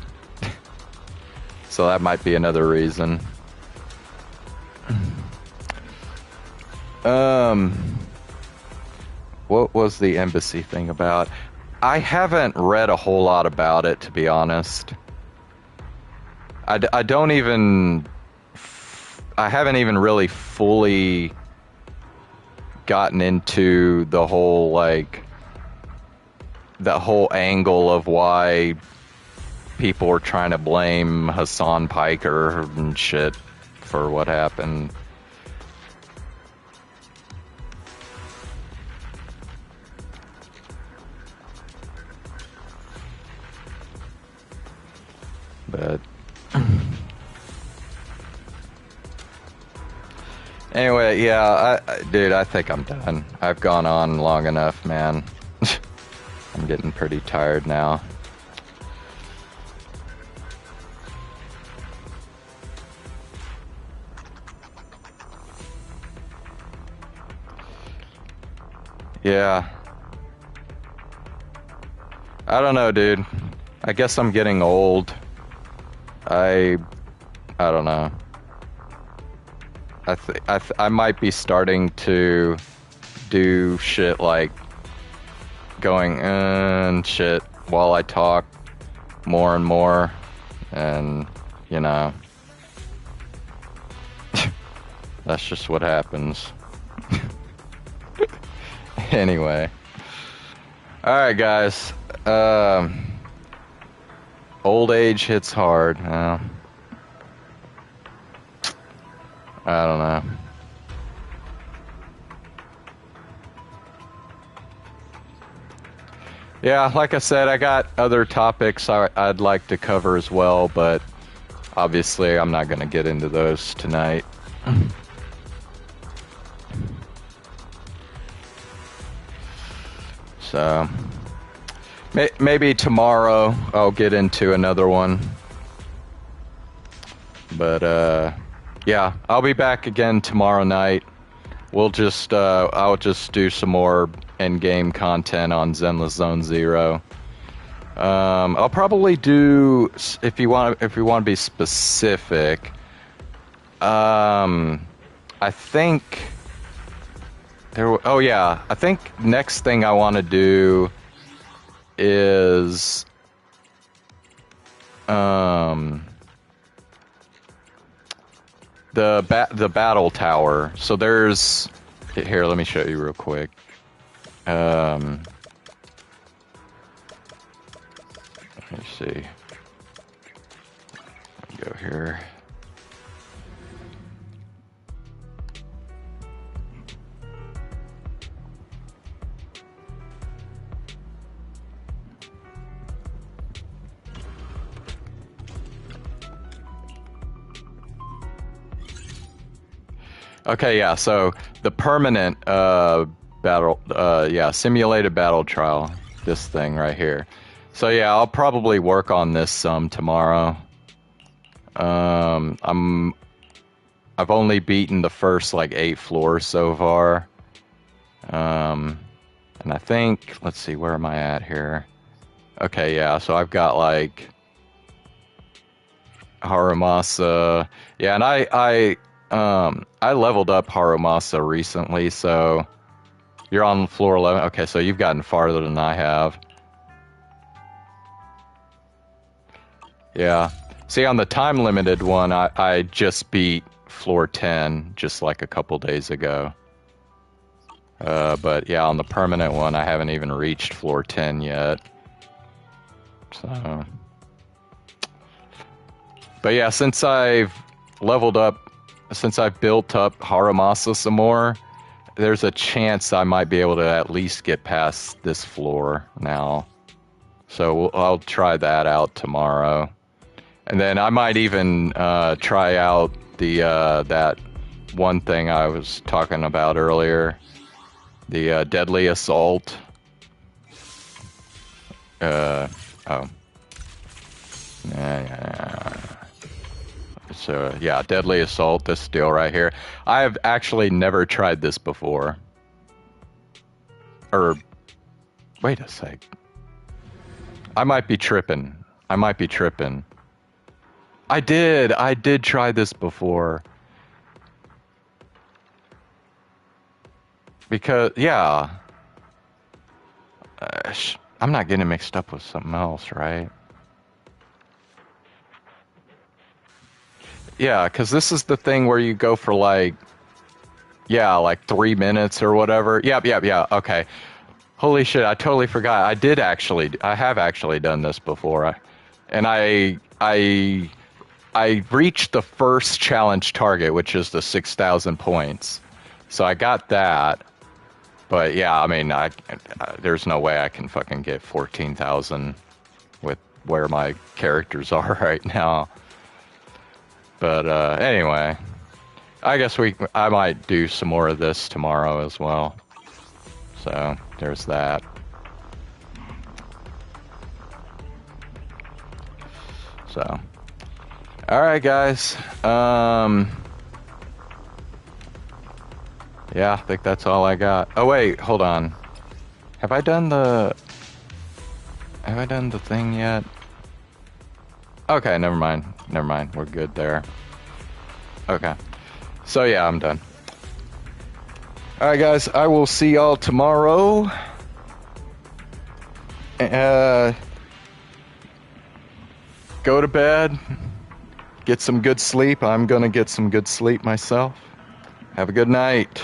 So that might be another reason. What was the embassy thing about? I haven't read a whole lot about it, to be honest. I haven't even really fully gotten into the whole, like, that whole angle of why people were trying to blame Hassan Piker and shit for what happened. But anyway, yeah, dude, I think I'm done. I've gone on long enough, man. I'm getting pretty tired now. Yeah. I don't know, dude. I guess I'm getting old. I don't know. I might be starting to do shit like going and shit while I talk more and more, and you know, that's just what happens. Anyway, all right, guys. Old age hits hard. I don't know. Yeah, like I said, I got other topics I'd like to cover as well, but obviously I'm not going to get into those tonight. So maybe tomorrow I'll get into another one. But yeah, I'll be back again tomorrow night. I'll just do some more Endgame content on Zenless Zone Zero. I'll probably do, if you want to be specific. I think oh yeah, I think next thing I want to do is the battle tower. So there's here. Let me show you real quick. Let me see. Go here. Okay, yeah, so the permanent battle, yeah, simulated battle trial, this thing right here. So yeah, I'll probably work on this some tomorrow. I've only beaten the first like 8 floors so far. And I think, let's see, where am I at here? Okay, yeah, so I've got like Harumasa. Yeah, and I leveled up Harumasa recently, so you're on floor 11. Okay, so you've gotten farther than I have. Yeah. See, on the time-limited one, I just beat floor 10 just like a couple days ago. But yeah, on the permanent one, I haven't even reached floor 10 yet. So... But yeah, since I've leveled up, since I've built up Harumasa some more, there's a chance I might be able to at least get past this floor now. So I'll try that out tomorrow. And then I might even try out the that one thing I was talking about earlier, the Deadly Assault. Oh. Yeah. So yeah, Deadly Assault, this deal right here. I have actually never tried this before. Or, wait a sec. I might be tripping. I did try this before. Because, yeah. I'm not getting mixed up with something else, right? Yeah, because this is the thing where you go for like, yeah, like 3 minutes or whatever. Yep, okay. Holy shit, I totally forgot. I have actually done this before. And I reached the first challenge target, which is the 6,000 points. So I got that. But yeah, I mean, there's no way I can fucking get 14,000 with where my characters are right now. But anyway, I guess I might do some more of this tomorrow as well. So there's that. So, all right, guys. Yeah, I think that's all I got. Oh wait, hold on. Have I done the thing yet? Okay, never mind. We're good there. Okay. So yeah, I'm done. All right, guys. I will see y'all tomorrow. Go to bed. Get some good sleep. I'm gonna get some good sleep myself. Have a good night.